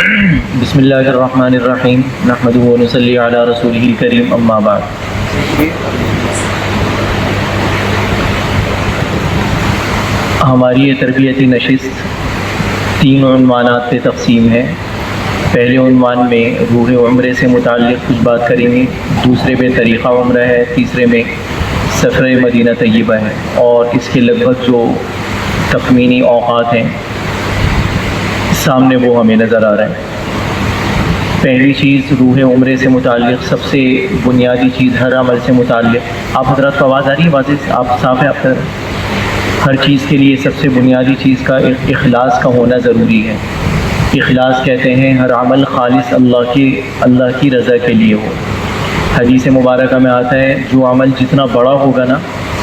بسم اللہ الرحمن الرحیم نحمدہ و نصلی علی رسولہ الکریم اما بعد۔ ہماری یہ تربیتی نشست 3 عنوانات پہ تقسیم ہے۔ پہلے عنوان میں روح عمرے سے متعلق کچھ بات کریں گے، دوسرے میں طریقہ عمرہ ہے، تیسرے میں سفر مدینہ طیبہ ہے، اور اس کے لگ بھگ جو تخمینی اوقات ہیں سامنے وہ ہمیں نظر آ رہا ہے۔ پہلی چیز روح عمرے سے متعلق سب سے بنیادی چیز ہر عمل سے متعلق، آپ حضرات کو آواز آ رہی ہے؟ واضح آپ صاف ہے؟ آپ ہر چیز کے لیے سب سے بنیادی چیز کا اخلاص کا ہونا ضروری ہے۔ اخلاص کہتے ہیں ہر عمل خالص اللہ کی رضا کے لیے ہو۔ حدیث مبارکہ میں آتا ہے جو عمل جتنا بڑا ہوگا نا،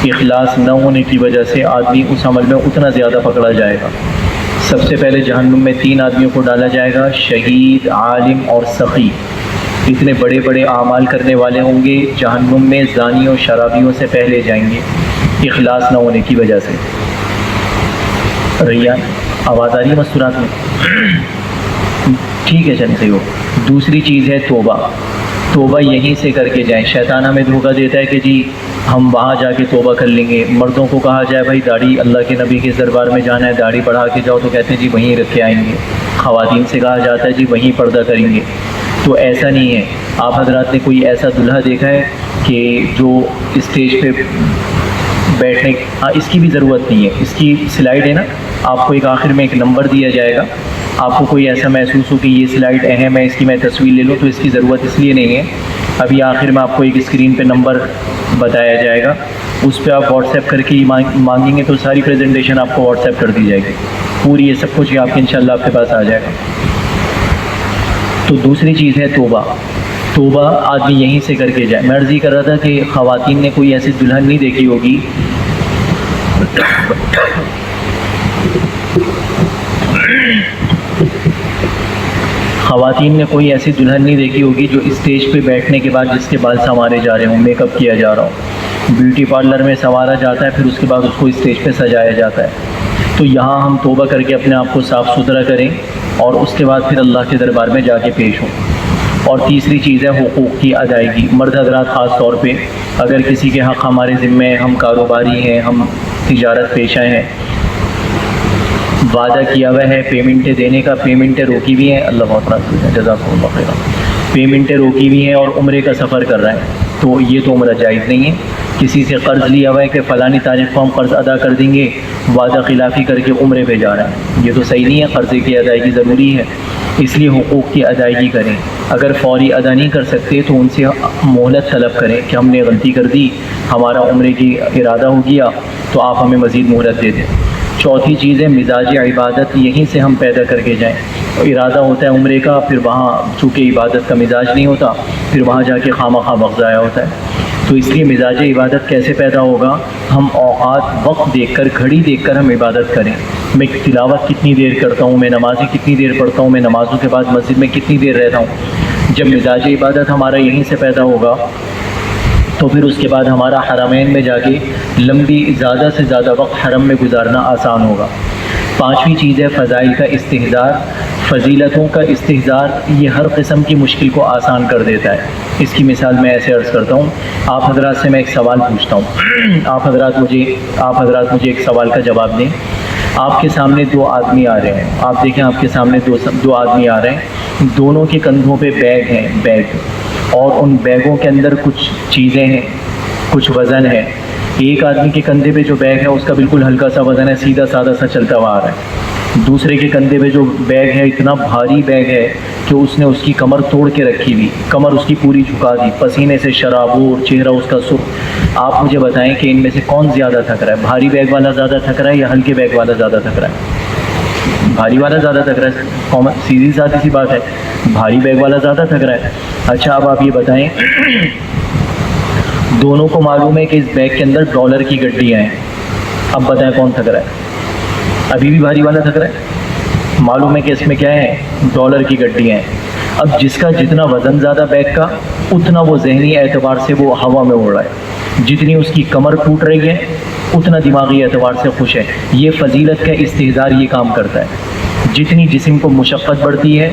اخلاص نہ ہونے کی وجہ سے آدمی اس عمل میں اتنا زیادہ پکڑا جائے گا۔ سب سے پہلے جہنم میں 3 آدمیوں کو ڈالا جائے گا، شہید، عالم اور سخی۔ اتنے بڑے بڑے اعمال کرنے والے ہوں گے، جہنم میں زانیوں شرابیوں سے پہلے جائیں گے، اخلاص نہ ہونے کی وجہ سے۔ ریان آواز آ رہی ہے مستورات میں؟ ٹھیک ہے، چل صحیح ہو۔ دوسری چیز ہے توبہ۔ توبہ یہیں سے کر کے جائیں۔ شیطان ہمیں دھوکہ دیتا ہے کہ جی ہم وہاں جا کے توبہ کر لیں گے۔ مردوں کو کہا جائے بھائی داڑھی اللہ کے نبی کے دربار میں جانا ہے، داڑھی بڑھا کے جاؤ، تو کہتے ہیں جی وہیں رکھ کے آئیں گے۔ خواتین سے کہا جاتا ہے جی وہیں پردہ کریں گے۔ تو ایسا نہیں ہے۔ آپ حضرات نے کوئی ایسا دلہا دیکھا ہے کہ جو اسٹیج پہ بیٹھنے، اس کی بھی ضرورت نہیں ہے، اس کی سلائڈ ہے نا، آپ کو ایک آخر میں ایک نمبر دیا جائے گا، آپ کو کوئی ایسا محسوس ہو کہ یہ سلائڈ اہم ہے، اس کی میں تصویر لے لوں، تو اس کی ضرورت اس لیے نہیں ہے۔ ابھی آخر میں آپ کو ایک اسکرین پہ نمبر بتایا جائے گا، اس پہ آپ واٹس ایپ کر کے مانگیں گے تو ساری پریزنٹیشن آپ کو واٹس ایپ کر دی جائے گی، پوری یہ سب کچھ آپ کے انشاءاللہ آپ کے پاس آ جائے گا۔ تو دوسری چیز ہے توبہ۔ توبہ آدمی یہیں سے کر کے جائے۔ میں عرض یہ کر رہا تھا کہ خواتین نے کوئی ایسی دلہن نہیں دیکھی ہوگی جو اسٹیج پہ بیٹھنے کے بعد جس کے بال سنوارے جا رہے ہوں، میک اپ کیا جا رہا ہو، بیوٹی پارلر میں سنوارا جاتا ہے، پھر اس کے بعد اس کو اسٹیج پہ سجایا جاتا ہے۔ تو یہاں ہم توبہ کر کے اپنے آپ کو صاف ستھرا کریں اور اس کے بعد پھر اللہ کے دربار میں جا کے پیش ہوں۔ اور تیسری چیز ہے حقوق کی ادائیگی۔ مرد حضرات خاص طور پہ اگر کسی کے حق ہمارے ذمے ہیں، ہم کاروباری ہیں، ہم تجارت پیشہ ہیں، وعدہ کیا ہوا ہے پیمنٹیں دینے کا، پیمنٹیں روکی بھی ہیں، اللہ بہت راضی ہے، جزاک اللہ خیر، پیمنٹیں روکی بھی ہیں اور عمرے کا سفر کر رہے ہیں، تو یہ تو عمرہ جائز نہیں ہے۔ کسی سے قرض لیا ہوا ہے کہ فلانی تاریخ کو ہم قرض ادا کر دیں گے، وعدہ خلافی کر کے عمرے پہ جا رہے ہیں، یہ تو صحیح نہیں ہے۔ قرضے کی ادائیگی ضروری ہے، اس لیے حقوق کی ادائیگی کریں۔ اگر فوری ادا نہیں کر سکتے تو ان سے مہلت طلب کریں کہ ہم نے غلطی کر دی، ہمارا عمرے کی ارادہ ہو گیا، تو آپ ہمیں مزید مہلت دے دیں۔ چوتھی چیز ہے مزاج عبادت، یہیں سے ہم پیدا کر کے جائیں۔ ارادہ ہوتا ہے عمرے کا، پھر وہاں چونکہ عبادت کا مزاج نہیں ہوتا، پھر وہاں جا کے خواہ وقت ضائع ہوتا ہے۔ تو اس لیے مزاج عبادت کیسے پیدا ہوگا؟ ہم اوقات وقت دیکھ کر، گھڑی دیکھ کر ہم عبادت کریں۔ میں تلاوت کتنی دیر کرتا ہوں، میں نمازیں کتنی دیر پڑھتا ہوں، میں نمازوں کے بعد مسجد میں کتنی دیر رہتا ہوں۔ جب مزاج عبادت ہمارا یہیں سے پیدا ہوگا تو پھر اس کے بعد ہمارا حرمین میں جا کے لمبی زیادہ سے زیادہ وقت حرم میں گزارنا آسان ہوگا۔ پانچویں چیز ہے فضائل کا استحضار۔ فضیلتوں کا استحضار یہ ہر قسم کی مشکل کو آسان کر دیتا ہے۔ اس کی مثال میں ایسے عرض کرتا ہوں، آپ حضرات سے میں ایک سوال پوچھتا ہوں، آپ حضرات مجھے ایک سوال کا جواب دیں۔ آپ کے سامنے 2 آدمی آ رہے ہیں، آپ دیکھیں آپ کے سامنے دو آدمی آ رہے ہیں، دونوں کے کندھوں پہ بیگ ہیں، اور ان بیگوں کے اندر کچھ چیزیں ہیں، کچھ وزن ہے۔ ایک آدمی کے کندھے پہ جو بیگ ہے اس کا بالکل ہلکا سا وزن ہے، سیدھا سادہ سا چلتا ہوا آ رہا ہے۔ دوسرے کے کندھے پہ جو بیگ ہے اتنا بھاری بیگ ہے کہ اس نے اس کی کمر توڑ کے رکھی ہوئی، کمر اس کی پوری جھکا دی، پسینے سے شرابور، چہرہ اس کا سرخ۔ آپ مجھے بتائیں کہ ان میں سے کون زیادہ تھک رہا ہے؟ بھاری بیگ والا زیادہ تھک رہا ہے یا ہلکے بیگ والا زیادہ تھک رہا ہے؟ بھاری والا زیادہ تھک رہا ہے، سیدھی سادی سی بات ہے، بھاری بیگ والا زیادہ تھک رہا ہے۔ اچھا اب آپ یہ بتائیں، دونوں کو معلوم ہے کہ اس بیگ کے اندر ڈالر کی گڈیاں ہیں، اب بتائیں کون تھک رہا ہے؟ ابھی بھی بھاری والا تھک رہا ہے، معلوم ہے کہ اس میں کیا ہے؟ ڈالر کی گڈیاں ہیں۔ اب جس کا جتنا وزن زیادہ بیگ کا، اتنا وہ ذہنی اعتبار سے وہ ہوا میں اڑ رہا ہے، جتنی اس کی کمر ٹوٹ رہی ہے اتنا دماغی اعتبار سے خوش ہے۔ یہ فضیلت کا استحضار یہ کام کرتا ہے۔ جتنی جسم کو مشقت بڑھتی ہے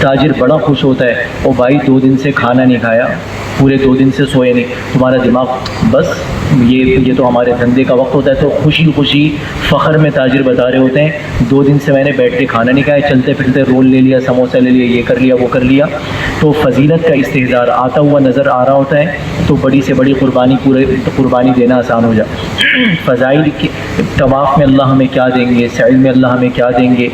تاجر بڑا خوش ہوتا ہے، او بھائی 2 دن سے کھانا نہیں کھایا، پورے 2 دن سے سوئے نہیں، تمہارا دماغ بس یہ تو ہمارے دھندے کا وقت ہوتا ہے، تو خوشی خوشی فخر میں تاجر بتا رہے ہوتے ہیں 2 دن سے میں نے بیٹھ کے کھانا نہیں کھایا، چلتے پھرتے رول لے لیا، سموسہ لے لیا، یہ کر لیا وہ کر لیا، تو فضیلت کا استحضار آتا ہوا نظر آ رہا ہوتا ہے، تو بڑی سے بڑی قربانی دینا آسان ہو جائے۔ فضائل کے طواف میں اللہ ہمیں کیا دیں گے، سعی میں اللہ ہمیں کیا دیں گے،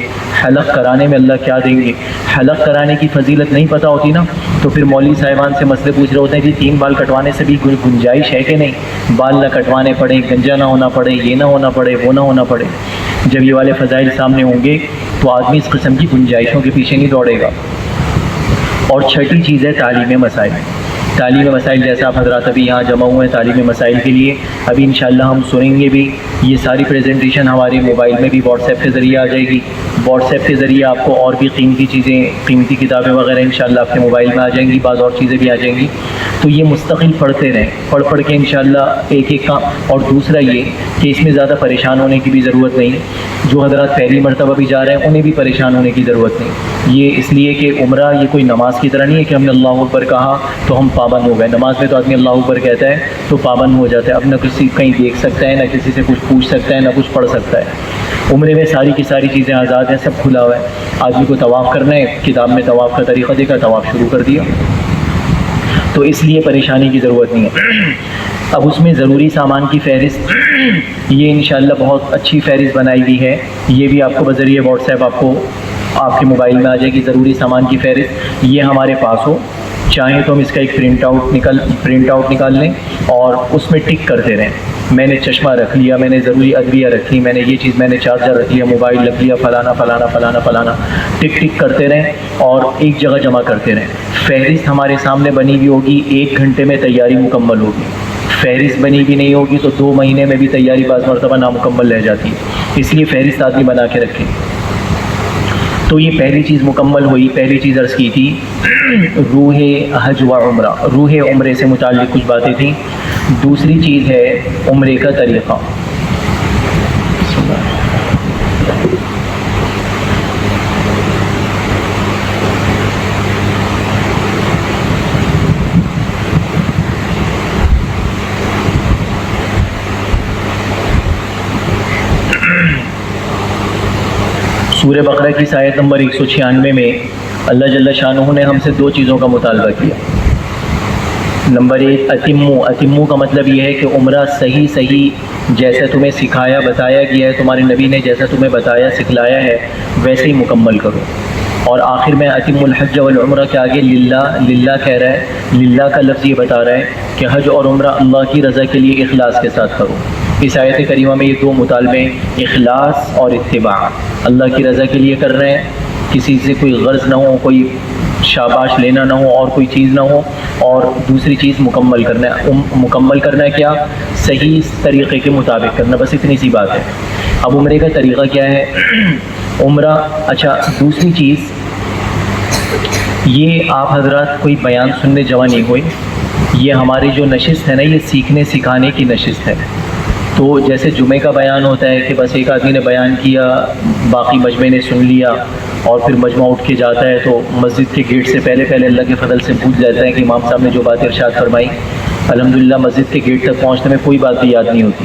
حلق کرانے میں اللہ کیا دیں گے۔ حلق کرانے کی فضیلت نہیں پتہ ہوتی نا، تو پھر مولوی صاحبان سے مسئلے پوچھ رہے ہوتے ہیں جی 3 بال کٹوانے سے بھی گنجائش ہے کہ نہیں، بال نہ کٹوانے پڑے، گنجا نہ ہونا پڑے، یہ نہ ہونا پڑے، وہ نہ ہونا پڑے۔ جب یہ والے فضائل سامنے ہوں گے تو آدمی اس قسم کی گنجائشوں کے پیچھے نہیں دوڑے گا۔ اور چھٹی چیز ہے تعلیم مسائل۔ تعلیم مسائل، جیسا آپ حضرات ابھی یہاں جمع ہوئے ہیں تعلیم مسائل کے لیے، ابھی انشاءاللہ ہم سنیں گے بھی، یہ ساری پریزنٹیشن ہمارے موبائل میں بھی واٹس ایپ کے ذریعے آ جائے گی، واٹس ایپ کے ذریعے آپ کو اور بھی قیمتی چیزیں، قیمتی کتابیں وغیرہ انشاءاللہ آپ کے موبائل میں آ جائیں گی، بعض اور چیزیں بھی آ جائیں گی، تو یہ مستقل پڑھتے رہیں، پڑھ کے انشاءاللہ ایک ایک کام۔ اور دوسرا یہ کہ اس میں زیادہ پریشان ہونے کی بھی ضرورت نہیں، جو حضرات پہلی مرتبہ بھی جا رہے ہیں انہیں بھی پریشان ہونے کی ضرورت نہیں، یہ اس لیے کہ عمرہ یہ کوئی نماز کی طرح نہیں ہے کہ ہم نے اللہ اکبر کہا تو ہم پابند ہو گئے، نماز میں تو آدمی اللہ اکبر کہتا ہے تو پابند ہو جاتا ہے، اب نہ کسی کہیں دیکھ سکتا ہے، نہ کسی سے کچھ پوچھ سکتا ہے، نہ کچھ پڑھ سکتا ہے۔ عمرے میں ساری کی ساری چیزیں آزاد ہیں، سب کھلا ہوا ہے، آدمی کو طواف کرنا ہے، کتاب میں طواف کا طریقہ دیکھا، طواف شروع کر دیا، تو اس لیے پریشانی کی ضرورت نہیں ہے۔ اب اس میں ضروری سامان کی فہرست، یہ انشاءاللہ بہت اچھی فہرست بنائی ہوئی ہے، یہ بھی آپ کو بذریعہ واٹس ایپ آپ کے موبائل میں آ جائے گی، ضروری سامان کی فہرست، یہ ہمارے پاس ہو، چاہیں تو ہم اس کا ایک پرنٹ آؤٹ نکال لیں اور اس میں ٹک کرتے رہیں، میں نے چشمہ رکھ لیا، میں نے ضروری ادویہ رکھی، میں نے یہ چیز، میں نے چارجر رکھ لیا، موبائل رکھ لیا، فلانا فلانا فلانا فلانا، ٹک کرتے رہیں اور ایک جگہ جمع کرتے رہیں۔ فہرست ہمارے سامنے بنی ہوئی ہوگی، 1 گھنٹے میں تیاری مکمل ہوگی، فہرست بنی بھی نہیں ہوگی تو 2 مہینے میں بھی تیاری بعض مرتبہ نامکمل رہ جاتی ہے، اس لیے فہرست آدمی بنا کے رکھے۔ تو یہ پہلی چیز مکمل ہوئی، پہلی چیز عرض کی تھی روح حج و عمرہ، روح عمرے سے متعلق کچھ باتیں تھیں۔ دوسری چیز ہے عمرے کا طریقہ۔ سورہ بقرہ کی آیت نمبر 196 میں اللہ جل شانہ نے ہم سے 2 چیزوں کا مطالبہ کیا۔ نمبر 1 اتمو کا مطلب یہ ہے کہ عمرہ صحیح جیسا تمہیں سکھایا بتایا گیا ہے، تمہارے نبی نے جیسا تمہیں بتایا سکھلایا ہے ویسے ہی مکمل کرو۔ اور آخر میں اتم الحج والعمرہ کے آگے للہ کہہ رہا ہے، للہ کا لفظ یہ بتا رہا ہے کہ حج اور عمرہ اللہ کی رضا کے لیے اخلاص کے ساتھ کرو۔ اس آیت کریمہ میں یہ 2 مطالبے، اخلاص اور اتباع، اللہ کی رضا کے لیے کر رہے ہیں، کسی سے کوئی غرض نہ ہو، کوئی شاباش لینا نہ ہو اور کوئی چیز نہ ہو، اور دوسری چیز مکمل کرنا ہے کیا؟ صحیح طریقے کے مطابق کرنا، بس اتنی سی بات ہے۔ اب عمرے کا طریقہ کیا ہے؟ عمرہ، اچھا دوسری چیز یہ، آپ حضرات کوئی بیان سننے جمع نہیں ہوئے، یہ ہماری جو نشست ہے نا، یہ سیکھنے سکھانے کی نشست ہے۔ تو جیسے جمعے کا بیان ہوتا ہے کہ بس ایک آدمی نے بیان کیا، باقی مجمع نے سن لیا، اور پھر مجمع اٹھ کے جاتا ہے تو مسجد کے گیٹ سے پہلے اللہ کے فضل سے پوچھ جاتا ہے کہ امام صاحب نے جو بات ارشاد فرمائی، الحمدللہ مسجد کے گیٹ تک پہنچنے میں کوئی بات بھی یاد نہیں ہوتی۔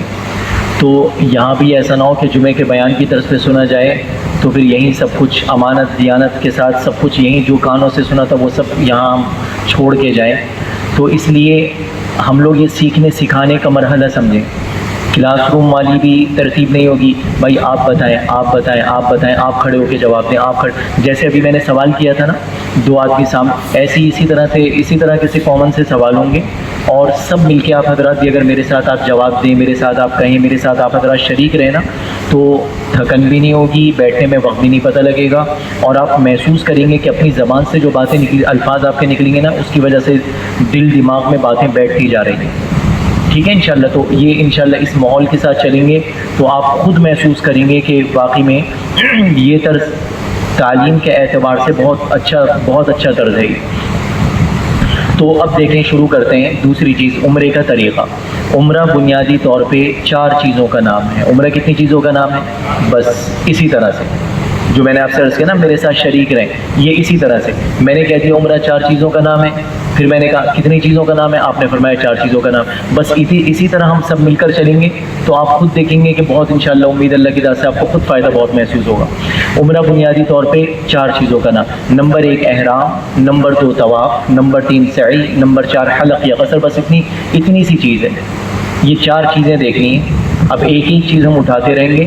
تو یہاں بھی ایسا نہ ہو کہ جمعے کے بیان کی طرف سے سنا جائے تو پھر یہیں سب کچھ امانت دیانت کے ساتھ سب کچھ یہیں جو کانوں سے سنا تھا وہ سب یہاں ہم چھوڑ کے جائیں۔ تو اس لیے ہم لوگ یہ سیکھنے سکھانے کا مرحلہ سمجھیں، کلاس روم والی بھی ترتیب نہیں ہوگی، بھائی آپ بتائیں، آپ کھڑے ہو کے جواب دیں، جیسے ابھی میں نے سوال کیا تھا نا 2 آدمی سامنے، اسی طرح کسی کامن سے سوال ہوں گے، اور سب مل کے آپ حضرات بھی اگر میرے ساتھ آپ جواب دیں، میرے ساتھ آپ کہیں، میرے ساتھ آپ حضرات شریک رہیں نا، تو تھکن بھی نہیں ہوگی، بیٹھنے میں وقت بھی نہیں پتہ لگے گا، اور آپ محسوس کریں گے کہ اپنی زبان سے جو باتیں الفاظ آپ کے نکلیں گے نا، اس کی وجہ سے دل دماغ میں باتیں بیٹھتی جا رہی ہیں۔ ٹھیک ہے انشاءاللہ، تو یہ انشاءاللہ اس ماحول کے ساتھ چلیں گے تو آپ خود محسوس کریں گے کہ واقعی میں یہ طرز تعلیم کے اعتبار سے بہت اچھا طرز ہے۔ تو اب دیکھیں، شروع کرتے ہیں۔ دوسری چیز عمرے کا طریقہ۔ عمرہ بنیادی طور پہ 4 چیزوں کا نام ہے۔ عمرہ کتنی چیزوں کا نام ہے؟ بس اسی طرح سے جو میں نے آپ سے عرض کیا نا میرے ساتھ شریک رہیں, یہ اسی طرح سے میں نے کہہ دیا عمرہ 4 چیزوں کا نام ہے, پھر میں نے کہا کتنی چیزوں کا نام ہے, آپ نے فرمایا 4 چیزوں کا نام. بس اسی طرح ہم سب مل کر چلیں گے تو آپ خود دیکھیں گے کہ بہت انشاءاللہ امید اللہ کی طرف سے آپ کو خود فائدہ بہت محسوس ہوگا. عمرہ بنیادی طور پہ 4 چیزوں کا نام, نمبر 1 احرام, نمبر 2 طواف, نمبر 3 سعی, نمبر 4 حلق یا قصر. بس اتنی سی چیز ہے, یہ 4 چیزیں دیکھنی ہیں. اب ایک ایک چیز ہم اٹھاتے رہیں گے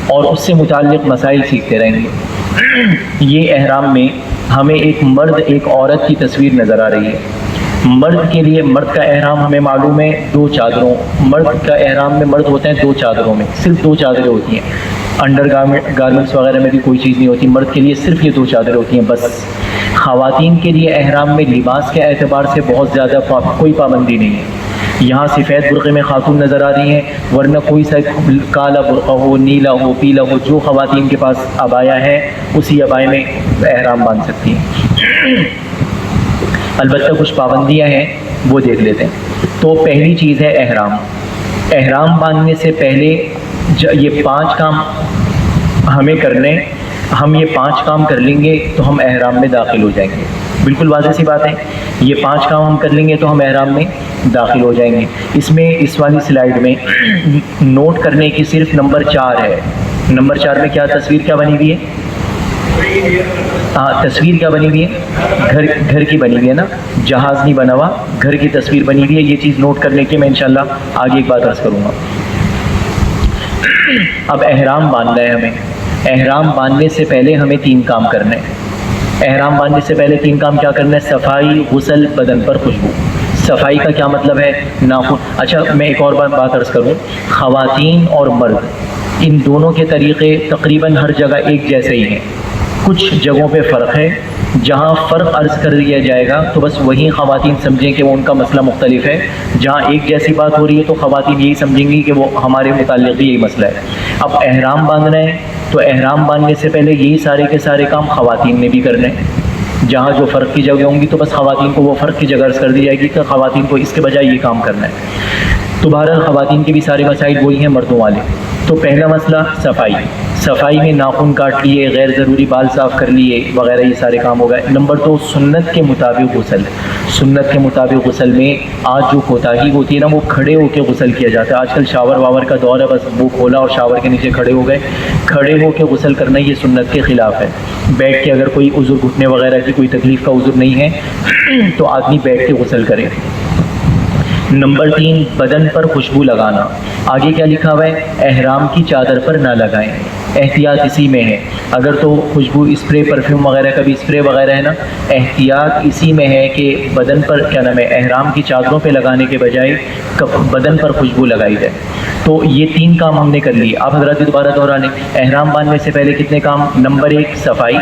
اور اس سے متعلق مسائل سیکھتے رہیں گے. یہ احرام میں ہمیں ایک مرد ایک عورت کی تصویر نظر آ رہی ہے. مرد کے لیے مرد کا احرام ہمیں معلوم ہے 2 چادروں, مرد کا احرام میں مرد ہوتے ہیں 2 چادروں میں, صرف 2 چادریں ہوتی ہیں. انڈر گارمنٹس وغیرہ میں بھی کوئی چیز نہیں ہوتی, مرد کے لیے صرف یہ 2 چادریں ہوتی ہیں بس. خواتین کے لیے احرام میں لباس کے اعتبار سے بہت زیادہ کوئی پابندی نہیں ہے. یہاں سفید برقعے میں خاتون نظر آ رہی ہیں, ورنہ کوئی سا کالا برقع ہو, نیلا ہو, پیلا ہو, جو خواتین کے پاس عبایا ہے اسی عبائے میں احرام باندھ سکتی ہیں. البتہ کچھ پابندیاں ہیں وہ دیکھ لیتے ہیں. تو پہلی چیز ہے احرام. احرام باندھنے سے پہلے یہ 5 کام ہمیں کرنے, ہم یہ 5 کام کر لیں گے تو ہم احرام میں داخل ہو جائیں گے. بالکل واضح سی بات ہے, یہ 5 کام ہم کر لیں گے تو ہم احرام میں داخل ہو جائیں گے. اس میں اس والی سلائیڈ میں نوٹ کرنے کی صرف نمبر 4 ہے. نمبر 4 میں کیا تصویر کیا بنی ہوئی ہے؟ ہاں تصویر کیا بنی ہوئی ہے؟ گھر کی بنی ہوئی ہے نا, جہاز نہیں بنا ہوا, گھر کی تصویر بنی ہوئی ہے. یہ چیز نوٹ کرنے کی میں انشاءاللہ آگے ایک بات عرض کروں گا. اب احرام باندھنا ہے ہمیں. احرام باندھنے سے پہلے ہمیں 3 کام کرنے ہیں. احرام باندھنے سے پہلے 3 کام کیا کرنا ہے؟ صفائی, غسل, بدن پر خوشبو. صفائی کا کیا مطلب ہے؟ ناخن. اچھا میں ایک اور بات عرض کروں, خواتین اور مرد ان دونوں کے طریقے تقریباً ہر جگہ ایک جیسے ہی ہیں. کچھ جگہوں پہ فرق ہے, جہاں فرق عرض کر دیا جائے گا تو بس وہیں خواتین سمجھیں کہ وہ ان کا مسئلہ مختلف ہے. جہاں ایک جیسی بات ہو رہی ہے تو خواتین یہی سمجھیں گی کہ وہ ہمارے متعلق بھی یہی مسئلہ ہے. اب احرام باندھنا ہے تو احرام باندھنے سے پہلے یہی سارے کے سارے کام خواتین نے بھی کرنے ہیں. جہاں جو فرق کی جگہ ہوں گی تو بس خواتین کو وہ فرق کی جگہ عرض کر دی جائے گی کہ خواتین کو اس کے بجائے یہ کام کرنا ہے. تو بہرحال خواتین کے بھی سارے مسائل وہی ہیں مردوں والے. تو پہلا مسئلہ صفائی. صفائی میں ناخن کاٹ لیے, غیر ضروری بال صاف کر لیے وغیرہ, یہ سارے کام ہو گئے. نمبر 2 سنت کے مطابق غسل. سنت کے مطابق غسل میں آج جو کوتاہی ہوتی ہے نا وہ کھڑے ہو کے غسل کیا جاتا ہے. آج کل شاور واور کا دور ہے, بس وہ کھولا اور شاور کے نیچے کھڑے ہو گئے. کھڑے ہو کے غسل کرنا یہ سنت کے خلاف ہے. بیٹھ کے اگر کوئی عذر گھٹنے وغیرہ کی کوئی تکلیف کا عذر نہیں ہے تو آدمی بیٹھ کے غسل کرے. نمبر 3 بدن پر خوشبو لگانا. آگے کیا لکھا ہوا ہے؟ احرام کی چادر پر نہ لگائیں. احتیاط اسی میں ہے. اگر تو خوشبو اسپرے پرفیوم وغیرہ کا بھی اسپرے وغیرہ ہے نا, احتیاط اسی میں ہے کہ بدن پر کیا نام ہے احرام کی چادروں پہ لگانے کے بجائے بدن پر خوشبو لگائی جائے. تو یہ 3 کام ہم نے کر لیے. آپ حضرات دوبارہ دہرا لیں. احرام باندھنے سے پہلے کتنے کام؟ نمبر 1 صفائی,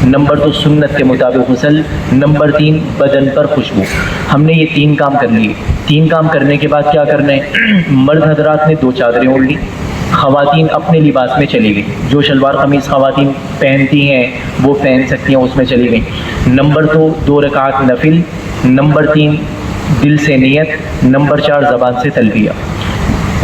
نمبر 2 سنت کے مطابق غسل, نمبر 3 بدن پر خوشبو. ہم نے یہ 3 کام کر لیے. 3 کام کرنے کے بعد کیا کرنا ہے؟ مرد حضرات نے 2 چادریں اوڑھ لی, خواتین اپنے لباس میں چلی گئی. جو شلوار قمیص خواتین پہنتی ہیں وہ پہن سکتی ہیں, اس میں چلی گئی. نمبر 2 رکعت نفل, نمبر 3 دل سے نیت, نمبر 4 زبان سے تلبیہ.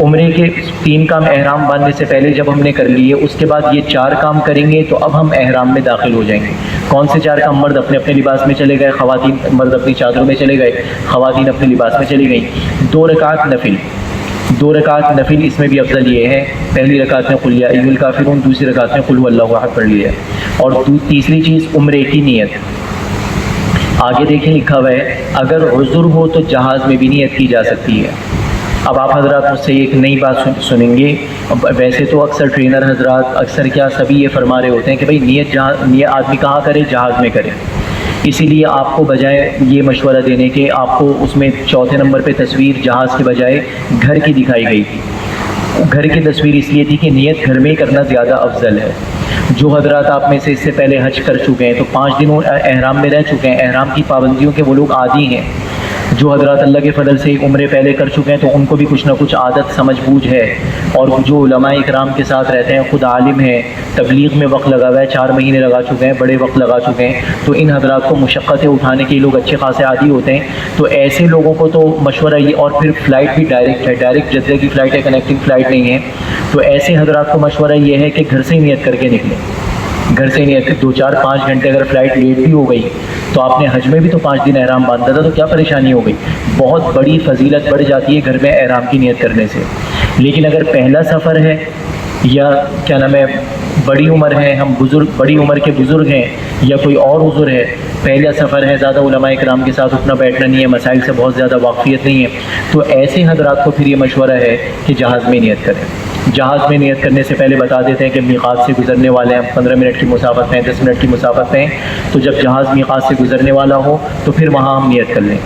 عمرے کے 3 کام احرام باندھنے سے پہلے جب ہم نے کر لیے, اس کے بعد یہ 4 کام کریں گے تو اب ہم احرام میں داخل ہو جائیں گے. کون سے 4 کام؟ مرد اپنے اپنے لباس میں چلے گئے, خواتین مرد اپنی چادروں میں چلے گئے, خواتین اپنے لباس میں چلی گئیں. 2 رکعت نفل. 2 رکعت نفل اس میں بھی افضل یہ ہے, پہلی رکعت میں قل یا ایھا الکافرون, دوسری رکعت میں قل هو اللہ احد پڑھ لیا. اور تیسری چیز عمرے کی نیت. آگے دیکھیں لکھا ہوا ہے اگر عذر ہو تو جہاز میں بھی نیت کی جا سکتی ہے. اب آپ حضرات مجھ سے ایک نئی بات سنیں گے. ویسے تو اکثر ٹرینر حضرات اکثر کیا سبھی یہ فرما رہے ہوتے ہیں کہ بھئی نیت آدمی کہاں کرے؟ جہاز میں کرے. اسی لیے آپ کو بجائے یہ مشورہ دینے کے آپ کو اس میں 4تھے نمبر پہ تصویر جہاز کے بجائے گھر کی دکھائی گئی تھی. گھر کی تصویر اس لیے تھی کہ نیت گھر میں کرنا زیادہ افضل ہے. جو حضرات آپ میں سے اس سے پہلے حج کر چکے ہیں تو 5 دنوں احرام میں رہ چکے ہیں, احرام کی پابندیوں کے وہ لوگ عادی ہیں. جو حضرات اللہ کے فضل سے عمرے پہلے کر چکے ہیں تو ان کو بھی کچھ نہ کچھ عادت سمجھ بوجھ ہے. اور جو علماء اکرام کے ساتھ رہتے ہیں, خود عالم ہیں, تبلیغ میں وقت لگا ہوا ہے, 4 مہینے لگا چکے ہیں, بڑے وقت لگا چکے ہیں, تو ان حضرات کو مشقتیں اٹھانے کے لوگ اچھے خاصے عادی ہوتے ہیں. تو ایسے لوگوں کو تو مشورہ یہ, اور پھر فلائٹ بھی ڈائریکٹ ہے, ڈائریکٹ جدہ کی فلائٹ ہے, کنیکٹنگ فلائٹ نہیں ہے. تو ایسے حضرات کو مشورہ یہ ہے کہ گھر سے ہی نیت کر کے نکلیں. گھر سے نیت 2-4-5 گھنٹے اگر فلائٹ لیٹ بھی ہو گئی تو آپ نے حج میں بھی تو 5 دن احرام باندھا تھا، تو کیا پریشانی ہو گئی؟ بہت بڑی فضیلت بڑھ جاتی ہے گھر میں احرام کی نیت کرنے سے۔ لیکن اگر پہلا سفر ہے یا کیا نام ہے بڑی عمر ہے، ہم بڑی عمر کے بزرگ ہیں یا کوئی اور عذر ہے، پہلا سفر ہے، زیادہ علماء کرام کے ساتھ اٹھنا بیٹھنا نہیں ہے، مسائل سے بہت زیادہ واقفیت نہیں ہے، تو ایسے حضرات کو پھر یہ مشورہ ہے کہ جہاز میں نیت کریں۔ جہاز میں نیت کرنے سے پہلے بتا دیتے ہیں کہ میقات سے گزرنے والے ہیں، 15 منٹ کی مسافت ہیں، 10 منٹ کی مسافت ہیں، تو جب جہاز میقات سے گزرنے والا ہو تو پھر وہاں ہم نیت کر لیں۔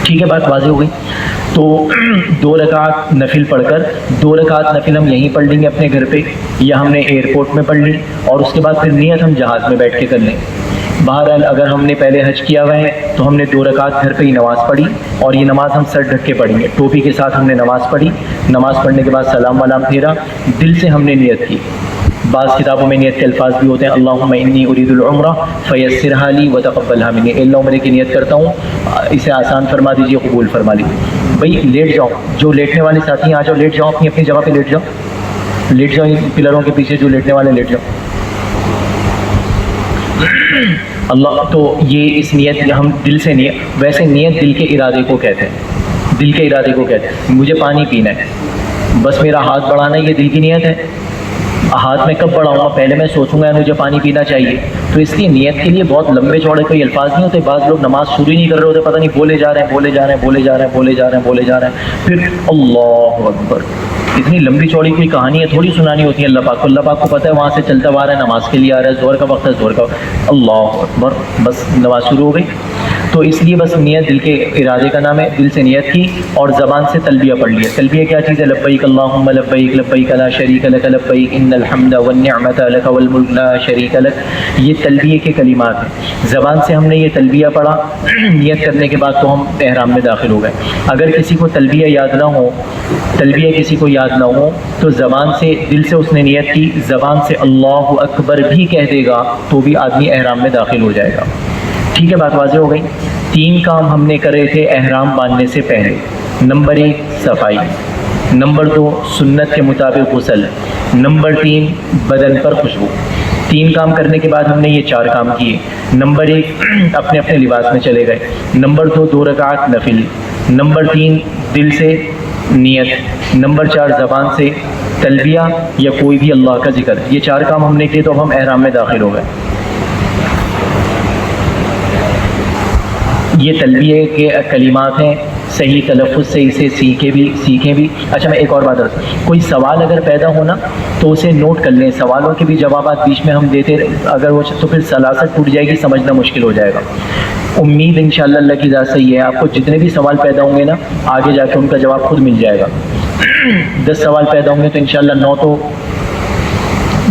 ٹھیک ہے، بات واضح ہو گئی؟ تو 2 رکعت نفل پڑھ کر 2 رکعت نفل ہم یہیں پڑھ لیں گے اپنے گھر پہ، یا ہم نے ایئرپورٹ میں پڑھ لی، اور اس کے بعد پھر نیت ہم جہاز میں بیٹھ کے کر لیں۔ بہرحال اگر ہم نے پہلے حج کیا ہوا ہے تو ہم نے 2 رکعت گھر پہ ہی نماز پڑھی، اور یہ نماز ہم سر ڈھک کے پڑھیں گے، ٹوپی کے ساتھ ہم نے نماز پڑھی، نماز پڑھنے کے بعد سلام ولام پھیرا، دل سے ہم نے نیت کی۔ بعض کتابوں میں نیت کے الفاظ بھی ہوتے ہیں، اللہم انی ارید العمرہ فیسرھا لی وتقبلھا منی، اے اللہ عمرے کی نیت کرتا ہوں، اسے آسان فرما دیجیے، قبول فرما لیجیے۔ بھائی لیٹ جاؤ، جو لیٹنے والے ساتھی ہیں آ جاؤ، لیٹ جاؤ، اپنی اپنی جگہ پہ لیٹ جاؤ، لیٹ جاؤ، ان پلروں کے پیچھے جو لیٹنے والے لیٹ جاؤ۔ اللہ، تو یہ اس نیت ہم دل سے نیت، ویسے نیت دل کے ارادے کو کہتے ہیں، دل کے ارادے کو کہتے ہیں۔ مجھے پانی پینا ہے، بس میرا ہاتھ بڑھانا ہے، یہ دل کی نیت ہے۔ ہاتھ میں کب بڑھاؤں گا؟ پہلے میں سوچوں گا مجھے پانی پینا چاہیے، تو اس لیے نیت کے لیے بہت لمبے چوڑے کوئی الفاظ نہیں ہوتے۔ بعض لوگ نماز شروع ہی نہیں کر رہے ہوتے، پتہ نہیں بولے جا رہے ہیں بولے جا رہے ہیں بولے جا رہے ہیں بولے جا رہے ہیں بولے جا رہے ہیں، پھر اللہ اکبر۔ اتنی لمبی چوڑی کوئی کہانی ہے تھوڑی سنانی ہوتی ہے اللہ پاک کو۔ اللہ پاک کو پتہ ہے وہاں سے چلتا ہوا آ رہا ہے، نماز کے لیے آ رہا ہے، زہر کا وقت ہے، زہر کا، اللہ اکبر، بس نماز شروع ہو گئی۔ تو اس لیے بس نیت دل کے ارادے کا نام ہے، دل سے نیت کی اور زبان سے تلبیہ پڑھ لیا۔ تلبیہ کیا چیز ہے؟ لبیک اللہم لبیک لبیک لا شریک لک لبیک ان الحمد والنعمت لک والملک لا شریک لک، یہ تلبیہ کے کلمات ہیں۔ زبان سے ہم نے یہ تلبیہ پڑھا، نیت کرنے کے بعد تو ہم احرام میں داخل ہو گئے۔ اگر کسی کو تلبیہ یاد نہ ہو، تلبیہ کسی کو یاد نہ ہو تو زبان سے، دل سے اس نے نیت کی، زبان سے اللہ اکبر بھی کہہ دے گا تو بھی آدمی احرام میں داخل ہو جائے گا۔ ٹھیک ہے، بات واضح ہو گئی؟ 3 کام ہم نے کرے تھے احرام باندھنے سے پہلے۔ نمبر 1 صفائی، نمبر 2 سنت کے مطابق غسل، نمبر 3 بدن پر خوشبو۔ 3 کام کرنے کے بعد ہم نے یہ 4 کام کیے۔ نمبر 1 اپنے اپنے لباس میں چلے گئے، نمبر 2 2 رکعت نفل، نمبر 3 دل سے نیت، نمبر 4 زبان سے تلبیہ یا کوئی بھی اللہ کا ذکر۔ یہ 4 کام ہم نے کیے تو اب ہم احرام میں داخل ہو گئے۔ یہ تلبیہ کے کلمات ہیں، صحیح تلفظ سے اسے سیکھیں بھی۔ اچھا میں ایک اور بات کرتا ہوں، کوئی سوال اگر پیدا ہونا تو اسے نوٹ کر لیں، سوالوں کے بھی جوابات بیچ میں ہم دیتے اگر وہ تو پھر سلاست ٹوٹ جائے گی، سمجھنا مشکل ہو جائے گا۔ امید انشاءاللہ اللہ کی ذات سے یہ ہے، آپ کو جتنے بھی سوال پیدا ہوں گے نا آگے جا کے ان کا جواب خود مل جائے گا۔ 10 سوال پیدا ہوں گے تو انشاءاللہ 9 تو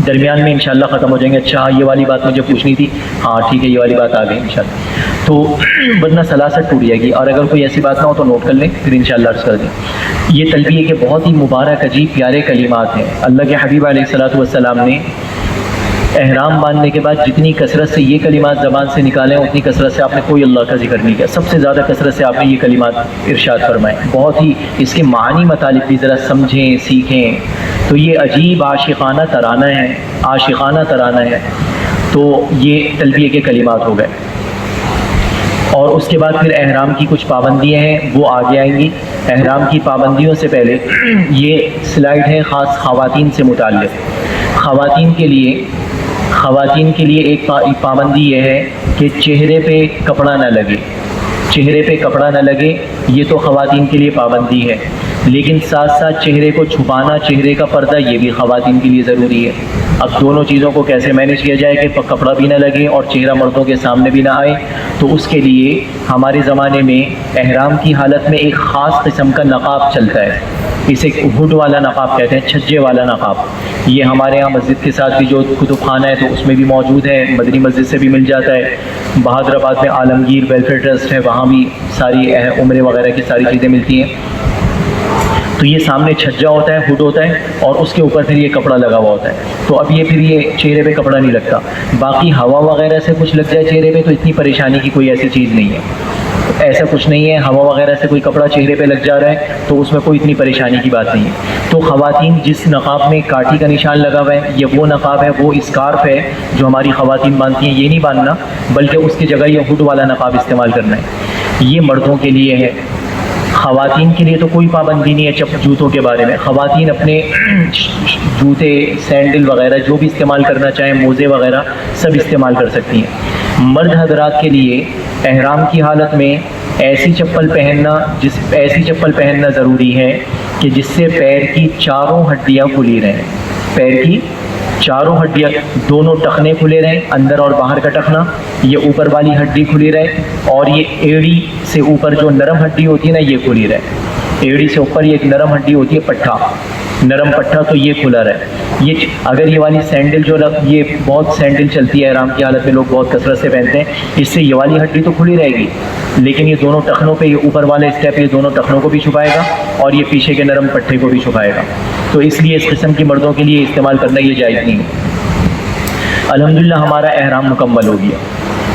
درمیان میں انشاءاللہ ختم ہو جائیں گے۔ اچھا یہ والی بات مجھے پوچھنی تھی، ہاں ٹھیک ہے یہ والی بات آ گئی انشاءاللہ، تو ورنہ سلاست ٹوٹ جائے گی۔ اور اگر کوئی ایسی بات نہ ہو تو نوٹ کر لیں، پھر انشاءاللہ عرض کر دیں۔ یہ تلبیہ کے بہت ہی مبارک عجیب پیارے کلمات ہیں۔ اللہ کے حبیب علیہ الصلوۃ والسلام نے احرام باندھنے کے بعد جتنی کثرت سے یہ کلمات زبان سے نکالیں اتنی کثرت سے آپ نے کوئی اللہ کا ذکر نہیں کیا، سب سے زیادہ کثرت سے آپ نے یہ کلمات ارشاد فرمائے۔ بہت ہی اس کے معنی مطالب بھی ذرا سمجھیں سیکھیں، تو یہ عجیب عاشقانہ ترانہ ہے، عاشقانہ ترانہ ہے۔ تو یہ تلبیہ کے کلمات ہو گئے، اور اس کے بعد پھر احرام کی کچھ پابندیاں ہیں وہ آگے آئیں گی۔ احرام کی پابندیوں سے پہلے یہ سلائیڈ ہے خاص خواتین سے متعلق۔ خواتین کے لیے ایک پابندی یہ ہے کہ چہرے پہ کپڑا نہ لگے، چہرے پہ کپڑا نہ لگے، یہ تو خواتین کے لیے پابندی ہے، لیکن ساتھ ساتھ چہرے کو چھپانا، چہرے کا پردہ، یہ بھی خواتین کے لیے ضروری ہے۔ اب دونوں چیزوں کو کیسے مینیج کیا جائے کہ کپڑا بھی نہ لگے اور چہرہ مردوں کے سامنے بھی نہ آئے، تو اس کے لیے ہمارے زمانے میں احرام کی حالت میں ایک خاص قسم کا نقاب چلتا ہے، اسے ہوڈ والا نقاب کہتے ہیں، چھجے والا نقاب۔ یہ ہمارے ہاں مسجد کے ساتھ بھی جو کتب خانہ ہے تو اس میں بھی موجود ہے، مدنی مسجد سے بھی مل جاتا ہے، بہادر آباد میں عالمگیر ویلفیئر ٹرسٹ ہے وہاں بھی ساری عمرے وغیرہ کی ساری چیزیں ملتی ہیں۔ تو یہ سامنے چھجا ہوتا ہے، ہوڈ ہوتا ہے، اور اس کے اوپر پھر یہ کپڑا لگا ہوا ہوتا ہے، تو اب یہ پھر یہ چہرے پہ کپڑا نہیں لگتا۔ باقی ہوا وغیرہ سے کچھ لگ جائے چہرے پہ تو اتنی پریشانی کی کوئی ایسی چیز نہیں ہے۔ ایسا کچھ نہیں ہے، ہوا وغیرہ سے کوئی کپڑا چہرے پہ لگ جا رہا ہے تو اس میں کوئی اتنی پریشانی کی بات نہیں ہے۔ تو خواتین جس نقاب میں کاٹھی کا نشان لگا ہوا ہے یہ وہ نقاب ہے، وہ اسکارف ہے جو ہماری خواتین باندھتی ہیں، یہ نہیں باندھنا، بلکہ اس کی جگہ یہ ہوڈ والا نقاب استعمال کرنا ہے۔ یہ مردوں کے لیے ہے۔ خواتین کے لیے تو کوئی پابندی نہیں ہے جوتوں کے بارے میں، خواتین اپنے جوتے، سینڈل وغیرہ جو بھی استعمال کرنا چاہیں، موزے وغیرہ سب استعمال کر سکتی ہیں۔ مرد حضرات کے لیے احرام کی حالت میں ایسی چپل پہننا ضروری ہے کہ جس سے پیر کی چاروں ہڈیاں کھلی رہیں، پیر کی چاروں ہڈیاں، دونوں ٹخنے کھلے رہیں، اندر اور باہر کا ٹخنا، یہ اوپر والی ہڈی کھلی رہے، اور یہ ایڑی سے اوپر جو نرم ہڈی ہوتی ہے نا یہ کھلی رہے، ایڑی سے اوپر یہ ایک نرم ہڈی ہوتی ہے پٹھا، نرم پٹھا، تو یہ کھلا رہے۔ یہ اگر یہ والی سینڈل یہ بہت سینڈل چلتی ہے احرام کی حالت میں، لوگ بہت کثرت سے پہنتے ہیں، اس سے یہ والی ہڈی تو کھلی رہے گی لیکن یہ دونوں ٹخنوں پہ، یہ اوپر والا اسٹیپ یہ دونوں ٹخنوں کو بھی چھپائے گا اور یہ پیچھے کے نرم پٹھے کو بھی چھپائے گا، تو اس لیے اس قسم کی مردوں کے لیے استعمال کرنا یہ جائز نہیں ہے۔ الحمدللہ ہمارا احرام مکمل ہو گیا۔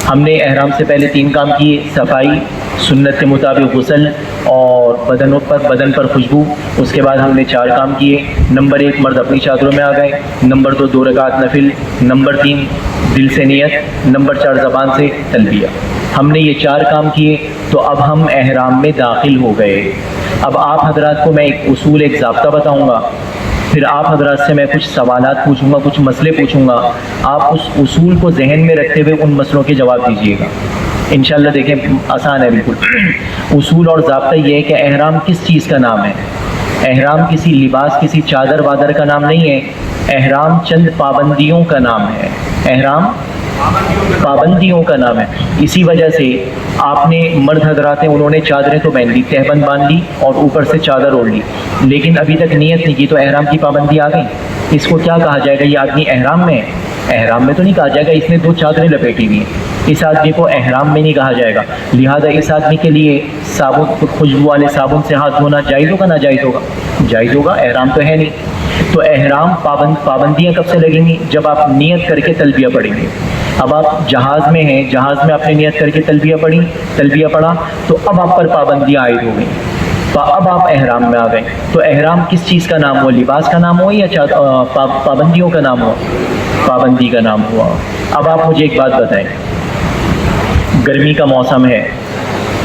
ہم نے احرام سے پہلے 3 کام کیے: صفائی، سنت کے مطابق غسل، اور بدن پر خوشبو۔ اس کے بعد ہم نے 4 کام کیے۔ نمبر 1 مرد اپنی چادروں میں آ گئے، نمبر 2 2 رکعت نفل، نمبر 3 دل سے نیت، نمبر 4 زبان سے تلبیہ۔ ہم نے یہ 4 کام کیے تو اب ہم احرام میں داخل ہو گئے۔ اب آپ حضرات کو میں ایک اصول، ایک ضابطہ بتاؤں گا، پھر آپ حضرات سے میں کچھ سوالات پوچھوں گا، کچھ مسئلے پوچھوں گا، آپ اس اصول کو ذہن میں رکھتے ہوئے ان مسئلوں کے جواب دیجیے گا انشاءاللہ۔ دیکھیں آسان ہے بالکل۔ اصول اور ضابطہ یہ ہے کہ احرام کس چیز کا نام ہے۔ احرام کسی لباس، کسی چادر وادر کا نام نہیں ہے، احرام چند پابندیوں کا نام ہے، احرام پابندیوں کا نام ہے۔ اسی وجہ سے آپ نے مرد حضرات ہیں انہوں نے چادریں تو پہن لی، تہبند باندھ لی اور اوپر سے چادر اوڑھ لی، لیکن ابھی تک نیت نہیں کی تو احرام کی پابندی آ گئی۔ اس کو کیا کہا جائے گا؟ یہ آدمی احرام میں ہے؟ احرام میں تو نہیں کہا جائے گا، اس نے 2 چادریں لپیٹی ہوئی ہیں، اس آدمی کو احرام میں نہیں کہا جائے گا۔ لہذا اس آدمی کے لیے صابن، خوشبو والے صابن سے ہاتھ دھونا جائز ہوگا ناجائز ہوگا؟ جائز ہوگا، احرام تو ہے نہیں۔ تو احرام پابندیاں کب سے لگیں گی؟ جب آپ نیت کر کے تلبیہ پڑھیں گے۔ اب آپ جہاز میں ہیں، جہاز میں آپ نے نیت کر کے تلبیہ پڑھا تو اب آپ پر پابندیاں عائد ہو گئیں، اب آپ احرام میں آ گئے۔ تو احرام کس چیز کا نام ہوا؟ لباس کا نام ہوا یا پابندیوں کا نام ہوا؟ پابندی کا نام ہوا۔ اب آپ مجھے ایک بات بتائیں، گرمی کا موسم ہے،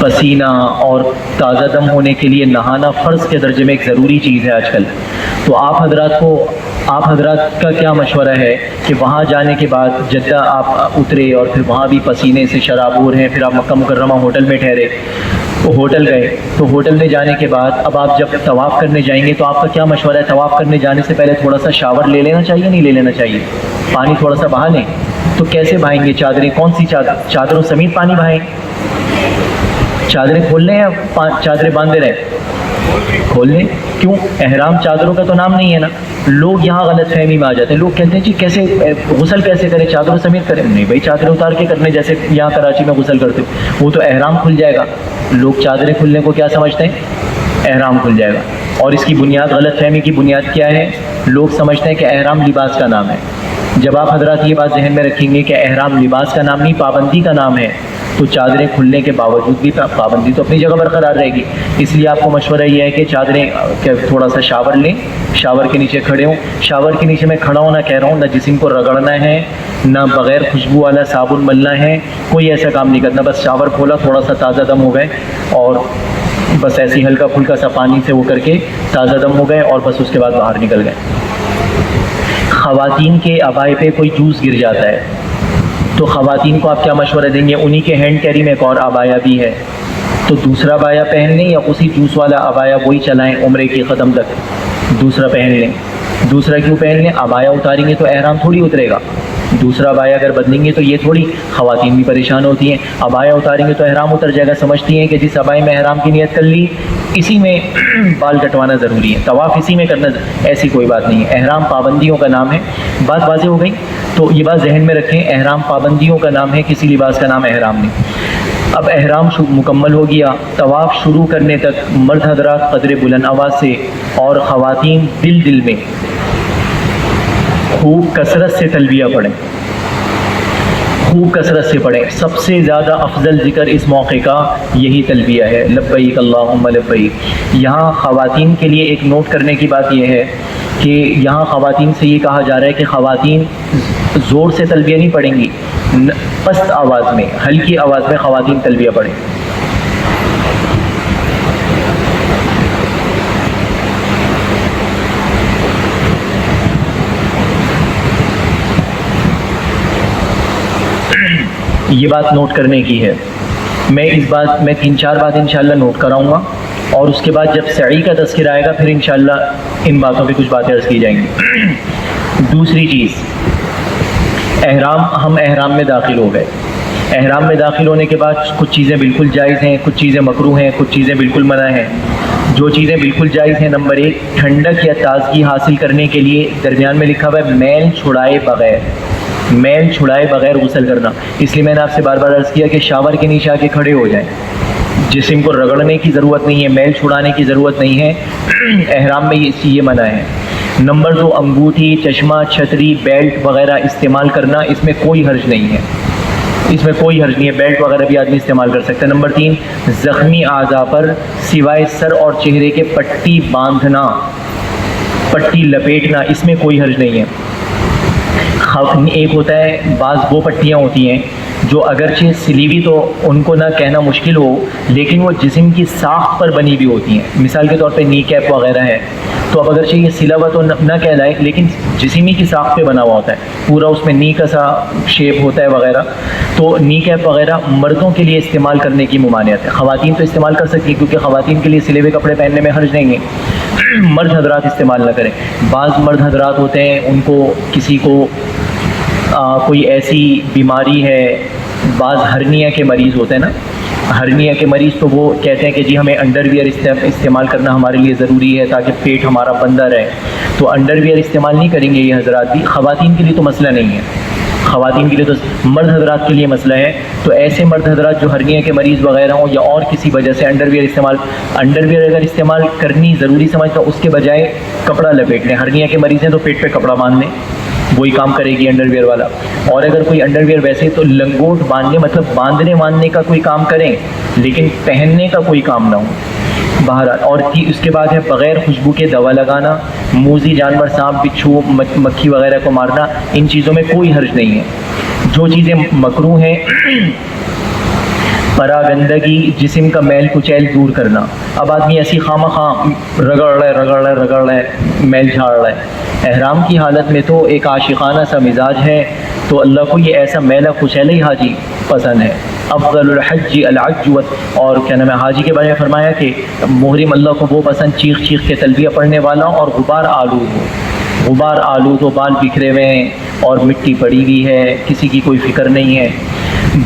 پسینہ اور تازہ دم ہونے کے لیے نہانا فرض کے درجے میں ایک ضروری چیز ہے آج کل، تو آپ حضرات کا کیا مشورہ ہے کہ وہاں جانے کے بعد جدہ آپ اترے اور پھر وہاں بھی پسینے سے شرابور ہیں، پھر آپ مکہ مکرمہ ہوٹل میں ٹھہرے، ہوٹل گئے، تو ہوٹل میں جانے کے بعد اب آپ جب طواف کرنے جائیں گے تو آپ کا کیا مشورہ ہے؟ طواف کرنے جانے سے پہلے تھوڑا سا شاور لے لینا چاہیے نہیں لے لینا چاہیے؟ پانی تھوڑا سا بہا لیں۔ تو کیسے بہائیں گے؟ چادریں کون سی چادروں سمیت پانی بہائیں؟ چادریں کھول لیں یا چادریں باندھے رہیں؟ کھول لیں۔ کیوں؟ احرام چادروں کا تو نام نہیں ہے نا۔ لوگ یہاں غلط فہمی میں آ جاتے ہیں، لوگ کہتے ہیں جی کیسے غسل کیسے کریں، چادروں سمیت کریں؟ نہیں بھائی، چادریں اتار کے کرنے جیسے یہاں کراچی میں غسل کرتے وہ تو احرام کھل جائے گا۔ لوگ چادریں کھلنے کو کیا سمجھتے ہیں؟ احرام کھل جائے گا، اور اس کی بنیاد، غلط فہمی کی بنیاد کیا ہے؟ لوگ سمجھتے ہیں کہ احرام لباس کا نام ہے۔ جب آپ حضرات یہ بات ذہن میں رکھیں گے کہ احرام لباس کا نام نہیں پابندی کا نام ہے، تو چادریں کھلنے کے باوجود بھی پابندی تو اپنی جگہ برقرار رہے گی۔ اس لیے آپ کو مشورہ یہ ہے کہ چادریں تھوڑا سا شاور لیں، شاور کے نیچے کھڑے ہوں۔ شاور کے نیچے میں کھڑا ہونا کہہ رہا ہوں، نہ جسم کو رگڑنا ہے، نہ بغیر خوشبو والا صابن ملنا ہے، کوئی ایسا کام نہیں کرنا۔ بس شاور کھولا، تھوڑا سا تازہ دم ہو گئے، اور بس ایسی ہلکا پھلکا سا پانی سے وہ کر کے تازہ دم ہو گئے، اور بس اس کے بعد باہر نکل گئے۔ خواتین کے عبائے پہ کوئی جوس گر جاتا ہے تو خواتین کو آپ کیا مشورہ دیں گے؟ انہی کے ہینڈ کیری میں ایک اور عبایا بھی ہے، تو دوسرا عبایا پہن لیں یا اسی جوس والا عبایا وہی چلائیں عمرے کے ختم تک؟ دوسرا پہن لیں۔ دوسرا کیوں پہن لیں؟ عبایا اتاریں گے تو احرام تھوڑی اترے گا، دوسرا عبایا اگر بدلیں گے تو یہ تھوڑی، خواتین بھی پریشان ہوتی ہیں، عبایا اتاریں گے تو احرام اتر جائے گا، سمجھتی ہیں کہ جس عبائی میں احرام کی نیت کر لی اسی میں بال کٹوانا ضروری ہے، طواف اسی میں کرنا، ایسی کوئی بات نہیں ہے۔ احرام پابندیوں کا نام ہے۔ بات واضح ہو گئی؟ تو یہ بات ذہن میں رکھیں، احرام پابندیوں کا نام ہے، کسی لباس کا نام احرام نہیں۔ اب احرام مکمل ہو گیا، طواف شروع کرنے تک مرد حضرات قدر بلند آواز سے اور خواتین دل میں خوب کثرت سے تلبیہ پڑھیں، خوب کثرت سے پڑھیں. سب سے زیادہ افضل ذکر اس موقع کا یہی تلبیہ ہے، لبیک اللہم لبیک. یہاں خواتین کے لیے ایک نوٹ کرنے کی بات یہ ہے کہ یہاں خواتین سے یہ کہا جا رہا ہے کہ خواتین زور سے تلبیہ نہیں پڑھیں گی، پست آواز میں، ہلکی آواز میں خواتین تلبیہ پڑھیں. یہ بات نوٹ کرنے کی ہے. میں 3-4 بات انشاءاللہ نوٹ کراؤں گا، اور اس کے بعد جب سعی کا تذکرہ آئے گا پھر انشاءاللہ ان باتوں پہ کچھ باتیں عرض کی جائیں گی. دوسری چیز، ہم احرام میں داخل ہو گئے. احرام میں داخل ہونے کے بعد کچھ چیزیں بالکل جائز ہیں، کچھ چیزیں مکروہ ہیں، کچھ چیزیں بالکل منع ہیں. جو چیزیں بالکل جائز ہیں، نمبر 1، ٹھنڈک یا تازگی حاصل کرنے کے لیے درمیان میں لکھا ہوا ہے میل چھڑائے بغیر غسل کرنا. اس لیے میں نے آپ سے بار بار عرض کیا کہ شاور کے نیچے آ کے کھڑے ہو جائیں. جسم کو رگڑنے کی ضرورت نہیں ہے، میل چھڑانے کی ضرورت نہیں ہے. احرام میں یہ منع ہے. نمبر 2، انگوٹھی، چشمہ، چھتری، بیلٹ وغیرہ استعمال کرنا، اس میں کوئی حرج نہیں ہے، بیلٹ وغیرہ بھی آدمی استعمال کر سکتا ہے. نمبر 3، زخمی اعضاء پر سوائے سر اور چہرے کے پٹی باندھنا، پٹی لپیٹنا، اس میں کوئی حرج نہیں ہے. ایک ہوتا ہے، بعض وہ پٹیاں ہوتی ہیں جو اگرچہ سلی ہوئی تو ان کو نہ کہنا مشکل ہو، لیکن وہ جسم کی ساخت پر بنی ہوئی ہوتی ہیں. مثال کے طور پہ نی کیپ وغیرہ ہے، تو اب اگرچہ یہ سلا ہوا تو نہ کہلائے، لیکن جسم کی ساخت پہ بنا ہوا ہوتا ہے، پورا اس میں نی کا سا شیپ ہوتا ہے وغیرہ. تو نی کیپ وغیرہ مردوں کے لیے استعمال کرنے کی ممانعت ہے. خواتین تو استعمال کر سکتی ہیں کیونکہ خواتین کے لیے سلے ہوئے کپڑے پہننے میں حرج نہیں ہے. مرد حضرات استعمال نہ کریں. بعض مرد حضرات ہوتے ہیں، ان کو کسی کو کوئی ایسی بیماری ہے، بعض ہرنیا کے مریض ہوتے ہیں نا، ہرنیا کے مریض، تو وہ کہتے ہیں کہ جی ہمیں انڈر ویئر استعمال کرنا ہمارے لیے ضروری ہے تاکہ پیٹ ہمارا بندہ رہے. تو انڈر ویئر استعمال نہیں کریں گے یہ حضرات بھی. خواتین کے لیے تو مسئلہ نہیں ہے، خواتین کے لیے تو مرد حضرات کے لیے مسئلہ ہے. تو ایسے مرد حضرات جو ہرنیا کے مریض وغیرہ ہوں یا اور کسی وجہ سے انڈر ویئر اگر استعمال کرنی ضروری سمجھتا اس کے بجائے کپڑا لپیٹ لیں. ہرنیا کے مریض ہیں تو پیٹ پہ کپڑا باندھ لیں، وہی کام کرے گی انڈر ویئر والا. اور اگر کوئی انڈر ویئر ویسے تو لنگوٹ باندھنے، مطلب باندھنے کا کوئی کام کریں، لیکن پہننے کا کوئی کام نہ ہو. بہرحال، اور اس کے بعد ہے بغیر خوشبو کے دوا لگانا، موذی جانور، سانپ، بچھو، مکھی وغیرہ کو مارنا، ان چیزوں میں کوئی حرج نہیں ہے. جو چیزیں مکروہ ہیں، پراگندگی، جسم کا میل کچیل دور کرنا. اب آدمی ایسی خواہ رگڑ رہا ہے، میل جھاڑ رہا ہے. احرام کی حالت میں تو ایک عاشقانہ سا مزاج ہے، تو اللہ کو یہ ایسا میلہ کچیلا ہی حاجی پسند ہے. افضل الحج العج، اور کیا نام ہے، حاجی کے بارے میں فرمایا کہ محرم اللہ کو وہ پسند چیخ کے تلبیہ پڑھنے والا اور غبار آلود ہو، بال بکھرے ہوئے ہیں اور مٹی پڑی ہوئی ہے، کسی کی کوئی فکر نہیں ہے.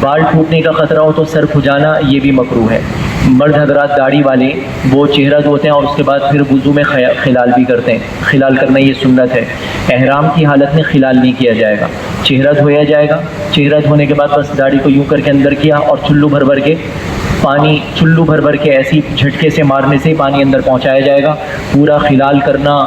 بال ٹوٹنے کا خطرہ ہو تو سر کھجانا یہ بھی مکروہ ہے. مرد حضرات داڑھی والے وہ چہرہ دھوتے ہیں اور اس کے بعد پھر وضو میں خلال بھی کرتے ہیں. خلال کرنا یہ سنت ہے. احرام کی حالت میں خلال نہیں کیا جائے گا، چہرہ دھویا جائے گا. چہرہ دھونے کے بعد بس داڑھی کو یوں کر کے اندر کیا اور چلو بھر کے ایسی جھٹکے سے مارنے سے پانی اندر پہنچایا جائے گا. پورا خلال کرنا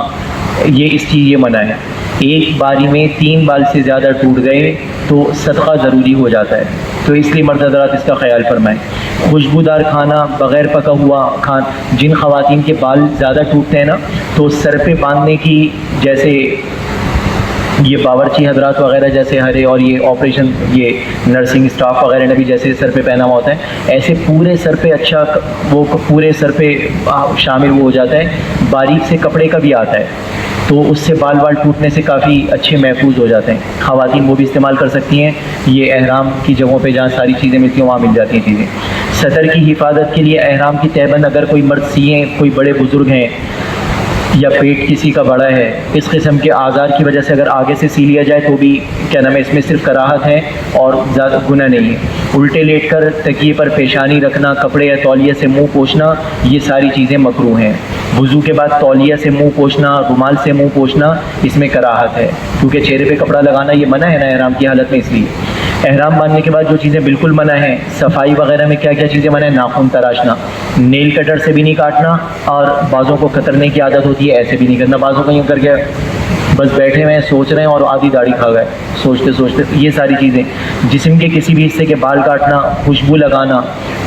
یہ منع ہے. ایک باری میں 3 بال سے زیادہ ٹوٹ گئے تو صدقہ ضروری ہو جاتا ہے، تو اس لیے مرد حضرات اس کا خیال فرمائیں. خوشبودار کھانا، بغیر پکا ہوا جن خواتین کے بال زیادہ ٹوٹتے ہیں نا، تو سر پہ باندھنے کی، جیسے یہ باورچی حضرات وغیرہ جیسے ہرے، اور یہ آپریشن، یہ نرسنگ اسٹاف وغیرہ نے بھی جیسے سر پہ پہنا ہوا ہوتا ہے، ایسے پورے سر پہ اچھا، وہ پورے سر پہ شامل وہ ہو جاتا ہے. باریک سے کپڑے کا بھی آتا ہے، تو اس سے بال ٹوٹنے سے کافی اچھے محفوظ ہو جاتے ہیں. خواتین وہ بھی استعمال کر سکتی ہیں. یہ احرام کی جگہوں پہ جہاں ساری چیزیں ملتی ہیں وہاں مل جاتی ہیں چیزیں. سطر کی حفاظت کے لیے احرام کی تہبند اگر کوئی مرد سیے، کوئی بڑے بزرگ ہیں یا پیٹ کسی کا بڑا ہے، اس قسم کے آزار کی وجہ سے اگر آگے سے سی لیا جائے تو بھی کیا نام ہے، اس میں صرف کراہت ہے اور زیادہ گناہ نہیں ہے. الٹے لیٹ کر تکیے پر پیشانی رکھنا، کپڑے یا تولیہ سے منہ پوچھنا، یہ ساری چیزیں مکروہ ہیں. وضو کے بعد تولیہ سے منہ پوچھنا، رومال سے منہ پوچھنا، اس میں کراہت ہے کیونکہ چہرے پہ کپڑا لگانا یہ منع ہے نا احرام کی حالت میں. اس لیے احرام باندھنے کے بعد جو چیزیں بالکل منع ہیں، صفائی وغیرہ میں کیا کیا چیزیں منع ہیں؟ ناخن تراشنا، نیل کٹر سے بھی نہیں کاٹنا، اور بعضوں کو کترنے کی عادت ہوتی ہے، ایسے بھی نہیں کرنا. بعضوں کو یوں کر کے بس بیٹھے ہوئے ہیں سوچ رہے ہیں اور آدھی داڑھی کھا گئے سوچتے سوچتے. یہ ساری چیزیں, جسم کے کسی بھی حصے کے بال کاٹنا, خوشبو لگانا,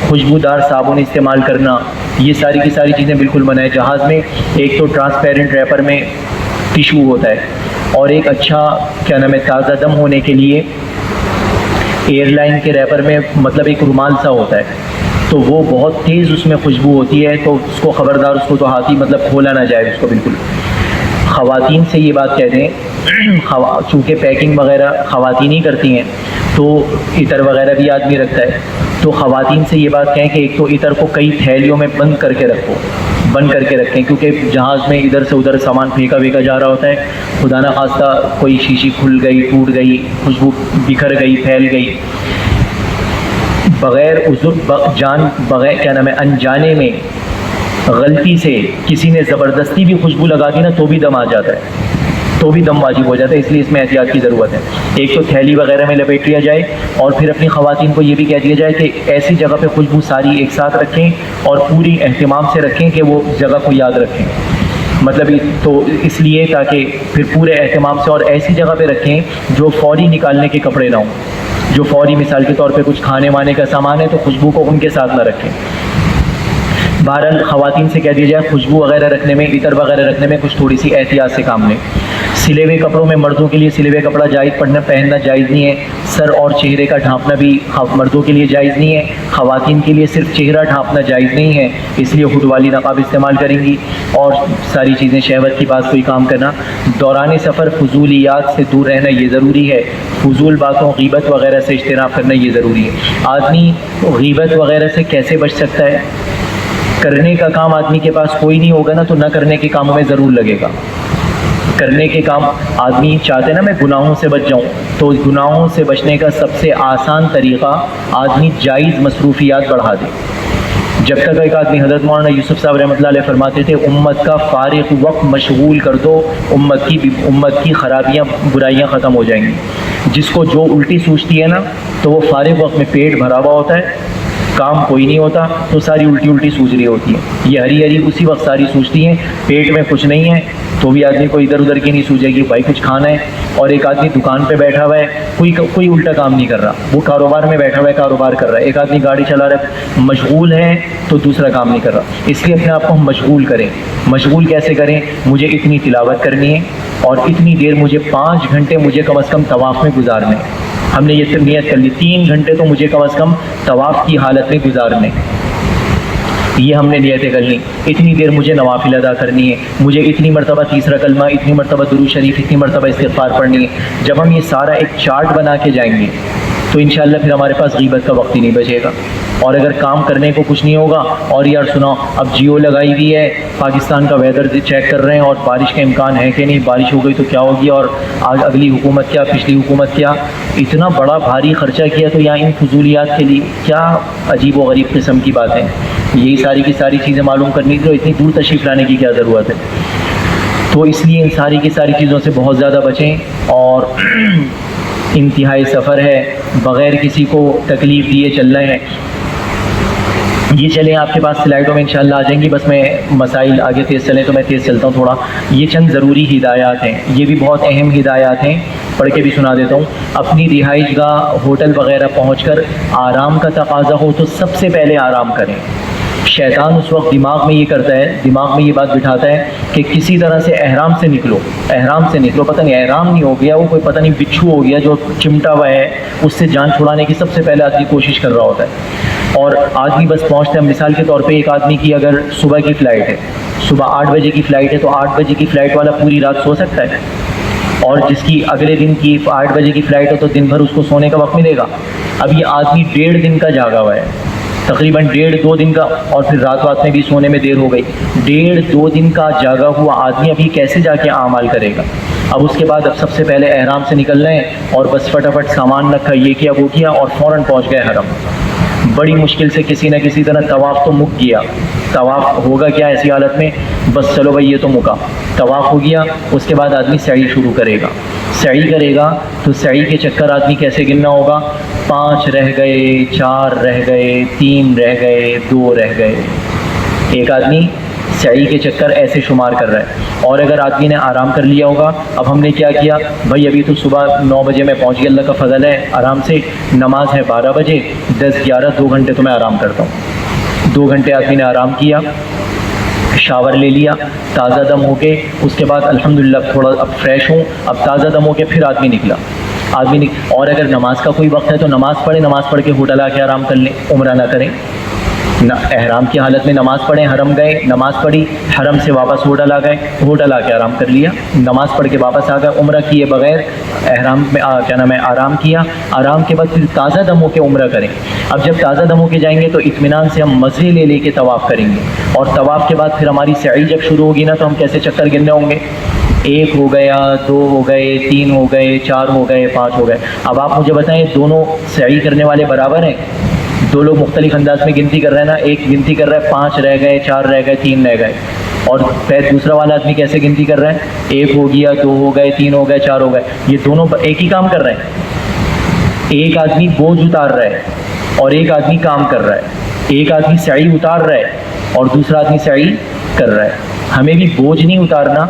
خوشبودار صابن استعمال کرنا, یہ ساری کی ساری چیزیں بالکل منع ہے. جہاز میں ایک تو ٹرانسپیرنٹ ریپر میں ٹیشو ہوتا ہے, اور ایک اچھا کیا نام ہے تازہ دم ہونے کے لیے ایئر لائن کے ریپر میں مطلب ایک رومال سا ہوتا ہے, تو وہ بہت تیز اس میں خوشبو ہوتی ہے, تو اس کو خبردار, اس کو تو ہاتھ ہی مطلب کھولا نہ جائے اس کو بالکل. خواتین سے یہ بات کہہ دیں, چونکہ پیکنگ وغیرہ خواتین ہی کرتی ہیں تو عطر وغیرہ بھی آدمی رکھتا ہے, تو خواتین سے یہ بات کہیں کہ ایک تو عطر کو کئی تھیلیوں میں بند کر کے رکھیں, کیونکہ جہاز میں ادھر سے ادھر سامان پھینکا جا رہا ہوتا ہے, خدا نہ خواستہ کوئی شیشی کھل گئی, ٹوٹ گئی, خوشبو بکھر گئی, پھیل گئی, بغیر کیا نام ہے انجانے میں غلطی سے کسی نے زبردستی بھی خوشبو لگا دی نا تو بھی دم آ جاتا ہے, تو بھی دم واجب ہو جاتا ہے. اس لیے اس میں احتیاط کی ضرورت ہے. ایک تو تھیلی وغیرہ میں لپیٹ لیا جائے, اور پھر اپنی خواتین کو یہ بھی کہہ دیا جائے کہ ایسی جگہ پہ خوشبو ساری ایک ساتھ رکھیں اور پوری اہتمام سے رکھیں کہ وہ جگہ کو یاد رکھیں. مطلب تو اس لیے تاکہ پھر پورے اہتمام سے اور ایسی جگہ پہ رکھیں جو فوری نکالنے کے کپڑے نہ ہوں, جو فوری مثال کے طور پہ کچھ کھانے وانے کا سامان ہے تو خوشبو کو ان کے ساتھ نہ رکھیں. بہرحال خواتین سے کہہ دیا جائے خوشبو وغیرہ رکھنے میں, عطر وغیرہ رکھنے میں کچھ تھوڑی سی احتیاط سے کام لیں. سلے ہوئے کپڑوں میں مردوں کے لیے سلے ہوئے کپڑا پہننا جائز نہیں ہے. سر اور چہرے کا ڈھانپنا بھی مردوں کے لیے جائز نہیں ہے. خواتین کے لیے صرف چہرہ ڈھانپنا جائز نہیں ہے, اس لیے ہڈ والی نقاب استعمال کریں گی. اور ساری چیزیں شہوت کی بات کوئی کام کرنا. دوران سفر فضولیات سے دور رہنا یہ ضروری ہے. فضول باتوں, غیبت وغیرہ سے اجتناب کرنا یہ ضروری ہے. آدمی غیبت وغیرہ سے کیسے بچ سکتا ہے؟ کرنے کا کام آدمی کے پاس کوئی نہیں ہوگا نا تو نہ کرنے کے کاموں میں ضرور لگے گا. کرنے کے کام آدمی چاہتے نا میں گناہوں سے بچ جاؤں, تو گناہوں سے بچنے کا سب سے آسان طریقہ آدمی جائز مصروفیات بڑھا دے. جب تک ایک آدمی, حضرت مولانا یوسف صاحب رحمۃ اللہ علیہ فرماتے تھے, امت کا فارغ وقت مشغول کر دو, امت کی خرابیاں برائیاں ختم ہو جائیں گی. جس کو جو الٹی سوچتی ہے نا تو وہ فارغ وقت میں پیٹ بھرا ہوا ہوتا ہے, کام کوئی نہیں ہوتا تو ساری الٹی سوچ رہی ہوتی ہے. یہ ہری اسی وقت ساری سوچتی ہیں, پیٹ میں کچھ نہیں ہے تو بھی آدمی کو ادھر ادھر کی نہیں سوچے گی بھائی کچھ کھانا ہے. اور ایک آدمی دکان پہ بیٹھا ہوا ہے, کوئی الٹا کام نہیں کر رہا, وہ کاروبار میں بیٹھا ہوا ہے, کاروبار کر رہا ہے. ایک آدمی گاڑی چلا رہا ہے, مشغول ہے تو دوسرا کام نہیں کر رہا. اس لیے اپنے آپ کو ہم مشغول کریں. مشغول کیسے کریں؟ مجھے اتنی تلاوت کرنی ہے اور اتنی دیر مجھے 5 گھنٹے مجھے کم از کم طواف میں گزارنے. ہم نے یہ نیت کر لی 3 گھنٹے تو مجھے کم از کم طواف کی حالت میں گزارنے. یہ ہم نے نیتیں کر لی. اتنی دیر مجھے نوافل ادا کرنی ہے, مجھے اتنی مرتبہ تیسرا کلمہ, اتنی مرتبہ درود شریف, اتنی مرتبہ استغفار پڑھنی ہے. جب ہم یہ سارا ایک چارٹ بنا کے جائیں گے تو انشاءاللہ پھر ہمارے پاس غیبت کا وقت ہی نہیں بچے گا. اور اگر کام کرنے کو کچھ نہیں ہوگا, اور یار سنو اب جیو لگائی ہوئی ہے, پاکستان کا ویدر چیک کر رہے ہیں اور بارش کا امکان ہے کہ نہیں, بارش ہو گئی تو کیا ہوگی, اور آج اگلی حکومت کیا, پچھلی حکومت کیا, اتنا بڑا بھاری خرچہ کیا تو یہاں ان فضولیات کے لیے کیا عجیب و غریب قسم کی باتیں. یہی ساری کی ساری چیزیں معلوم کرنی تھی, تو اتنی دور تشریف لانے کی کیا ضرورت ہے. تو اس لیے ان ساری کی ساری چیزوں سے بہت زیادہ بچیں. اور انتہائی سفر ہے, بغیر کسی کو تکلیف دیے چل رہے ہیں. یہ چلیں آپ کے پاس سلائڈوں میں انشاءاللہ آ جائیں گی, بس میں مسائل آگے تیز چلیں تو میں تیز چلتا ہوں تھوڑا. یہ چند ضروری ہدایات ہیں, یہ بھی بہت اہم ہدایات ہیں, پڑھ کے بھی سنا دیتا ہوں. اپنی رہائش گاہ, ہوٹل وغیرہ پہنچ کر آرام کا تقاضا ہو تو سب سے پہلے آرام کریں. شیطان اس وقت دماغ میں یہ کرتا ہے, دماغ میں یہ بات بٹھاتا ہے کہ کسی طرح سے احرام سے نکلو, پتہ نہیں احرام نہیں ہو گیا, وہ کوئی پتہ نہیں بچھو ہو گیا جو چمٹا ہوا ہے, اس سے جان چھڑانے کی سب سے پہلے آدمی کوشش کر رہا ہوتا ہے. اور آدمی بس پہنچتا ہے, مثال کے طور پہ ایک آدمی کی اگر صبح کی فلائٹ ہے, صبح 8 بجے کی فلائٹ ہے, تو 8 بجے کی فلائٹ والا پوری رات سو سکتا ہے؟ اور جس کی اگلے دن کی 8 بجے کی فلائٹ ہے تو دن بھر اس کو سونے کا وقت ملے گا. اب یہ آدمی 1.5 دن کا جاگا ہوا ہے, تقریباً 1.5-2 دن کا, اور پھر رات میں بھی سونے میں دیر ہو گئی. 1.5-2 دن کا جاگا ہوا آدمی ابھی کیسے جا کے اعمال کرے گا؟ اب اس کے بعد اب سب سے پہلے احرام سے نکل رہے ہیں اور بس فٹافٹ سامان رکھا, یہ کیا وہ کیا, اور فوراً پہنچ گئے حرم. بڑی مشکل سے کسی نہ کسی طرح طواف تو مک گیا. طواف ہوگا کیا ایسی حالت میں؟ بس چلو بھائی یہ تو مکا, طواف ہو گیا. اس کے بعد آدمی سعی شروع کرے گا. سعی کرے گا تو سعی کے چکر آدمی کیسے گننا ہوگا؟ 5 رہ گئے, 4 رہ گئے, 3 رہ گئے, 2 رہ گئے. ایک آدمی سعی کے چکر ایسے شمار کر رہا ہے. اور اگر آدمی نے آرام کر لیا ہوگا, اب ہم نے کیا کیا بھائی, ابھی تو صبح 9 بجے میں پہنچ گیا, اللہ کا فضل ہے, آرام سے نماز ہے 12 بجے, 10 11 2 گھنٹے تو میں آرام کرتا ہوں. 2 گھنٹے آدمی نے آرام کیا, شاور لے لیا, تازہ دم ہو کے اس کے بعد الحمدللہ تھوڑا اب فریش ہوں, اب تازہ دم ہو کے پھر آدمی نکلا. اور اگر نماز کا کوئی وقت ہے تو نماز پڑھے, نماز پڑھ کے ہوٹل آ کے آرام کر لیں, عمرہ نہ کریں. احرام کی حالت میں نماز پڑھیں, حرم گئے, نماز پڑھی, حرم سے واپس ہوٹل آ گئے, ہوٹل آ کے آرام کر لیا, نماز پڑھ کے واپس آ گئے, عمرہ کیے بغیر احرام میں آرام کیا. آرام کے بعد پھر تازہ دم ہو کے عمرہ کریں. اب جب تازہ دم ہو کے جائیں گے تو اطمینان سے ہم مزے لے لے کے طواف کریں گے, اور طواف کے بعد پھر ہماری سعی جب شروع ہوگی نا تو ہم کیسے چکر گننے ہوں گے, 1 ہو گیا, 2 ہو گئے, 3 ہو گئے, 4 ہو گئے, 5 ہو گئے. اب آپ مجھے بتائیں دونوں سعی کرنے والے برابر ہیں؟ 2 لوگ مختلف انداز میں گنتی کر رہے ہیں نا, ایک گنتی کر رہا ہے 5 رہ گئے, 4 رہ گئے, 3 رہ گئے, اور پھر دوسرا والا آدمی کیسے گنتی کر رہا ہے, 1 ہو گیا, 2 ہو گئے, 3 ہو گئے, 4 ہو گئے. یہ دونوں ایک ہی کام کر رہے ہیں. ایک آدمی بوجھ اتار رہا ہے اور ایک آدمی کام کر رہا ہے. ایک آدمی سعی اتار رہا ہے اور دوسرا آدمی سعی کر رہا ہے. ہمیں بھی بوجھ نہیں اتارنا,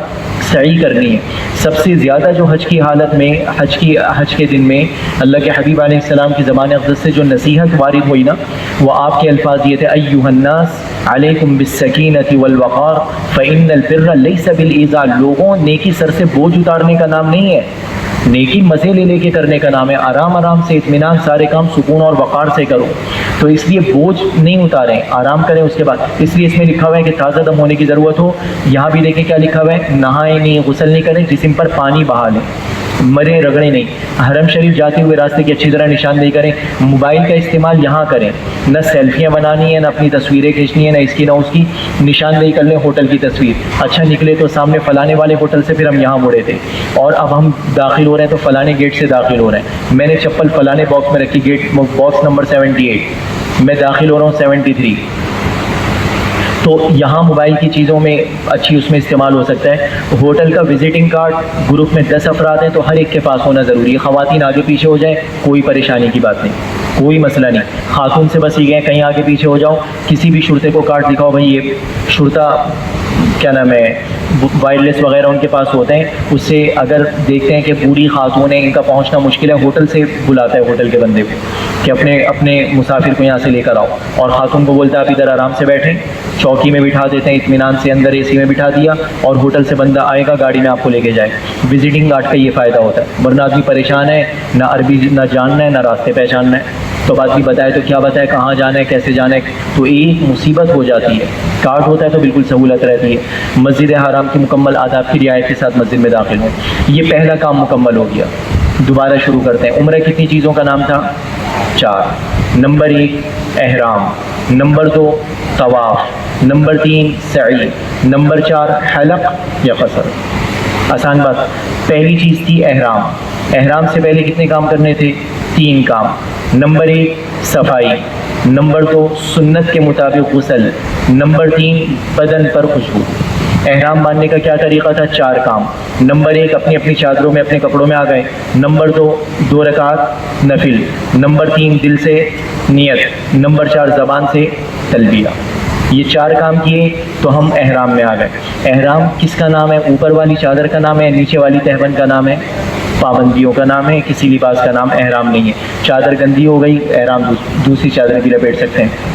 سعی کرنی ہے. سب سے زیادہ جو حج کی حالت میں حج کے دن میں اللہ کے حبیب علیہ السلام کی زبان اقدس سے جو نصیحت وارد ہوئی نا, وہ آپ کے الفاظ یہ تھے, ایھا الناس علیکم بالسکینۃ والوقار فإن البر لیس بالایذاء. لوگوں, نیکی سر سے بوجھ اتارنے کا نام نہیں ہے, نیکی مزے لے لے کے کرنے کا نام ہے. آرام آرام سے, اطمینان, سارے کام سکون اور وقار سے کرو. تو اس لیے بوجھ نہیں اتاریں, آرام کریں اس کے بعد. اس لیے اس میں لکھا ہوا ہے کہ تازہ دم ہونے کی ضرورت ہو. یہاں بھی دیکھیں کیا لکھا ہوا ہے, نہائیں نہیں, غسل نہیں کریں, جسم پر پانی بہا لیں, مرے رگڑے نہیں. حرم شریف جاتے ہوئے راستے کی اچھی طرح نشاندہی کریں. موبائل کا استعمال یہاں کریں, نہ سیلفیاں بنانی ہے, نہ اپنی تصویریں کھینچنی ہے, نہ اس کی نہ اس کی. نشاندہی کر لیں ہوٹل کی تصویر, اچھا نکلے تو سامنے فلانے والے ہوٹل سے پھر ہم یہاں مڑے تھے, اور اب ہم داخل ہو رہے ہیں تو فلانے گیٹ سے داخل ہو رہے ہیں. میں نے چپل فلانے باکس میں رکھی, گیٹ باکس نمبر 78, میں داخل ہو رہا ہوں 73. تو یہاں موبائل کی چیزوں میں اچھی اس میں استعمال ہو سکتا ہے. ہوٹل کا وزٹنگ کارڈ, گروپ میں 10 افراد ہیں تو ہر ایک کے پاس ہونا ضروری ہے. خواتین آگے پیچھے ہو جائیں, کوئی پریشانی کی بات نہیں, کوئی مسئلہ نہیں. خاتون سے بس یہ گئے کہیں آگے پیچھے ہو جاؤ, کسی بھی شرطے کو کارڈ دکھاؤ, بھائی یہ شرطہ کیا نام ہے, وائرلیس وغیرہ ان کے پاس ہوتے ہیں. اس سے اگر دیکھتے ہیں کہ بوڑھی خاتون ہیں, ان کا پہنچنا مشکل ہے, ہوٹل سے بلاتا ہے ہوٹل کے بندے کو کہ اپنے مسافر کو یہاں سے لے کر آؤ, اور خاتون کو بولتا ہے آپ ادھر آرام سے بیٹھیں, چوکی میں بٹھا دیتے ہیں اطمینان سے, اندر AC میں بٹھا دیا, اور ہوٹل سے بندہ آئے گا گاڑی میں آپ کو لے کے جائے. وزٹنگ کارڈ کا یہ فائدہ ہوتا ہے, ورنہ آدمی پریشان ہے, نہ عربی نہ جاننا ہے, نہ راستے پہچاننا ہے. تو آدمی بتائے تو کیا بتائے, کہاں جانا ہے, کیسے جانا ہے, تو ایک مصیبت ہو جاتی ہے. کارڈ ہوتا ہے تو بالکل سہولت رہتی ہے. مسجد حرام کی مکمل آداب کی رعایت کے ساتھ مسجد میں داخل ہوں. یہ پہلا کام مکمل ہو گیا. دوبارہ شروع کرتے ہیں. عمرہ کتنی چیزوں کا نام تھا؟ 4. نمبر 1 احرام, نمبر 2 طواف, نمبر 3 سعی, نمبر 4 حلق یا قصر. آسان بات. پہلی چیز تھی احرام. احرام سے پہلے کتنے کام کرنے تھے؟ 3 کام. نمبر 1 صفائی, نمبر 2 سنت کے مطابق غسل, نمبر 3 بدن پر خوشبو. احرام باندھنے کا کیا طریقہ تھا؟ 4 کام. نمبر 1 اپنی اپنی چادروں میں اپنے کپڑوں میں آ گئے. نمبر 2 رکعت نفل. نمبر 3 دل سے نیت. نمبر 4 زبان سے تلبیہ. یہ 4 کام کیے تو ہم احرام میں آ گئے. احرام کس کا نام ہے؟ اوپر والی چادر کا نام ہے, نیچے والی تہبند کا نام ہے, پابندیوں کا نام ہے, کسی لباس کا نام احرام نہیں ہے. چادر گندی ہو گئی, احرام دوسری چادر بھی لپیٹ سکتے ہیں.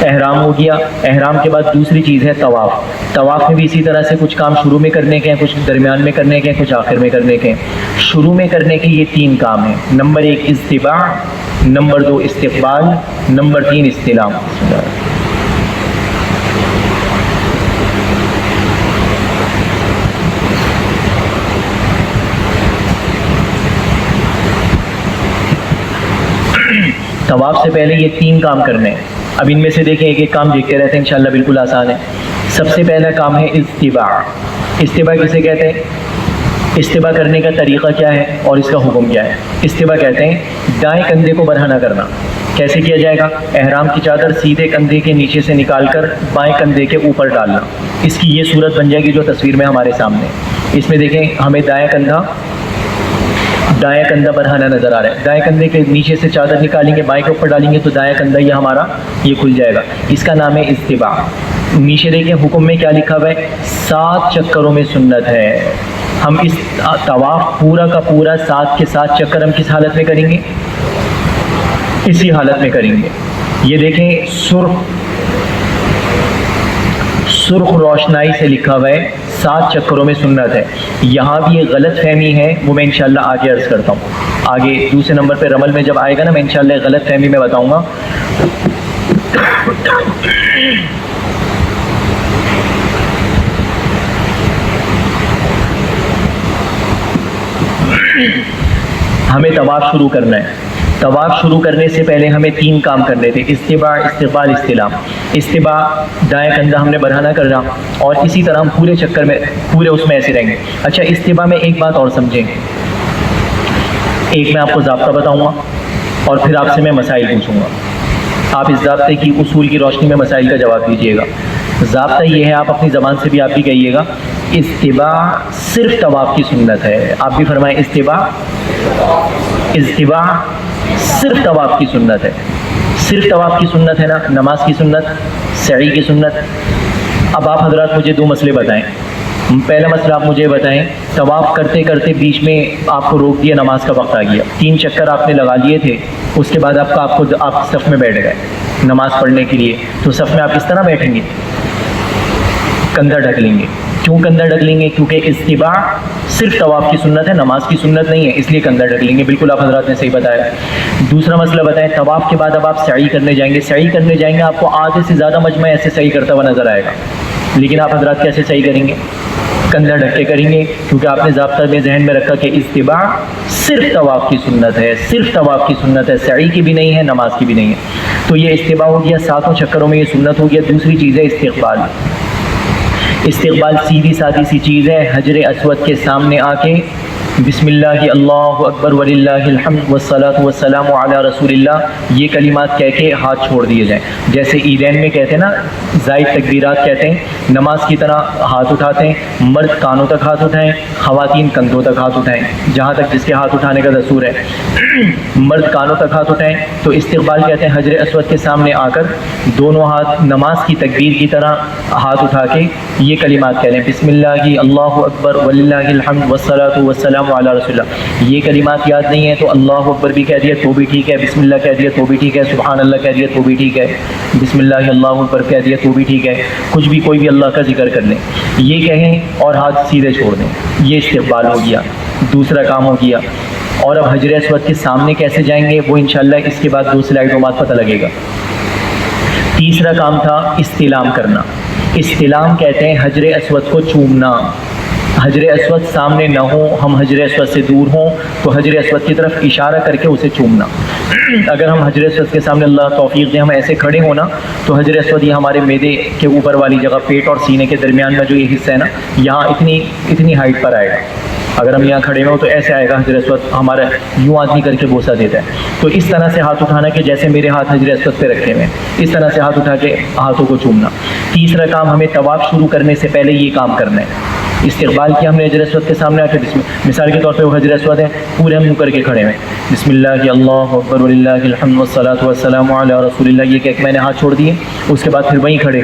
احرام ہو گیا. احرام کے بعد دوسری چیز ہے طواف. طواف میں بھی اسی طرح سے کچھ کام شروع میں کرنے کے ہیں, کچھ درمیان میں کرنے کے ہیں, کچھ آخر میں کرنے کے ہیں. شروع میں کرنے کے یہ 3 کام ہیں. نمبر 1 اجتباع, نمبر 2 استقبال, نمبر 3 استلام. طواف سے پہلے یہ 3 کام کرنے ہیں. اب ان میں سے دیکھیں ایک ایک کام دیکھتے رہتے ہیں, انشاءاللہ بالکل آسان ہے. سب سے پہلا کام ہے اجتباع. اجتباع کسے کہتے ہیں؟ اجتباع کرنے کا طریقہ کیا ہے اور اس کا حکم کیا ہے؟ اجتباع کہتے ہیں دائیں کندھے کو برہنہ کرنا. کیسے کیا جائے گا؟ احرام کی چادر سیدھے کندھے کے نیچے سے نکال کر بائیں کندھے کے اوپر ڈالنا. اس کی یہ صورت بن جائے گی جو تصویر میں ہمارے سامنے. اس میں دیکھیں ہمیں دائیں کندھا برہنہ نظر آ رہا ہے. دائیں کندھے کے نیچے سے چادر نکالیں گے, بائیں کے اوپر ڈالیں گے تو دائیں کندھا یہ ہمارا یہ کھل جائے گا. اس کا نام ہے اجتباع. نیچے دیکھیں حکم میں کیا لکھا ہوا ہے، 7 چکروں میں سنت ہے. ہم اس طواف پورا کا پورا 7 کے 7 چکر ہم کس حالت میں کریں گے؟ اسی حالت میں کریں گے. یہ دیکھیں سرخ روشنائی سے لکھا ہوا ہے 7 چکروں میں سنت ہے. یہاں بھی یہ غلط فہمی ہے، وہ میں انشاءاللہ آگے عرض کرتا ہوں. آگے دوسرے نمبر پہ رمل میں جب آئے گا نا، میں انشاءاللہ غلط فہمی میں بتاؤں گا. ہمیں طواف شروع کرنا ہے. طواف شروع کرنے سے پہلے ہمیں 3 کام کرنے تھے، استباع، استقبال، استلام. استباع دائیں کندھا ہم نے بڑھانا کر رہا، اور اسی طرح ہم پورے چکر میں پورے اس میں ایسے رہیں گے. اچھا استباع میں ایک بات اور سمجھیں، ایک میں آپ کو ضابطہ بتاؤں گا اور پھر آپ سے میں مسائل پوچھوں گا. آپ اس ضابطے کی اصول کی روشنی میں مسائل کا جواب دیجیے گا. ضابطہ یہ ہے، آپ اپنی زبان سے بھی آپ بھی کہیے گا، استباع صرف طواف کی سنت ہے. آپ بھی فرمائیں استباع صرف طواف کی سنت ہے. صرف طواف کی سنت ہے نا، نماز کی سنت، سعی کی سنت. اب آپ حضرات مجھے 2 مسئلے بتائیں. پہلا مسئلہ آپ مجھے بتائیں، طواف کرتے کرتے بیچ میں آپ کو روک دیا، نماز کا وقت آ گیا، 3 چکر آپ نے لگا لیے تھے، اس کے بعد آپ صف میں بیٹھ گئے نماز پڑھنے کے لیے. تو صف میں آپ اس طرح بیٹھیں گے، کندھا ڈھک لیں گے. کیوں کندھا ڈھک لیں گے؟ کیونکہ استباع صرف طواف کی سنت ہے، نماز کی سنت نہیں ہے، اس لیے کندھا ڈھک لیں گے. بالکل آپ حضرات نے صحیح بتایا. دوسرا مسئلہ بتائیں، طواف کے بعد اب آپ سعی کرنے جائیں گے. سعی کرنے جائیں گے، آپ کو آدھے سے زیادہ مجمع ایسے سعی کرتا ہوا نظر آئے گا، لیکن آپ حضرات کیسے سعی کریں گے؟ کندھا ڈھک کے کریں گے، کیونکہ آپ نے ضابطہ میں ذہن میں رکھا کہ استباع صرف طواف کی سنت ہے، صرف طواف کی سنت ہے، سعی کی بھی نہیں ہے، نماز کی بھی نہیں ہے. تو یہ استباع ہو گیا، 7 چکروں میں یہ سنت ہو گیا. دوسری چیز ہے استقبال. استقبال سیدھی سادی سی چیز ہے، حجر اسود کے سامنے آ کے بسم اللہ اللہ اکبر وللہ الحمد والصلاۃ والسلام علی رسول اللہ، یہ کلمات کہہ کے ہاتھ چھوڑ دیے جائیں. جیسے عیدین میں کہتے ہیں نا، زائد تکبیرات کہتے ہیں، نماز کی طرح ہاتھ اٹھاتے ہیں. مرد کانوں تک ہاتھ اٹھائیں، خواتین کندھوں تک ہاتھ اٹھائیں، جہاں تک جس کے ہاتھ اٹھانے کا دستور ہے. مرد کانوں تک ہاتھ اٹھائیں. تو استقبال کہتے ہیں حجر اسود کے سامنے آ کر دونوں ہاتھ نماز کی تکبیر کی طرح ہاتھ اٹھا کے یہ کلمات کہہ لیں، بسم اللہ اللہ اکبر وللہ الحمد والصلاۃ والسلام علی رسول اللہ. یہ کلمات یاد نہیں ہے تو اللہ اکبر بھی کہہ دیا تو بھی ٹھیک ہے، بسم اللہ کہہ دیا تو بھی ٹھیک ہے، سبحان اللہ کہہ دیا تو بھی ٹھیک ہے، بسم اللہ اللہ اکبر کہہ دیا تو بھی ٹھیک ہے. کچھ بھی کوئی بھی اللہ کا ذکر کر لیں، یہ کہیں اور ہاتھ سیدھے چھوڑ دیں. یہ استقبال ہو گیا، دوسرا کام ہو گیا. اور اب حجر اسود کے سامنے کیسے جائیں گے وہ انشاءاللہ اس کے بعد 2 سلائیڈوں بعد پتہ لگے گا. تیسرا کام تھا استلام کرنا. استلام کہتے ہیں حجر اسود کو چومنا. حجر اسود سامنے نہ ہو، ہم حجر اسود سے دور ہوں تو حجر اسود کی طرف اشارہ کر کے اسے چومنا. اگر ہم حجر اسود کے سامنے اللہ توفیق دے ہم ایسے کھڑے ہونا تو حجر اسود یہ ہمارے معدے کے اوپر والی جگہ، پیٹ اور سینے کے درمیان میں جو یہ حصہ ہے نا، یہاں اتنی ہائٹ پر آئے گا. اگر ہم یہاں کھڑے ہوں تو ایسے آئے گا حجر اسود ہمارا، یوں آدمی کر کے بوسہ دیتا ہے. تو اس طرح سے ہاتھ اٹھانا کہ جیسے میرے ہاتھ حجر اسود پہ رکھے ہوئے، اس طرح سے ہاتھ اٹھا کے ہاتھوں کو چومنا. تیسرا کام ہمیں طواف شروع کرنے سے پہلے یہ کام کرنا ہے. استقبال کیا ہم نے حجر اسود کے سامنے آ کے مثال کے طور پہ وہ حجر اسود ہے، پورے ہم یوں کر کے کھڑے ہیں، بسم اللہ اللہ اکبر وللہ الحمد والصلاۃ والسلام علی رسول اللہ، یہ کہہ کے میں نے ہاتھ چھوڑ دیے. اس کے بعد پھر وہیں کھڑے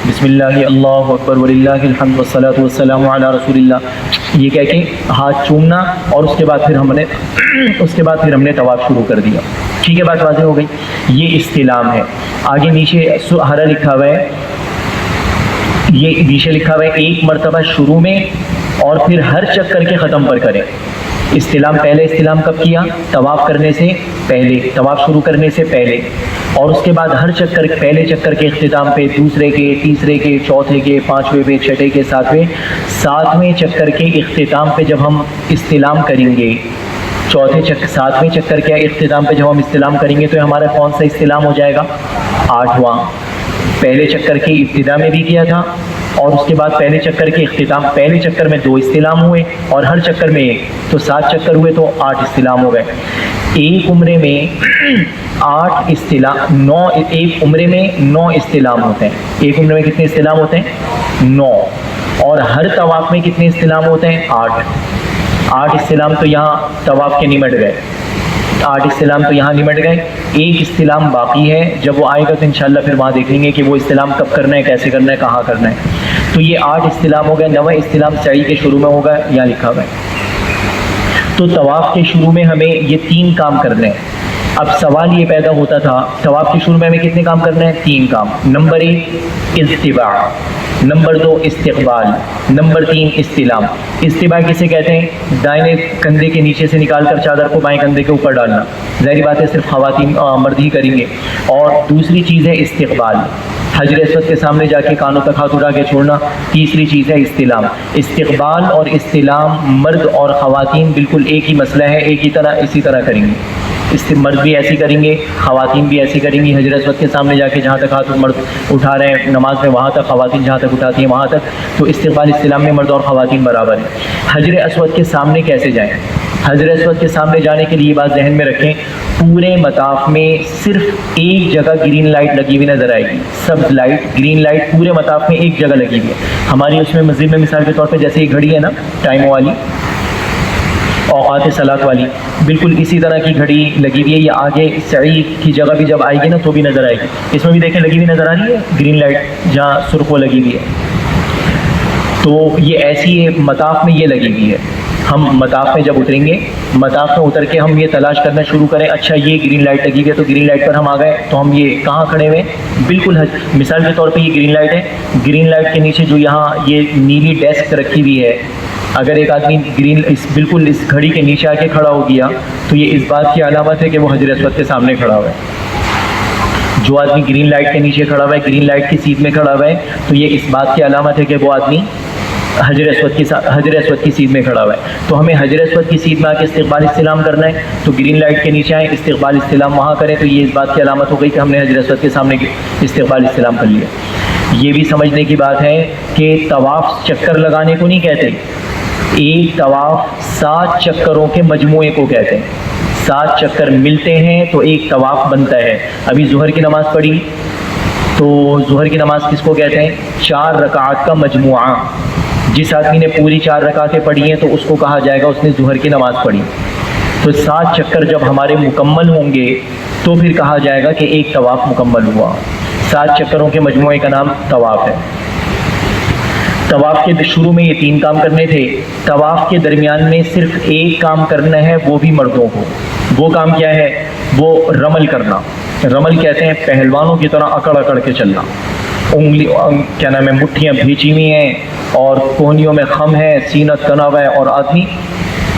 بسم اللہ اللہ اکبر وللہ الحمد والصلاۃ والسلام علی رسول اللہ، یہ کہہ کے ہاتھ چومنا. اور اس کے بعد پھر ہم نے طواف شروع کر دیا. ٹھیک ہے، بات واضح ہو گئی. یہ استلام ہے. آگے نیچے ہرا لکھا ہوا ہے، یہ نیچے لکھا ہوا ہے 1 مرتبہ شروع میں اور پھر ہر چکر کے ختم پر کریں. استلام پہلے استلام کب کیا؟ طواف کرنے سے پہلے، طواف شروع کرنے سے پہلے. اور اس کے بعد ہر چکر، پہلے چکر کے اختتام پہ، دوسرے کے، تیسرے کے، چوتھے کے، 5ویں پہ، 6ٹھے کے، 7ویں چکر کے اختتام پہ جب ہم استلام کریں گے، 7ویں چکر کے اختتام پہ جب ہم استلام کریں گے تو ہمارا کون سا استلام ہو جائے گا؟ 8واں. پہلے چکر کی ابتدا میں بھی کیا تھا اور اس کے بعد پہلے چکر کے اختتام، پہلے چکر میں 2 استلام ہوئے اور ہر چکر میں 1، تو 7 چکر ہوئے تو 8 استلام ہو گئے. ایک عمرے میں 8 استلام، 9، ایک عمرے میں 9 استلام ہوتے ہیں. ایک عمرے میں کتنے استلام ہوتے ہیں؟ 9. اور ہر طواف میں کتنے استلام ہوتے ہیں؟ 8 استلام. تو یہاں طواف کے نمٹ گئے، 8 استلام تو یہاں نمٹ گئے. ایک استلام باقی ہے، جب وہ آئے گا تو انشاءاللہ پھر وہاں دیکھ لیں گے کہ وہ استلام کب کرنا ہے، کیسے کرنا ہے، کہاں کرنا ہے۔ تو یہ 8 استلام ہو گئے۔ 9واں استلام سعی کے شروع میں ہوگا، یہاں لکھا ہوا ہے۔ تو طواف کے شروع میں ہمیں یہ 3 کام کرنے ہیں۔ اب سوال یہ پیدا ہوتا تھا، طواف کے شروع میں ہمیں کتنے کام کرنے ہیں؟ 3 کام۔ نمبر 1 اتباع، نمبر 2 استقبال، نمبر 3 استلام۔ استباع کسے کہتے ہیں؟ دائیں کندھے کے نیچے سے نکال کر چادر کو بائیں کندھے کے اوپر ڈالنا، ظاہری بات ہے صرف خواتین مرد ہی کریں گے۔ اور دوسری چیز ہے استقبال، حجر اسود کے سامنے جا کے کانوں تک ہاتھ اٹھا کے چھوڑنا۔ تیسری چیز ہے استلام۔ استقبال اور استلام مرد اور خواتین بالکل ایک ہی مسئلہ ہے، ایک ہی طرح اسی طرح کریں گے۔ مرد بھی ایسی کریں گے، خواتین بھی ایسی کریں گی۔ حجر اسود کے سامنے جا کے جہاں تک ہاتھ مرد اٹھا رہے ہیں نماز میں وہاں تک، خواتین جہاں تک اٹھاتی ہیں وہاں تک۔ تو استقبال استلام میں مرد اور خواتین برابر ہیں۔ حجر اسود کے سامنے کیسے جائیں؟ حجر اسود کے سامنے جانے کے لیے یہ بات ذہن میں رکھیں، پورے مطاف میں صرف ایک جگہ گرین لائٹ لگی ہوئی نظر آئے گی، سبز لائٹ، گرین لائٹ پورے مطاف میں ایک جگہ لگی ہوئی ہے۔ ہماری اس میں مسجد میں مثال کے طور پہ جیسے یہ گھڑی ہے نا ٹائموں والی، اوقات صلاۃ والی، بالکل اسی طرح کی گھڑی لگی ہوئی ہے۔ یہ آگے سعی کی جگہ بھی جب آئے گی نا تو بھی نظر آئے گی۔ اس میں بھی دیکھیں لگی ہوئی نظر آ رہی ہے گرین لائٹ، جہاں سرخ وہ لگی ہوئی ہے۔ تو یہ ایسی ہے، مطاف میں یہ لگی ہوئی ہے۔ ہم مطاف میں جب اتریں گے، مطاف میں اتر کے ہم یہ تلاش کرنا شروع کریں، اچھا یہ گرین لائٹ لگی ہوئی ہے تو گرین لائٹ پر ہم آ گئے، تو ہم یہ کہاں کھڑے ہوئے؟ بالکل مثال کے طور پہ یہ گرین لائٹ ہے، گرین لائٹ کے نیچے جو یہاں یہ نیلی ڈیسک رکھی ہوئی ہے، اگر ایک آدمی بالکل اس گھڑی کے نیچے آ کے کھڑا ہو گیا تو یہ اس بات کی علامت ہے کہ وہ حجر اسود کے سامنے کھڑا ہوا ہے۔ جو آدمی گرین لائٹ کے نیچے کھڑا ہوا ہے، گرین لائٹ کی سیدھ میں کھڑا ہوا ہے، تو یہ اس بات کی علامت ہے کہ وہ آدمی حجر اسود کی سیدھ میں کھڑا ہوا ہے۔ تو ہمیں حجر اسود کی سیدھ میں آ کے استقبال استلام کرنا ہے، تو گرین لائٹ کے نیچے آئیں، استقبال استلام وہاں کریں، تو یہ اس بات کی علامت ہو گئی کہ ہم نے حجر اسود کے سامنے استقبال استلام کر لیا۔ یہ بھی سمجھنے کی بات ہے کہ طواف چکر لگانے کو نہیں کہتے، ایک طواف 7 چکروں کے مجموعے کو کہتے ہیں۔ 7 چکر ملتے ہیں تو ایک طواف بنتا ہے۔ ابھی ظہر کی نماز پڑھی تو ظہر کی نماز کس کو کہتے ہیں؟ 4 رکعات کا مجموعہ۔ جس آدمی نے پوری 4 رکعتیں پڑھی ہیں تو اس کو کہا جائے گا اس نے ظہر کی نماز پڑھی۔ تو 7 چکر جب ہمارے مکمل ہوں گے تو پھر کہا جائے گا کہ ایک طواف مکمل ہوا۔ 7 چکروں کے مجموعے کا نام طواف ہے۔ طواف کے شروع میں یہ 3 کام کرنے تھے، طواف کے درمیان میں صرف ایک کام کرنا ہے، وہ بھی مردوں کو۔ وہ کام کیا ہے؟ وہ رمل کرنا۔ رمل کہتے ہیں پہلوانوں کی طرح اکڑ اکڑ کے چلنا، انگلی کیا نام ہے مٹھیاں بھیچی ہوئی ہیں اور کوہنیوں میں خم ہے، سینہ تنا ہوا ہے اور آدمی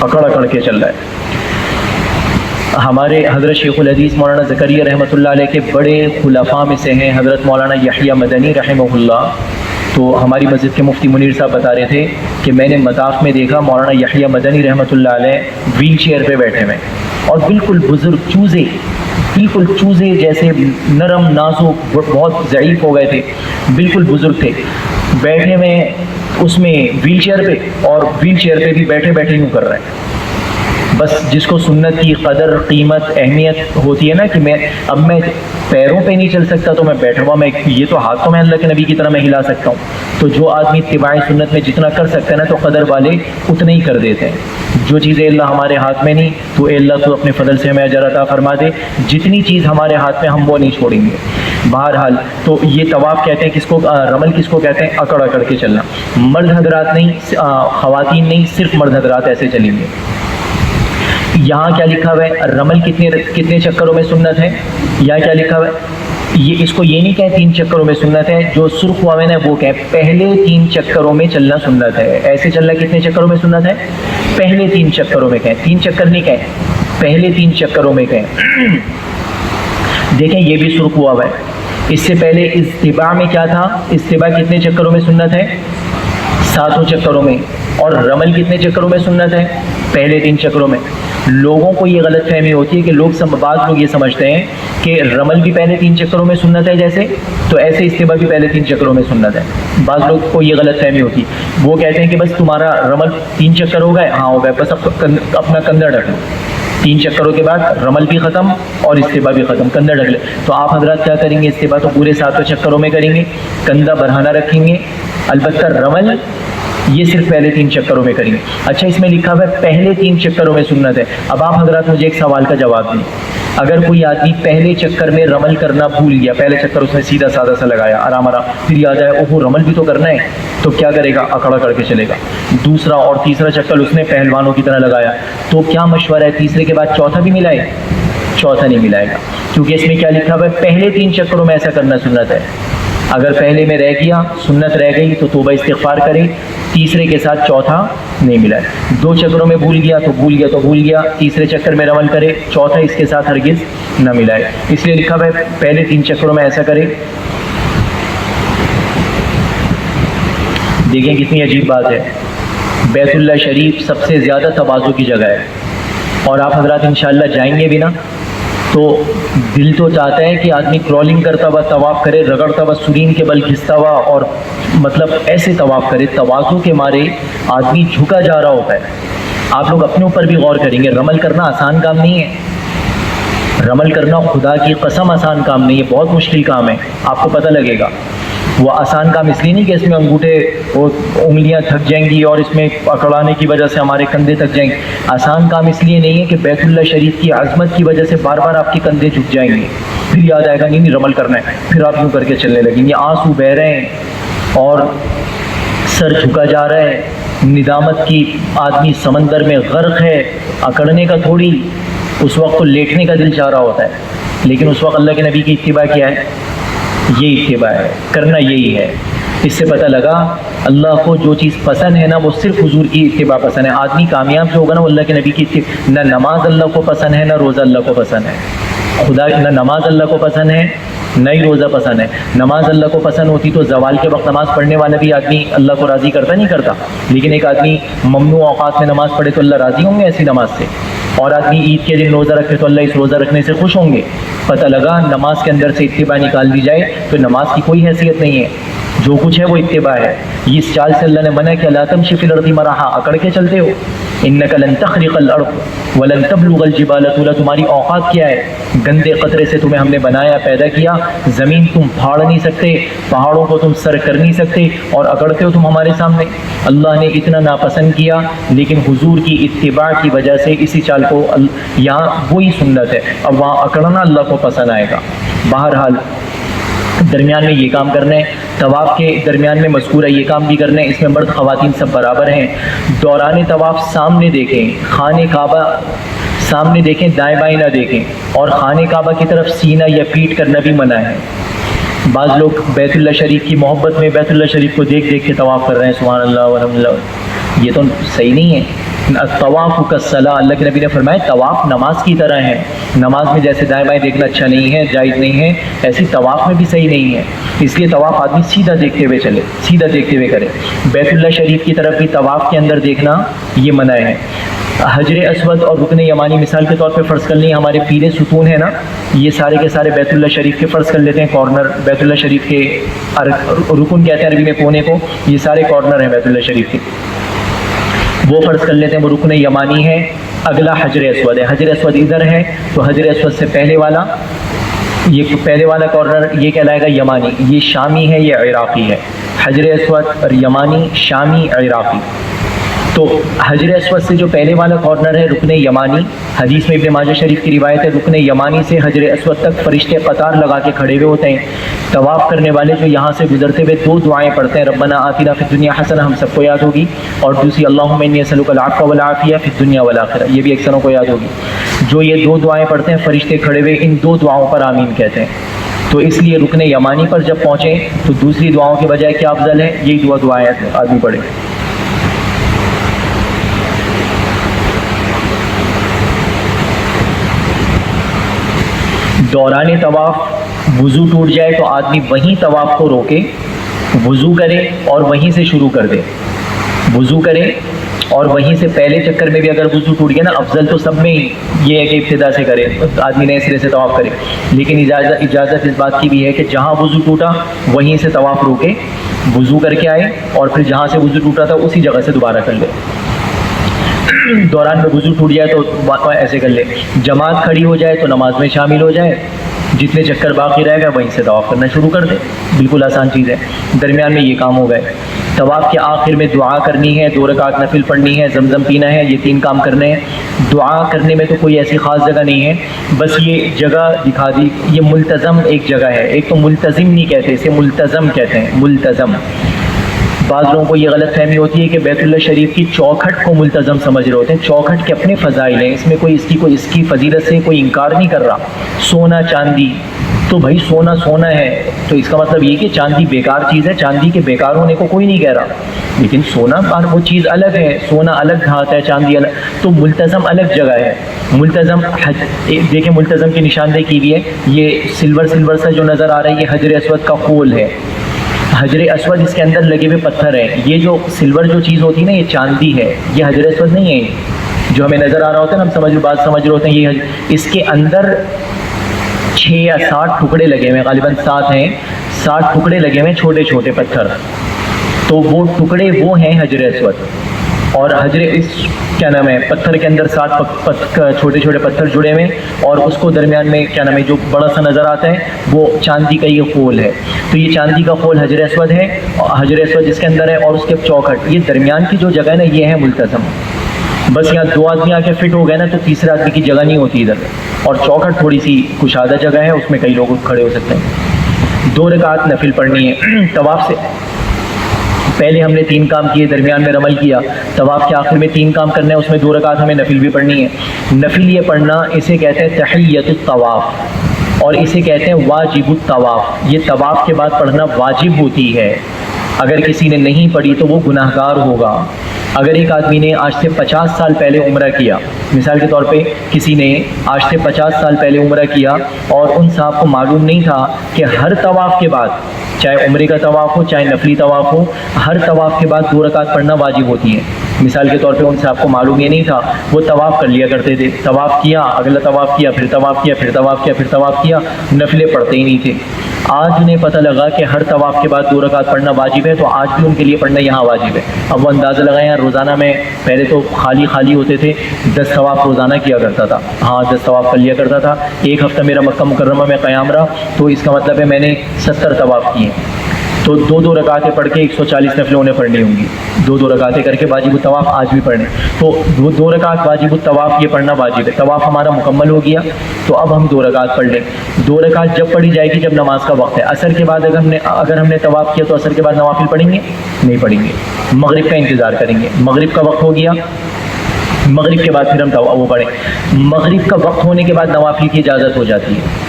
اکڑ اکڑ کے چل رہا ہے۔ ہمارے حضرت شیخ الحدیث مولانا زکریا رحمۃ اللہ علیہ کے بڑے خلفاء میں سے ہیں حضرت مولانا یحییٰ مدنی رحمہ اللہ۔ تو ہماری مسجد کے مفتی منیر صاحب بتا رہے تھے کہ میں نے مطاف میں دیکھا مولانا یحییٰ مدنی رحمۃ اللہ علیہ ویل چیئر پہ بیٹھے ہوئے اور بالکل بزرگ چوزے جیسے نرم نازک، بہت ضعیف ہو گئے تھے، بالکل بزرگ تھے، بیٹھے ہوئے اس میں ویل چیئر پہ، اور ویل چیئر پہ بھی بیٹھے بیٹھے یوں کر رہے ہیں۔ بس جس کو سنت کی قدر قیمت اہمیت ہوتی ہے نا کہ میں پیروں پہ نہیں چل سکتا تو میں بیٹھا ہوا، میں یہ تو ہاتھ تو میں اللہ کے نبی کی طرح میں ہلا سکتا ہوں۔ تو جو آدمی اتباع سنت میں جتنا کر سکتا ہے نا تو قدر والے اتنا ہی کر دیتے ہیں۔ جو چیزیں اللہ ہمارے ہاتھ میں نہیں تو اللہ تو اپنے فضل سے ہمیں اجر عطا فرما دے، جتنی چیز ہمارے ہاتھ میں ہم وہ نہیں چھوڑیں گے۔ بہرحال تو یہ طواف کہتے ہیں، کس کو رمل کس کو کہتے ہیں؟ اکڑ اکڑ کے چلنا۔ مرد حضرات نہیں، خواتین نہیں، صرف مرد حضرات ایسے چلیں گے۔ یہاں کیا لکھا ہوا ہے؟ رمل کتنے چکروں میں سنت ہے؟ یہاں کیا لکھا ہوا ہے؟ اس کو یہ نہیں کہیں 3 چکروں میں سنت ہے، جو سرخ ہوا ہے نا وہ کہیں پہلے 3 چکروں میں چلنا سنت ہے۔ ایسے چلنا کتنے چکروں میں سنت ہے؟ پہلے 3 چکروں میں کہیں، 3 چکر نہیں کہیں، پہلے 3 چکروں میں کہیں۔ دیکھیں یہ بھی سرخ ہوا ہے۔ اس سے پہلے استباع میں کیا تھا؟ استباع کتنے چکروں میں سنت ہے؟ 7 چکروں میں۔ اور رمل کتنے چکروں میں سنت ہے؟ پہلے 3 چکروں میں۔ لوگوں کو یہ غلط فہمی ہوتی ہے کہ بعض لوگ یہ سمجھتے ہیں کہ رمل بھی پہلے 3 چکروں میں سنت ہے جیسے، تو ایسے استباع بھی پہلے 3 چکروں میں سنت ہے۔ بعض لوگ کو یہ غلط فہمی ہوتی ہے، وہ کہتے ہیں کہ بس تمہارا رمل 3 چکر ہو گئے، ہاں ہو گئے، بس اب اپنا کندھا ڈھک لو، 3 چکروں کے بعد رمل بھی ختم اور استباع بھی ختم، کندھا ڈھک لے۔ تو آپ حضرات کیا کریں گے؟ استباع تو پورے 7 چکروں میں کریں گے، کندھا برہنہ رکھیں گے، البتہ رمل یہ صرف پہلے 3 چکروں میں کریں گے. اچھا اس میں لکھا ہوا ہے پہلے 3 چکروں میں سنت ہے. اب آپ حضرات مجھے ایک سوال کا جواب دیں. اگر کوئی آدمی پہلے چکر میں رمل کرنا بھول گیا, پہلے چکر اس نے سیدھا سادہ سا لگایا آرام آرام, پھر یاد آیا اوہ رمل بھی تو کرنا ہے, تو کیا کرے گا؟ اکڑ اکڑ کے چلے گا. دوسرا اور تیسرا چکر اس نے پہلوانوں کی طرح لگایا, تو کیا مشورہ ہے؟ تیسرے کے بعد چوتھا بھی ملائے؟ چوتھا نہیں ملائے گا, کیونکہ اس میں کیا لکھا ہوا ہے پہلے 3 چکروں میں ایسا کرنا سنت ہے. اگر پہلے میں رہ گیا, سنت رہ گئی, تو توبہ استغفار کرے, تیسرے کے ساتھ چوتھا نہیں ملا ہے. 2 چکروں میں بھول گیا تو بھول گیا تو بھول گیا, تیسرے چکر میں رمل کرے, چوتھا اس کے ساتھ ہرگز نہ ملائے. اس لیے لکھا ہوا ہے پہلے 3 چکروں میں ایسا کرے. دیکھیں کتنی عجیب بات ہے, بیت اللہ شریف سب سے زیادہ تواضع کی جگہ ہے, اور آپ حضرات انشاءاللہ جائیں گے بھی نا, تو دل تو چاہتا ہے کہ آدمی کرالنگ کرتا ہوا طواف کرے, رگڑتا ہوا سرین کے بل گھستا ہوا, اور مطلب ایسے طواف کرے. تواضع کے مارے آدمی جھکا جا رہا ہوتا ہے. آپ لوگ اپنے اوپر بھی غور کریں گے, رمل کرنا آسان کام نہیں ہے. رمل کرنا خدا کی قسم آسان کام نہیں ہے, بہت مشکل کام ہے. آپ کو پتہ لگے گا وہ آسان کام اس لیے نہیں کہ اس میں انگوٹھے وہ انگلیاں تھک جائیں گی اور اس میں اکڑانے کی وجہ سے ہمارے کندھے تھک جائیں گے. آسان کام اس لیے نہیں ہے کہ بیت اللہ شریف کی عظمت کی وجہ سے بار بار آپ کے کندھے جھک جائیں گے, پھر یاد آئے گا نہیں رمل کرنا ہے, پھر آپ یوں کر کے چلنے لگیں گے, آنسو بہہ رہے ہیں اور سر جھکا جا رہا ہے, ندامت کی آدمی سمندر میں غرق ہے. اکڑنے کا تھوڑی, اس وقت تو لیٹنے کا دل چاہ رہا ہوتا ہے, لیکن اس وقت اللہ کے نبی کی اتباع کیا ہے؟ یہ اتباع ہے, کرنا یہی ہے. اس سے پتہ لگا اللہ کو جو چیز پسند ہے نا وہ صرف حضور کی اتباع پسند ہے. آدمی کامیاب جو ہوگا نا وہ اللہ کے نبی کی اتباع. نہ نماز اللہ کو پسند ہے, نہ روزہ اللہ کو پسند ہے. خدا نہ نماز اللہ کو پسند ہے, نہ ہی روزہ پسند ہے. نماز اللہ کو پسند ہوتی تو زوال کے وقت نماز پڑھنے والا بھی آدمی اللہ کو راضی کرتا نہیں کرتا, لیکن ایک آدمی ممنوع اوقات میں نماز پڑھے تو اللہ راضی ہوں گے ایسی نماز سے, اور آدمی عید کے دن روزہ رکھے تو اللہ اس روزہ رکھنے سے خوش ہوں گے. پتہ لگا نماز کے اندر سے اتباع نکال دی جائے تو نماز کی کوئی حیثیت نہیں ہے, جو کچھ ہے وہ اتباع ہے. اس چال سے اللہ نے منع کیا, لا تمشی فی الارض مرحا, اکڑ کے چلتے ہو, انک لن تخرق الارض ولن تبلغ الجبال طولا. تمہاری اوقات کیا ہے؟ گندے قطرے سے تمہیں ہم نے بنایا, پیدا کیا, زمین تم پھاڑ نہیں سکتے, پہاڑوں کو تم سر کر نہیں سکتے, اور اکڑتے ہو تم ہمارے سامنے. اللہ نے اتنا ناپسند کیا, لیکن حضور کی اتباع کی وجہ سے اسی چال کو یہاں وہی سنت ہے. اب وہاں اکڑنا اللہ کو پسند آئے گا. بہرحال درمیان میں یہ کام کرنا ہے, طواف کے درمیان میں مذکور ہے یہ کام بھی کرنا ہے. اس میں مرد خواتین سب برابر ہیں. دوران طواف سامنے دیکھیں, خانہ کعبہ سامنے دیکھیں, دائیں بائیں نہ دیکھیں, اور خانہ کعبہ کی طرف سینہ یا پیٹ کرنا بھی منع ہے. بعض لوگ بیت اللہ شریف کی محبت میں بیت اللہ شریف کو دیکھ دیکھ کے طواف کر رہے ہیں, سبحان اللہ والحمدللہ, یہ تو صحیح نہیں ہے. طواف کالصلاۃ, اللہ کے نبی نے فرمایا طواف نماز کی طرح ہے. نماز میں جیسے دائیں بائیں دیکھنا اچھا نہیں ہے, جائز نہیں ہے, ایسی طواف میں بھی صحیح نہیں ہے. اس لیے طواف آدمی سیدھا دیکھتے ہوئے چلے, سیدھا دیکھتے ہوئے کرے. بیت اللہ شریف کی طرف بھی طواف کے اندر دیکھنا یہ منع ہے. حجر اسود اور رکن یمانی مثال کے طور پہ فرض کر لیں, ہمارے پیلے ستون ہیں نا, یہ سارے کے سارے بیت اللہ شریف کے فرض کر لیتے ہیں کارنر. بیت اللہ شریف کے رکن کہتے ہیں عربی میں کونے کو, یہ سارے کارنر ہیں بیت اللہ شریف کے, وہ فرض کر لیتے ہیں وہ رکن یمانی ہے. اگلا حجر اسود ہے, حجر اسود ادھر ہے, تو حجر اسود سے پہلے والا, یہ پہلے والا کارنر یہ کہلائے گا یمانی. یہ شامی ہے, یہ عراقی ہے. حجر اسود اور یمانی, شامی, عراقی. تو حجر اسود سے جو پہلے والا کارنر ہے رکن یمانی, حدیث میں ابن ماجہ شریف کی روایت ہے, رکن یمانی سے حجر اسود تک فرشتے قطار لگا کے کھڑے ہوئے ہوتے ہیں. طواف کرنے والے جو یہاں سے گزرتے ہوئے 2 دعائیں پڑھتے ہیں, ربنا آتنا فی الدنیا حسنہ, ہم سب کو یاد ہوگی, اور دوسری اللہم انی اسألک العفو والعافیہ فی الدنیا والآخرہ, یہ بھی اکثروں کو یاد ہوگی. جو یہ 2 دعائیں پڑھتے ہیں فرشتے کھڑے ہوئے ان 2 دعاؤں پر آمین کہتے ہیں. تو اس لیے رکن یمانی پر جب پہنچیں تو دوسری دعاؤں کے بجائے کیا افضل ہے؟ یہی دعائیں آدمی پڑھے. دوران طواف وضو ٹوٹ جائے تو آدمی وہیں طواف کو روکے, وضو کرے اور وہیں سے شروع کر دے. وضو کرے اور وہیں سے پہلے چکر میں بھی اگر وضو ٹوٹ گیا نا, افضل تو سب میں یہ ہے کہ ابتدا سے کرے, آدمی نئے سرے سے طواف کرے, لیکن اجازت اس بات کی بھی ہے کہ جہاں وضو ٹوٹا وہیں سے طواف روکے, وضو کر کے آئے, اور پھر جہاں سے وضو ٹوٹا تھا اسی جگہ سے دوبارہ کر لے. دوران میں وضو ٹوٹ جائے تو ایسے کر لے, جماعت کھڑی ہو جائے تو نماز میں شامل ہو جائے, جتنے چکر باقی رہ گئے وہیں سے طواف کرنا شروع کر دے، بالکل آسان چیز ہے، درمیان میں یہ کام ہو گئے۔ طواف کے آخر میں دعا کرنی ہے، 2 رکعت نفل پڑھنی ہے، زمزم پینا ہے، یہ 3 کام کرنے ہیں۔ دعا کرنے میں تو کوئی ایسی خاص جگہ نہیں ہے، بس یہ جگہ دکھا دی، یہ ملتزم ایک جگہ ہے، ایک تو ملتزم نہیں کہتے، اسے ملتزم کہتے ہیں، ملتزم۔ بعض لوگوں کو یہ غلط فہمی ہوتی ہے کہ بیت اللہ شریف کی چوکھٹ کو ملتزم سمجھ رہے ہوتے ہیں، چوکھٹ کے اپنے فضائل ہیں، اس میں کوئی اس کی فضیلت سے کوئی انکار نہیں کر رہا۔ سونا چاندی تو بھائی سونا سونا ہے، تو اس کا مطلب یہ کہ چاندی بیکار چیز ہے، چاندی کے بیکار ہونے کو کوئی نہیں کہہ رہا، لیکن سونا وہ چیز الگ ہے، سونا الگ دھات ہے، چاندی الگ، تو ملتزم الگ جگہ ہے۔ ملتزم دیکھیں ملتزم کی نشاندہی کی ہوئی ہے، یہ سلور سا جو نظر آ رہا ہے یہ حجر اسود کا خول ہے، حجر اسود اس کے اندر لگے ہوئے پتھر ہیں، یہ جو سلور جو چیز ہوتی ہے نا یہ چاندی ہے، یہ حجر اسود نہیں ہے جو ہمیں نظر آ رہا ہوتا ہے نا، ہم بات سمجھ رہے ہوتے ہیں، یہ اس کے اندر 6 یا 7 ٹکڑے لگے ہوئے ہیں، غالباً 7 ہیں، 7 ٹکڑے لگے ہوئے ہیں چھوٹے چھوٹے پتھر، تو وہ ٹکڑے وہ ہیں حجر اسود، اور کیا نام ہے پتھر کے اندر 7 چھوٹے چھوٹے پتھر جڑے ہوئے، اور اس کو درمیان میں کیا نام ہے جو بڑا سا نظر آتا ہے وہ چاندی کا یہ خول ہے، تو یہ چاندی کا خول حجر اسود ہے، حجر اسود جس کے اندر ہے، اور اس کے چوکھٹ یہ درمیان کی جو جگہ ہے نا یہ ہے ملتزم۔ بس یہاں 2 آدمی آ کے فٹ ہو گئے نا تو تیسرے آدمی کی جگہ نہیں ہوتی ادھر، اور چوکھٹ تھوڑی سی کشادہ جگہ ہے، اس میں کئی لوگ کھڑے ہو سکتے ہیں۔ 2 رکعت نفل پڑھنی ہے، طواف سے پہلے ہم نے 3 کام کیے، درمیان میں رمل کیا، طواف کے آخر میں 3 کام کرنے ہیں، اس میں 2 رکعت ہمیں نفل بھی پڑھنی ہے۔ نفل یہ پڑھنا اسے کہتے ہیں تحیۃ الطواف، اور اسے کہتے ہیں واجب الطواف، یہ طواف کے بعد پڑھنا واجب ہوتی ہے، اگر کسی نے نہیں پڑھی تو وہ گناہ گار ہوگا۔ اگر ایک آدمی نے آج سے 50 سال پہلے عمرہ کیا، مثال کے طور پہ کسی نے آج سے 50 سال پہلے عمرہ کیا اور ان صاحب کو معلوم نہیں تھا کہ ہر طواف کے بعد، چاہے عمرے کا طواف ہو چاہے نفلی طواف ہو، ہر طواف کے بعد 2 رکعت پڑھنا واجب ہوتی ہے، مثال کے طور پہ ان صاحب کو معلوم یہ نہیں تھا، وہ طواف کر لیا کرتے تھے، طواف کیا، اگلا طواف کیا، پھر طواف کیا، پھر طواف کیا، پھر طواف کیا، نفلیں پڑھتے ہی نہیں تھے۔ آج انہیں پتہ لگا کہ ہر طواف کے بعد 2 رکعت پڑھنا واجب ہے، تو آج بھی ان کے لیے پڑھنا یہاں واجب ہے۔ اب وہ اندازہ لگائیں، روزانہ میں پہلے تو خالی ہوتے تھے، 10 طواف روزانہ کیا کرتا تھا، 10 طواف کر لیا کرتا تھا، ایک ہفتہ میرا مکہ مکرمہ میں قیام رہا تو اس کا مطلب ہے میں نے 70 طواف کیے، تو 2 رکعتیں پڑھ کے 140 نفلیں انہیں پڑھنی ہوں گی، 2 رکعتیں کر کے واجب الطواف آج بھی پڑھنے، تو 2 رکعت واجب الطواف یہ پڑھنا واجب ہے۔ طواف ہمارا مکمل ہو گیا تو اب ہم 2 رکعت پڑھ لیں، 2 رکعت جب پڑھی جائے گی جب نماز کا وقت ہے، عصر کے بعد اگر ہم نے طواف کیا تو عصر کے بعد نوافل پڑھیں گے؟ نہیں پڑھیں گے، مغرب کا انتظار کریں گے، مغرب کا وقت ہو گیا، مغرب کے بعد پھر ہم وہ پڑھیں، مغرب کا وقت ہونے کے بعد نوافل کی اجازت ہو جاتی ہے،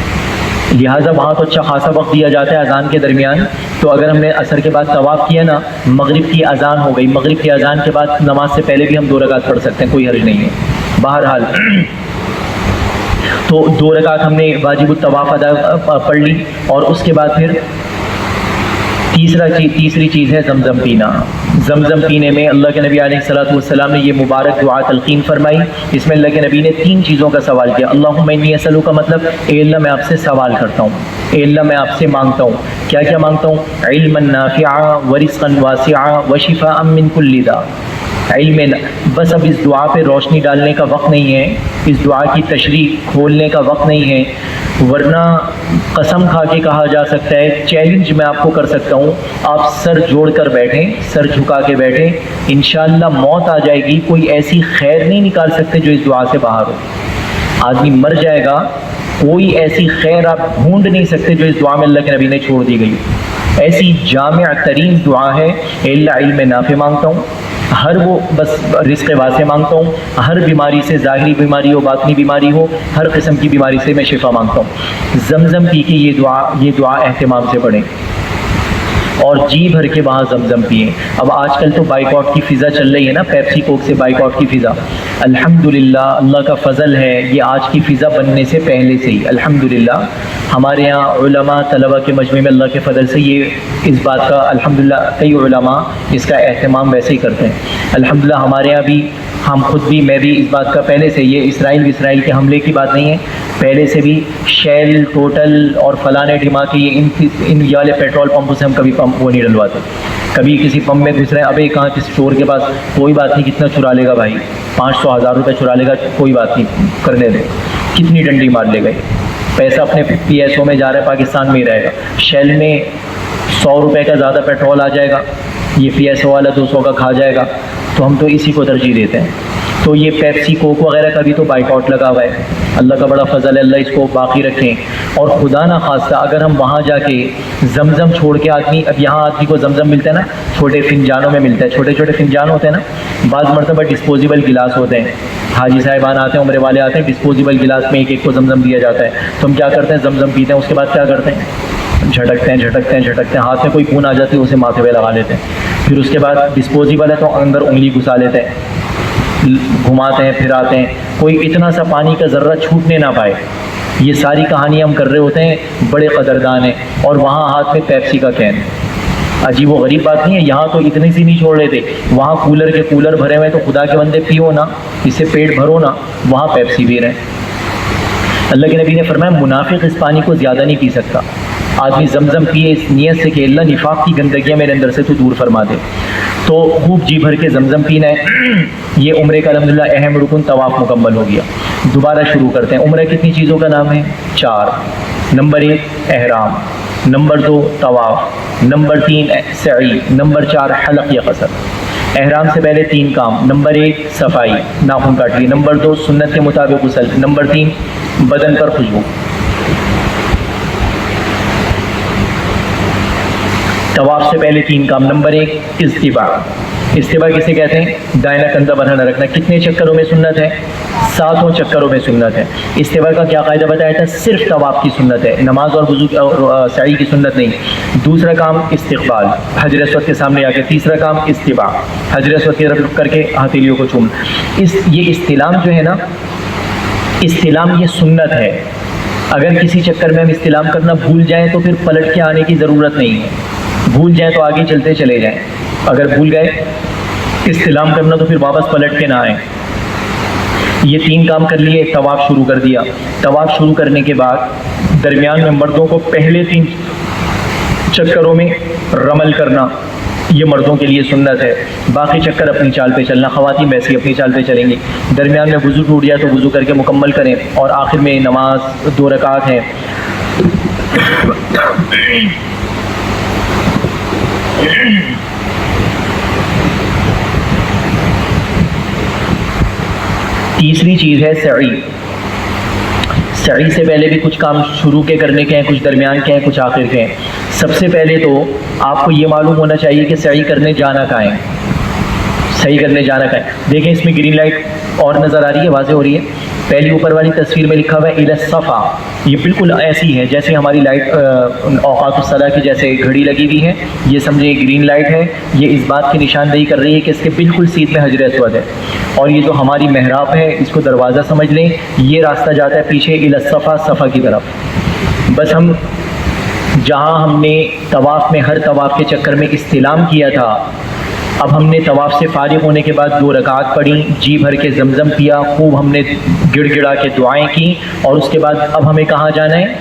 لہٰذا وہاں تو اچھا خاصا وقت دیا جاتا ہے اذان کے درمیان، تو اگر ہم نے عصر کے بعد طواف کیا نا، مغرب کی اذان ہو گئی، مغرب کی اذان کے بعد نماز سے پہلے بھی ہم 2 رکعت پڑھ سکتے ہیں، کوئی حرج نہیں ہے۔ بہرحال تو 2 رکعت ہم نے واجب الطواف پڑھ لی، اور اس کے بعد پھر تیسری چیز ہے زمزم پینا۔ زمزم پینے میں اللہ کے نبی علیہ الصلوۃ والسلام نے یہ مبارک دعا تلقین فرمائی، اس میں اللہ کے نبی نے 3 چیزوں کا سوال کیا، اللہم انی اسألک کا مطلب اے اللہ میں آپ سے سوال کرتا ہوں، اے اللہ میں آپ سے مانگتا ہوں، کیا کیا مانگتا ہوں؟ علما نافعا ورزقا واسعا وشفاء من کل داء، علم، بس اب اس دعا پہ روشنی ڈالنے کا وقت نہیں ہے، اس دعا کی تشریح کھولنے کا وقت نہیں ہے، ورنہ قسم کھا کے کہا جا سکتا ہے، چیلنج میں آپ کو کر سکتا ہوں، آپ سر جوڑ کر بیٹھیں، سر جھکا کے بیٹھیں، انشاءاللہ موت آ جائے گی، کوئی ایسی خیر نہیں نکال سکتے جو اس دعا سے باہر ہو، آدمی مر جائے گا، کوئی ایسی خیر آپ ڈھونڈ نہیں سکتے جو اس دعا میں اللہ کے نبی نے چھوڑ دی گئی، ایسی جامع ترین دعا ہے، اے اللہ علم نافع مانگتا ہوں، ہر وہ بس رزق واسع مانگتا ہوں، ہر بیماری سے، ظاہری بیماری ہو باطنی بیماری ہو، ہر قسم کی بیماری سے میں شفا مانگتا ہوں۔ زمزم پی کے یہ دعا اہتمام سے پڑھیں اور جی بھر کے وہاں زمزم پئیں۔ اب آج کل تو بائیکاٹ کی فضا چل رہی ہے نا، پیپسی کوک سے بائیکاٹ کی فضا، الحمدللہ اللہ کا فضل ہے، یہ آج کی فضا بننے سے پہلے سے ہی الحمدللہ ہمارے یہاں علماء طلبہ کے مجمع میں اللہ کے فضل سے یہ اس بات کا الحمدللہ کئی علماء اس کا اہتمام ویسے ہی کرتے ہیں، الحمدللہ ہمارے یہاں بھی، ہم خود بھی، میں بھی اس بات کا پہلے سے، یہ اسرائیل کے حملے کی بات نہیں ہے، پہلے سے بھی شیل، ٹوٹل اور فلانے ڈھما کے ان والے پیٹرول پمپوں سے ہم کبھی پمپ وہ نہیں ڈلواتے، کبھی کسی پمپ میں گھس رہے ہیں، ابھی کہاں کسی اسٹور کے پاس، کوئی بات نہیں، کتنا چرا لے گا بھائی، 500 1000 روپے چرا لے گا، کوئی بات نہیں، کرنے دے، کتنی ڈنڈی مار لے گا، پیسہ اپنے PSO میں جا رہا ہے، پاکستان میں ہی رہے گا. شیل میں 100 روپے کا زیادہ پیٹرول آ جائے گا، یہ PSO والا 200 کا کھا جائے گا، تو ہم تو اسی کو ترجیح دیتے ہیں. تو یہ پیپسی کوک وغیرہ کا بھی تو بائیکاٹ لگا ہوا ہے. اللہ کا بڑا فضل ہے، اللہ اس کو باقی رکھیں. اور خدا نہ خواستہ اگر ہم وہاں جا کے زمزم چھوڑ کے آدمی، اب یہاں آدمی کو زمزم ملتا ہے نا چھوٹے فنجانوں میں ملتا ہے، چھوٹے چھوٹے فنجان ہوتے ہیں نا، بعض مرتبہ ڈسپوزیبل گلاس ہوتے ہیں، حاجی صاحبان آتے ہیں، عمرے والے آتے ہیں، ڈسپوزیبل گلاس میں ایک ایک کو زمزم دیا جاتا ہے. تو ہم کیا کرتے ہیں، زمزم پیتے ہیں، اس کے بعد کیا کرتے ہیں، جھٹکتے ہیں، ہاتھ میں کوئی خون آ جاتی ہے اسے ماتھے پہ لگا لیتے ہیں. پھر اس کے بعد ڈسپوزیبل ہے تو اندر انگلی گھسا لیتے ہیں، گھماتے ہیں پھراتے ہیں، کوئی اتنا سا پانی کا ذرہ چھوٹنے نہ پائے. یہ ساری کہانیاں ہم کر رہے ہوتے ہیں، بڑے قدردان ہیں، اور وہاں ہاتھ میں پیپسی کا کین. عجیب و غریب بات نہیں ہے، یہاں تو اتنی سی نہیں چھوڑ رہے تھے، وہاں کولر کے کولر بھرے ہوئے، تو خدا کے بندے پیو نا، اس سے پیٹ بھرو نا، وہاں پیپسی پی رہے ہیں. اللہ کے نبی نے فرمایا منافق اس پانی کو زیادہ نہیں پی سکتا. آدمی زمزم پیے اس نیت سے کہ اللہ نفاق کی گندگیاں میرے اندر سے تو دور فرما دے، تو خوب جی بھر کے زمزم پینا ہے. یہ عمرے کا الحمدللہ اہم رکن طواف مکمل ہو گیا. دوبارہ شروع کرتے ہیں. عمرہ کتنی چیزوں کا نام ہے؟ 4. نمبر 1 احرام، نمبر 2 طواف، نمبر 3 سعی، نمبر 4 حلق یا قصر. احرام سے پہلے 3 کام. نمبر 1 صفائی، ناخن کاٹ لیے. نمبر 2 سنت کے مطابق غسل. نمبر 3 بدن پر خوشبو. طواف سے پہلے 3 کام. نمبر 1 استباع. استباع کسے کہتے ہیں؟ دائنا کندھا برہنہ رکھنا. کتنے چکروں میں سنت ہے؟ 7 چکروں میں سنت ہے. استباع کا کیا قاعدہ بتایا تھا؟ صرف طواف کی سنت ہے، نماز اور وضو اور سعی کی سنت نہیں. دوسرا کام استقبال، حجر اسود کے سامنے آ کے. تیسرا کام استباع، حجر اسود کی طرف رک کر کے ہتھیلیوں کو چوم. یہ استلام جو ہے نا، استلام یہ سنت ہے. اگر کسی چکر میں ہم استلام کرنا بھول جائیں تو پھر پلٹ کے آنے کی ضرورت نہیں ہے. بھول جائیں تو آگے چلتے چلے جائیں. اگر بھول گئے استلام کرنا تو پھر واپس پلٹ کے نہ آئیں. یہ 3 کام کر لیے، طواف شروع کر دیا. طواف شروع کرنے کے بعد درمیان میں مردوں کو پہلے 3 چکروں میں رمل کرنا، یہ مردوں کے لیے سنت ہے. باقی چکر اپنی چال پہ چلنا، خواتین ویسے اپنی چال پہ چلیں گی. درمیان میں وضو ٹوٹ جائے تو وضو کر کے مکمل کریں. اور آخر میں نماز 2 رکعت ہے. تیسری چیز ہے سعی. سعی سے پہلے بھی کچھ کام شروع کے کرنے کے ہیں، کچھ درمیان کے ہیں، کچھ آخر کے ہیں. سب سے پہلے تو آپ کو یہ معلوم ہونا چاہیے کہ سعی کرنے جانا کہاں ہے. صحیح کرنے جانا کہاں ہے؟ دیکھیں اس میں گرین لائٹ اور نظر آ رہی ہے، واضح ہو رہی ہے. پہلی اوپر والی تصویر میں لکھا ہوا ہے الی الصفا. یہ بالکل ایسی ہے جیسے ہماری لائٹ اوقات الصلاح کی جیسے گھڑی لگی ہوئی ہے. یہ سمجھیں گرین لائٹ ہے، یہ اس بات کی نشاندہی کر رہی ہے کہ اس کے بالکل سیدھ میں حجر اسود ہے. اور یہ جو ہماری محراب ہے اس کو دروازہ سمجھ لیں. یہ راستہ جاتا ہے پیچھے الی الصفا، صفا کی طرف. بس ہم جہاں ہم نے طواف میں ہر طواف کے چکر میں استلام کیا تھا، اب ہم نے طواف سے فارغ ہونے کے بعد 2 رکعت پڑھی، جی بھر کے زمزم پیا، خوب ہم نے گڑ گڑا کے دعائیں کی. اور اس کے بعد اب ہمیں کہاں جانا ہے؟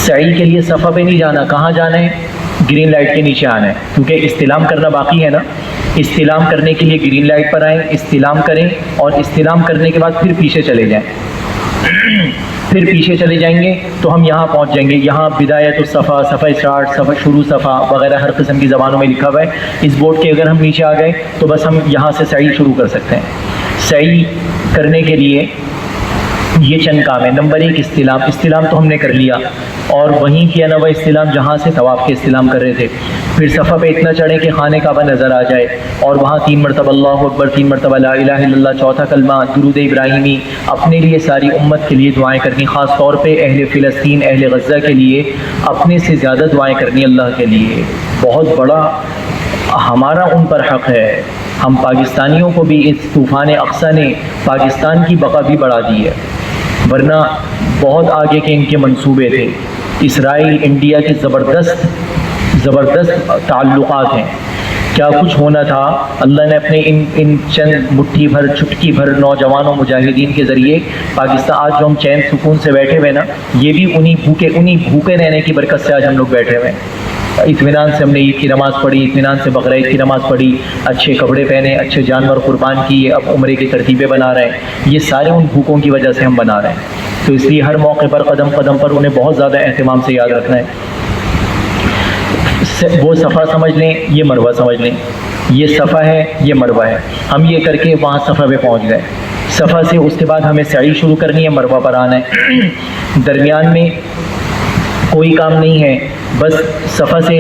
سعی کے لیے صفا پہ نہیں جانا. کہاں جانا ہے؟ گرین لائٹ کے نیچے آنا ہے، کیونکہ استلام کرنا باقی ہے نا. استلام کرنے کے لیے گرین لائٹ پر آئیں، استلام کریں، اور استلام کرنے کے بعد پھر پیچھے چلے جائیں. پھر پیچھے چلے جائیں گے تو ہم یہاں پہنچ جائیں گے. یہاں بدایت الصفا، صفا اسٹارٹ، صفا شروع صفا وغیرہ ہر قسم کی زبانوں میں لکھا ہوا ہے. اس بورڈ کے اگر ہم نیچے آ گئے تو بس ہم یہاں سے سعی شروع کر سکتے ہیں. سعی کرنے کے لیے یہ چند کام ہے. نمبر 1 استلام. استلام تو ہم نے کر لیا، اور وہیں کیا نا وہ استلام جہاں سے طواف کے استلام کر رہے تھے. پھر صفا پہ اتنا چڑھیں کہ خانہ کعبہ نظر آ جائے، اور وہاں 3 مرتبہ اللہ اکبر، 3 مرتبہ لا الہ الا اللہ، چوتھا کلمہ درود ابراہیمی. اپنے لیے ساری امت کے لیے دعائیں کرنی، خاص طور پہ اہل فلسطین، اہل غزہ کے لیے اپنے سے زیادہ دعائیں کرنی اللہ کے لیے. بہت بڑا ہمارا ان پر حق ہے. ہم پاکستانیوں کو بھی اس طوفان اقصی نے پاکستان کی بقا بھی بڑھا دی ہے، ورنہ بہت آگے کے ان کے منصوبے تھے. اسرائیل انڈیا کے زبردست تعلقات ہیں. کیا کچھ ہونا تھا، اللہ نے اپنے ان چند مٹھی بھر چٹکی بھر نوجوانوں مجاہدین کے ذریعے پاکستان آج جو ہم چین سکون سے بیٹھے ہوئے نا، یہ بھی انہی بھوکے رہنے کی برکت سے آج ہم لوگ بیٹھے ہوئے ہیں. اطمینان سے ہم نے عید کی نماز پڑھی، اطمینان سے بقرہ عید کی نماز پڑھی، اچھے کپڑے پہنے، اچھے جانور قربان کیے، اب عمرے کی ترتیبیں بنا رہے ہیں. یہ سارے ان بھوکوں کی وجہ سے ہم بنا رہے ہیں. تو اس لیے ہر موقع پر قدم قدم پر انہیں بہت زیادہ اہتمام سے یاد رکھنا ہے. وہ صفا سمجھ لیں، یہ مروہ سمجھ لیں. یہ صفا ہے، یہ مروہ ہے. ہم یہ کر کے وہاں صفا پہ پہنچ گئے. صفا سے اس کے بعد ہمیں سعی شروع کرنی ہے، مروہ پر آنا ہے. درمیان میں کوئی کام نہیں ہے، بس صفا سے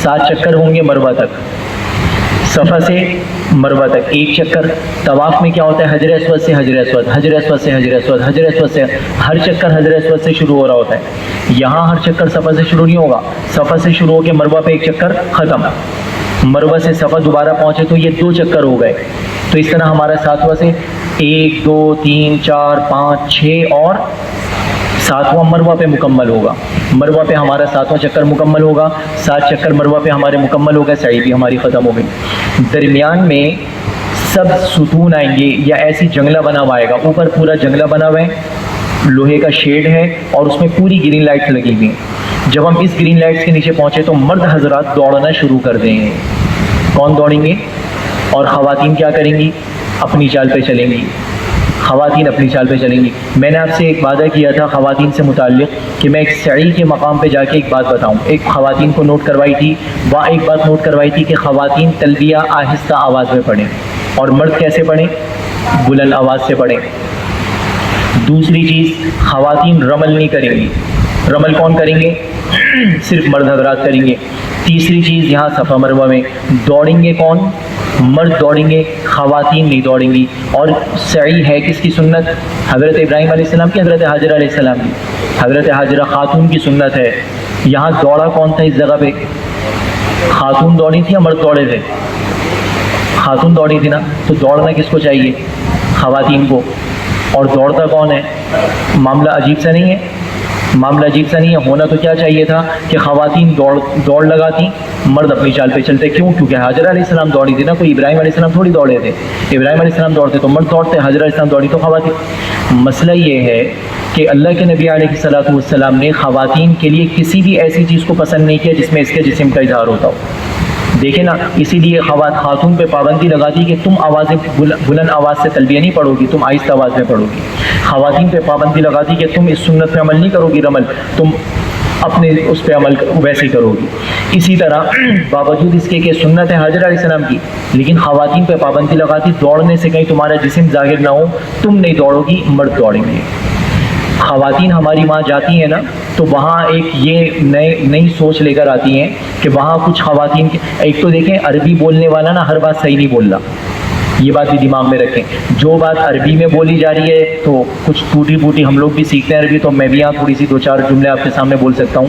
7 چکر ہوں گے مروہ تک. صفا سے مروہ تک 1 چکر. طواف میں کیا ہوتا ہے؟ حجر اسود سے حجر اسود، حجر اسود سے حجر اسود، حجر اسود سے، ہر چکر حجر اسود سے شروع ہو رہا ہوتا ہے. یہاں ہر چکر صفا سے شروع نہیں ہوگا. صفا سے شروع ہو کے مروہ پہ 1 چکر ختم. مروہ سے صفا دوبارہ پہنچے تو یہ 2 چکر ہو گئے. تو اس طرح ہمارا 7واں سے 1 2 3 4 5 6 اور 7واں مروہ پہ مکمل ہوگا. مروہ پہ ہمارا 7واں چکر مکمل ہوگا. 7 چکر مروہ پہ ہمارے مکمل ہو گئے، سعی بھی ہماری ختم ہو گئی. درمیان میں سب ستون آئیں گے یا ایسی جنگلہ بنا ہوا آئے گا. اوپر پورا جنگلہ بنا ہوا ہے، لوہے کا شیڈ ہے اور اس میں پوری گرین لائٹس لگی ہوئی ہیں. جب ہم اس گرین لائٹس کے نیچے پہنچے تو مرد حضرات دوڑنا شروع کر دیں گے. کون دوڑیں گے؟ اور خواتین کیا کریں گی؟ اپنی چال پہ چلیں گی. خواتین اپنی چال پہ چلیں گی. میں نے آپ سے ایک وعدہ کیا تھا خواتین سے متعلق کہ میں ایک سعی کے مقام پہ جا کے ایک بات بتاؤں. ایک خواتین کو نوٹ کروائی تھی، وہاں ایک بات نوٹ کروائی تھی کہ خواتین تلبیہ آہستہ آواز میں پڑھیں اور مرد کیسے پڑھیں؟ بلند آواز سے پڑھیں. دوسری چیز، خواتین رمل نہیں کریں گی. رمل کون کریں گے؟ صرف مرد حضرات کریں گے. تیسری چیز، یہاں صفا مروہ میں دوڑیں گے کون؟ مرد دوڑیں گے، خواتین نہیں دوڑیں گی. اور سعی ہے کس کی سنت؟ حضرت ابراہیم علیہ السلام کی، حضرت حاجرہ علیہ السلام کی. حضرت حاجرہ خاتون کی سنت ہے. یہاں دوڑا کون تھا اس جگہ پہ؟ خاتون دوڑی تھی یا مرد دوڑے تھے؟ خاتون دوڑی تھی نا. تو دوڑنا کس کو چاہیے؟ خواتین کو. اور دوڑتا کون ہے؟ معاملہ عجیب سا نہیں ہے؟ معاملہ عجیب سا نہیں ہے. ہونا تو کیا چاہیے تھا کہ خواتین دوڑ لگاتی، مرد اپنی چال پہ چلتے. کیوں؟ کیونکہ حاجرہ علیہ السلام دوڑی تھی نا. کوئی ابراہیم علیہ السلام تھوڑی دوڑے تھے. ابراہیم علیہ السلام دوڑتے تو مرد دوڑتے، حاجرہ علیہ السلام دوڑی تو خواتین. مسئلہ یہ ہے کہ اللہ کے نبی علیہ الصلوۃ والسلام نے خواتین کے لیے کسی بھی ایسی چیز کو پسند نہیں کیا جس میں اس کے جسم کا اظہار ہوتا ہو. دیکھیں نا، اسی لیے خاتون پہ پابندی لگا دی کہ تم آوازیں بلند آواز سے تلبیہ نہیں پڑھو گی، تم آہستہ آواز میں پڑھو گی. خواتین پہ پابندی لگا دی کہ تم اس سنت پہ عمل نہیں کرو گی، رمل، تم اپنے اس پہ عمل ویسے ہی کرو گی. اسی طرح باوجود اس کے کہ سنت ہے حاجرہ علیہ السلام کی، لیکن خواتین پہ پابندی لگا دی دوڑنے سے کہیں تمہارا جسم ظاہر نہ ہو، تم نہیں دوڑو گی، مرد دوڑیں گے. خواتین ہماری وہاں جاتی ہیں نا تو وہاں ایک یہ نئی سوچ لے کر آتی ہیں کہ وہاں کچھ خواتین ایک تو دیکھیں عربی بولنے والا نا ہر بات صحیح نہیں بول رہا. یہ بات بھی دماغ میں رکھیں. جو بات عربی میں بولی جا رہی ہے تو کچھ ٹوٹی پھوٹی ہم لوگ بھی سیکھتے ہیں عربی، تو میں بھی یہاں تھوڑی سی 2-4 جملے آپ کے سامنے بول سکتا ہوں.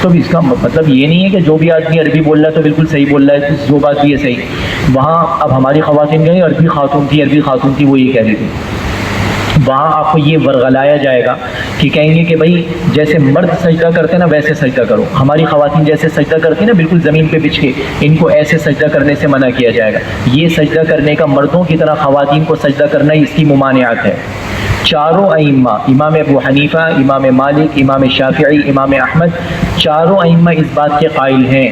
تو اس کا مطلب یہ نہیں ہے کہ جو بھی آدمی عربی بول رہا ہے تو بالکل صحیح بول رہا ہے، جو بات بھی ہے صحیح. وہاں اب ہماری خواتین گئی، عربی خاتون تھی، وہ یہ کہہ رہی تھی. وہاں آپ کو یہ ورغلایا جائے گا کہ کہیں گے کہ بھائی جیسے مرد سجدہ کرتے ہیں نا ویسے سجدہ کرو. ہماری خواتین جیسے سجدہ کرتی ہیں نا بالکل زمین پہ بچھ کے، ان کو ایسے سجدہ کرنے سے منع کیا جائے گا. یہ سجدہ کرنے کا مردوں کی طرح خواتین کو سجدہ کرنا اس کی ممانعت ہے. چاروں ائمہ، امام ابو حنیفہ، امام مالک، امام شافعی، امام احمد، چاروں ائمہ اس بات کے قائل ہیں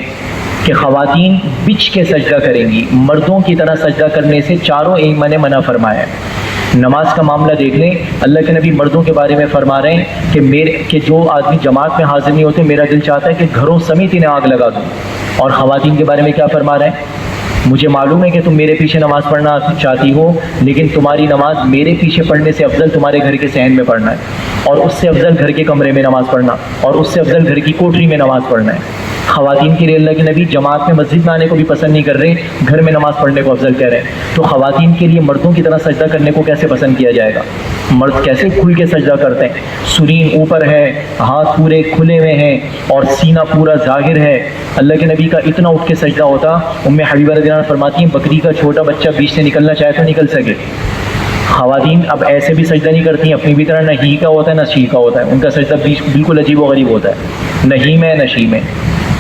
کہ خواتین بچھ کے سجدہ کریں گی. مردوں کی طرح سجدہ کرنے سے چاروں ائمہ نے منع فرمایا ہے. نماز کا معاملہ دیکھ لیں، اللہ کے نبی مردوں کے بارے میں فرما رہے ہیں کہ جو آدمی جماعت میں حاضر نہیں ہوتے میرا دل چاہتا ہے کہ گھروں سمیت انہیں آگ لگا دوں. اور خواتین کے بارے میں کیا فرما رہے ہیں؟ مجھے معلوم ہے کہ تم میرے پیچھے نماز پڑھنا چاہتی ہو، لیکن تمہاری نماز میرے پیچھے پڑھنے سے افضل تمہارے گھر کے صحن میں پڑھنا ہے، اور اس سے افضل گھر کے کمرے میں نماز پڑھنا، اور اس سے افضل گھر کی کوٹری میں نماز پڑھنا ہے. خواتین کے لیے اللہ کے نبی جماعت میں مسجد میں آنے کو بھی پسند نہیں کر رہے، گھر میں نماز پڑھنے کو افضل کہہ رہے ہیں. تو خواتین کے لیے مردوں کی طرح سجدہ کرنے کو کیسے پسند کیا جائے گا؟ مرد کیسے کھل کے سجدہ کرتے ہیں، سرین اوپر ہے، ہاتھ پورے کھلے ہوئے ہیں اور سینہ پورا ظاہر ہے. اللہ کے نبی کا اتنا اٹھ کے سجدہ ہوتا. ام حبیبہ رضی اللہ عنہا فرماتی ہیں بکری کا چھوٹا بچہ بیچ سے نکلنا چاہے تو نکل سکے. خواتین اب ایسے بھی سجدہ نہیں کرتی ہیں اپنی بھی طرح، نہ ہی کا ہوتا ہے نہ شی کا ہوتا ہے. ان کا سجدہ بالکل عجیب و غریب ہوتا ہے، نہ ہی میں نہ شی میں.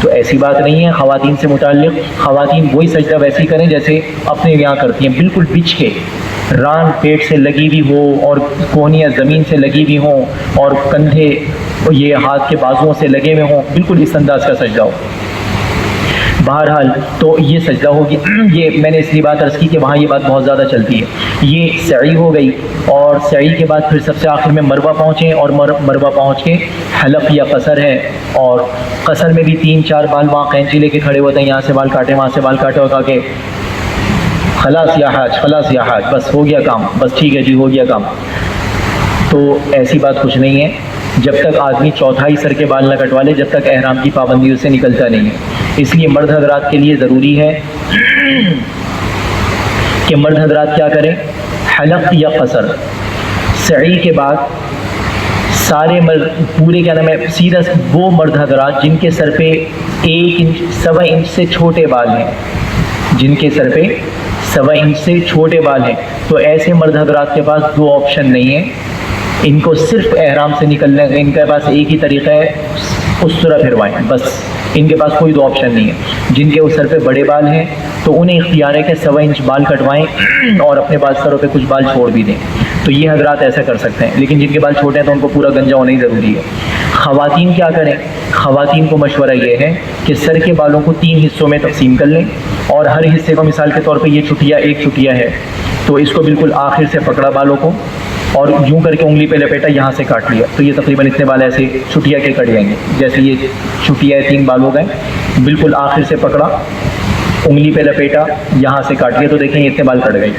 تو ایسی بات نہیں ہے خواتین سے متعلق. خواتین وہی سجدہ ویسے ہی کریں جیسے اپنے یہاں کرتی ہیں، بالکل بچھ کے، ران پیٹ سے لگی ہوئی ہو اور کونیاں زمین سے لگی ہوئی ہوں اور کندھے یہ ہاتھ کے بازوؤں سے لگے ہوئے ہوں، بالکل اس انداز کا سجدہ ہو. بہرحال تو یہ سجدہ ہوگی. یہ میں نے اس لیے بات عرض کی کہ وہاں یہ بات بہت زیادہ چلتی ہے. یہ سعی ہو گئی اور سعی کے بعد پھر سب سے آخر میں مروہ پہنچیں اور مروہ پہنچ کے حلق یا قصر ہے, اور قصر میں بھی 3-4 بال وہاں قینچی لے کے کھڑے ہوتے ہیں, یہاں سے بال کاٹے وہاں سے بال کاٹے اور کہا کہ خلاص یا حاج, خلاص یا حاج, بس ہو گیا کام, بس ٹھیک ہے جی ہو گیا کام. تو ایسی بات کچھ نہیں ہے. جب تک آدمی چوتھائی سر کے بال نہ کٹوا لے, جب تک احرام کی پابندی اسے نکلتا نہیں ہے. اس لیے مرد حضرات کے لیے ضروری ہے کہ مرد حضرات کیا کریں, حلق یا قصر سعی کے بعد سارے پورے کیا نام ہے سیدھا وہ مرد حضرات جن کے سر پہ 1 انچ 1.25 انچ سے چھوٹے بال ہیں, جن کے سر پہ 1.25 انچ سے چھوٹے بال ہیں, تو ایسے مرد حضرات کے پاس 2 آپشن نہیں ہیں. ان کو صرف احرام سے نکلنے, ان کے پاس ایک ہی طریقہ ہے, اسطورہ پھروائیں بس. ان کے پاس کوئی 2 آپشن نہیں ہے. جن کے اس سر پہ بڑے بال ہیں تو انہیں اختیار ہے کہ 1.25 انچ بال کٹوائیں اور اپنے بال سروں پہ کچھ بال چھوڑ بھی دیں, تو یہ حضرات ایسا کر سکتے ہیں. لیکن جن کے بال چھوٹے ہیں تو ان کو پورا گنجا ہونا ہی ضروری ہے. خواتین کیا کریں, خواتین کو مشورہ یہ ہے کہ سر کے بالوں کو 3 حصوں میں تقسیم کر لیں, اور ہر حصے کو مثال کے طور پہ یہ چٹیا ایک چٹیا ہے تو اس کو بالکل آخر سے پکڑا بالوں کو اور یوں کر کے انگلی پہ لپیٹا, یہاں سے کاٹ لیا, تو یہ تقریباً اتنے بال ایسے چٹیا کے کٹ جائیں گے. جیسے یہ چٹیا ہے 3 بال ہو گئے, بالکل آخر سے پکڑا انگلی پہ لپیٹا یہاں سے کاٹ لیا, تو دیکھیں اتنے بال کٹ گئے.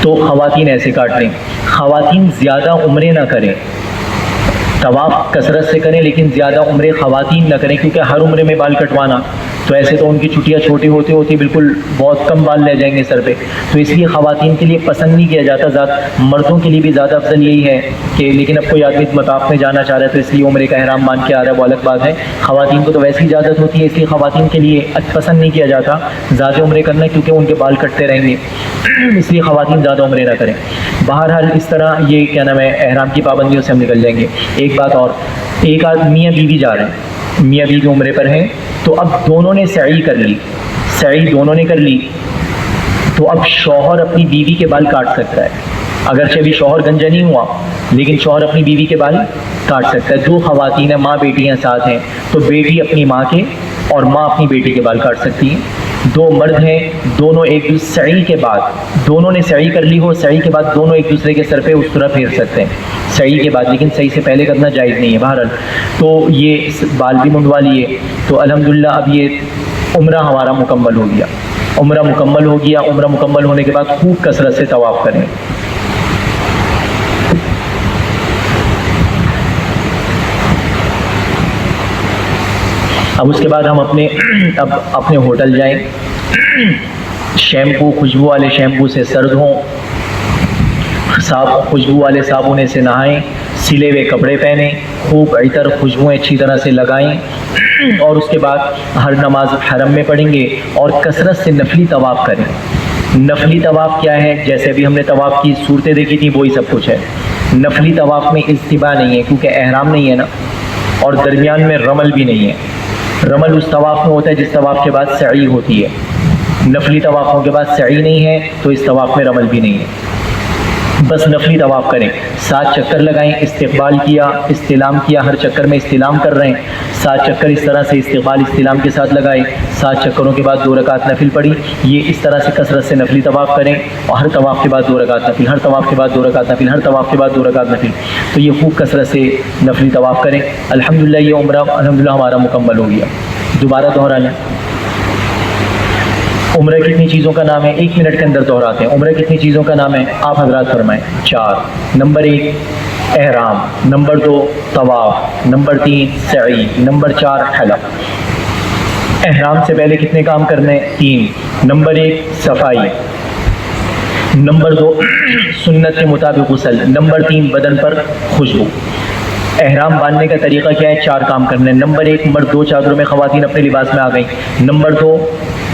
تو خواتین ایسے کاٹ لیں. خواتین زیادہ عمریں نہ کریں, طواف کثرت سے کریں لیکن زیادہ عمریں خواتین نہ کریں, کیونکہ ہر عمرے میں بال کٹوانا تو ایسے تو ان کی چھٹیاں چھوٹی ہوتی ہوتی بالکل بہت کم بال رہ جائیں گے سر پہ, تو اس لیے خواتین کے لیے پسند نہیں کیا جاتا. مردوں کے لیے بھی زیادہ افضل یہی ہے کہ لیکن اب کوئی آدمی مطاف میں جانا چاہ رہا ہے تو اس لیے عمرے کا احرام مان کے آ رہا ہے, وہ الگ بات ہے. خواتین کو تو ویسی اجازت ہوتی ہے, اس لیے خواتین کے لیے پسند نہیں کیا جاتا زیادہ عمرے کرنا, کیونکہ ان کے بال کٹتے رہیں گے, اس لیے خواتین زیادہ عمرے نہ کریں. بہرحال اس طرح یہ کیا نام ہے احرام کی پابندیوں سے ہم نکل جائیں گے. ایک بات اور, ایک آدمی میاں بیوی جا رہے ہیں, میاں بیوی عمرے پر ہیں, تو اب دونوں نے سعی کر لی, سعی دونوں نے کر لی, تو اب شوہر اپنی بیوی کے بال کاٹ سکتا ہے. اگرچہ ابھی شوہر گنجا نہیں ہوا لیکن شوہر اپنی بیوی کے بال کاٹ سکتا ہے. 2 خواتین ہیں, ماں بیٹیاں ساتھ ہیں, تو بیٹی اپنی ماں کے اور ماں اپنی بیٹی کے بال کاٹ سکتی ہیں. 2 مرد ہیں, دونوں ایک دوسرے سعی کے بعد, دونوں نے سعی کر لی ہو, سعی کے بعد دونوں ایک دوسرے کے سر پہ اس طرح پھیر سکتے ہیں سعی کے بعد, لیکن سعی سے پہلے کرنا جائز نہیں ہے. بہرحال تو یہ بال بھی منڈوا لیے, تو الحمدللہ اب یہ عمرہ ہمارا مکمل ہو گیا. عمرہ مکمل ہو گیا. عمرہ مکمل ہونے کے بعد خوب کثرت سے طواف کریں. اب اس کے بعد ہم اپنے ہوٹل جائیں, شیمپو خوشبو والے شیمپو سے سر دھوں, خوشبو والے صابن سے نہائیں, سلے ہوئے کپڑے پہنیں, خوب عطر خوشبوئیں اچھی طرح سے لگائیں, اور اس کے بعد ہر نماز حرم میں پڑھیں گے اور کثرت سے نفلی طواف کریں. نفلی طواف کیا ہے, جیسے ابھی ہم نے طواف کی صورتیں دیکھی تھیں وہی سب کچھ ہے. نفلی طواف میں اجتباء نہیں ہے کیونکہ احرام نہیں ہے نا, اور درمیان میں رمل بھی نہیں ہے. رمل اس طواف میں ہوتا ہے جس طواف کے بعد سعی ہوتی ہے. نفلی طوافوں کے بعد سعی نہیں ہے تو اس طواف میں رمل بھی نہیں ہے. بس نفلی طواف کریں, 7 چکر لگائیں, استقبال کیا, استلام کیا, ہر چکر میں استلام کر رہے ہیں, 7 چکر اس طرح سے استقبال استلام کے ساتھ لگائیں, 7 چکروں کے بعد 2 رکعت نفل پڑھی. یہ اس طرح سے کثرت سے نفلی طواف کریں, اور ہر طواف کے بعد 2 رکعت نفل, ہر طواف کے بعد 2 رکعت نفل, ہر طواف کے بعد 2 رکعت نفل. تو یہ خوب کثرت سے نفلی طواف کریں. الحمدللہ یہ عمرہ الحمدللہ ہمارا مکمل ہو گیا. دوبارہ دوہرا لیں. عمرہ کتنی چیزوں کا نام ہے, 1 منٹ کے اندر دہراتے ہیں. عمرہ کتنی چیزوں کا نام ہے آپ حضرات فرمائیں. 4. نمبر 1 احرام, نمبر 2 طواف, نمبر 3 سعی, نمبر 4 حلق. احرام سے پہلے کتنے کام کرنے ہیں؟ 3. نمبر 1 صفائی, نمبر 2 سنت کے مطابق غسل, نمبر 3 بدن پر خوشبو. احرام باندھنے کا طریقہ کیا ہے؟ 4 کام کرنے ہیں. نمبر 1 مرد 2 چادروں میں, خواتین اپنے لباس میں آ گئیں. نمبر 2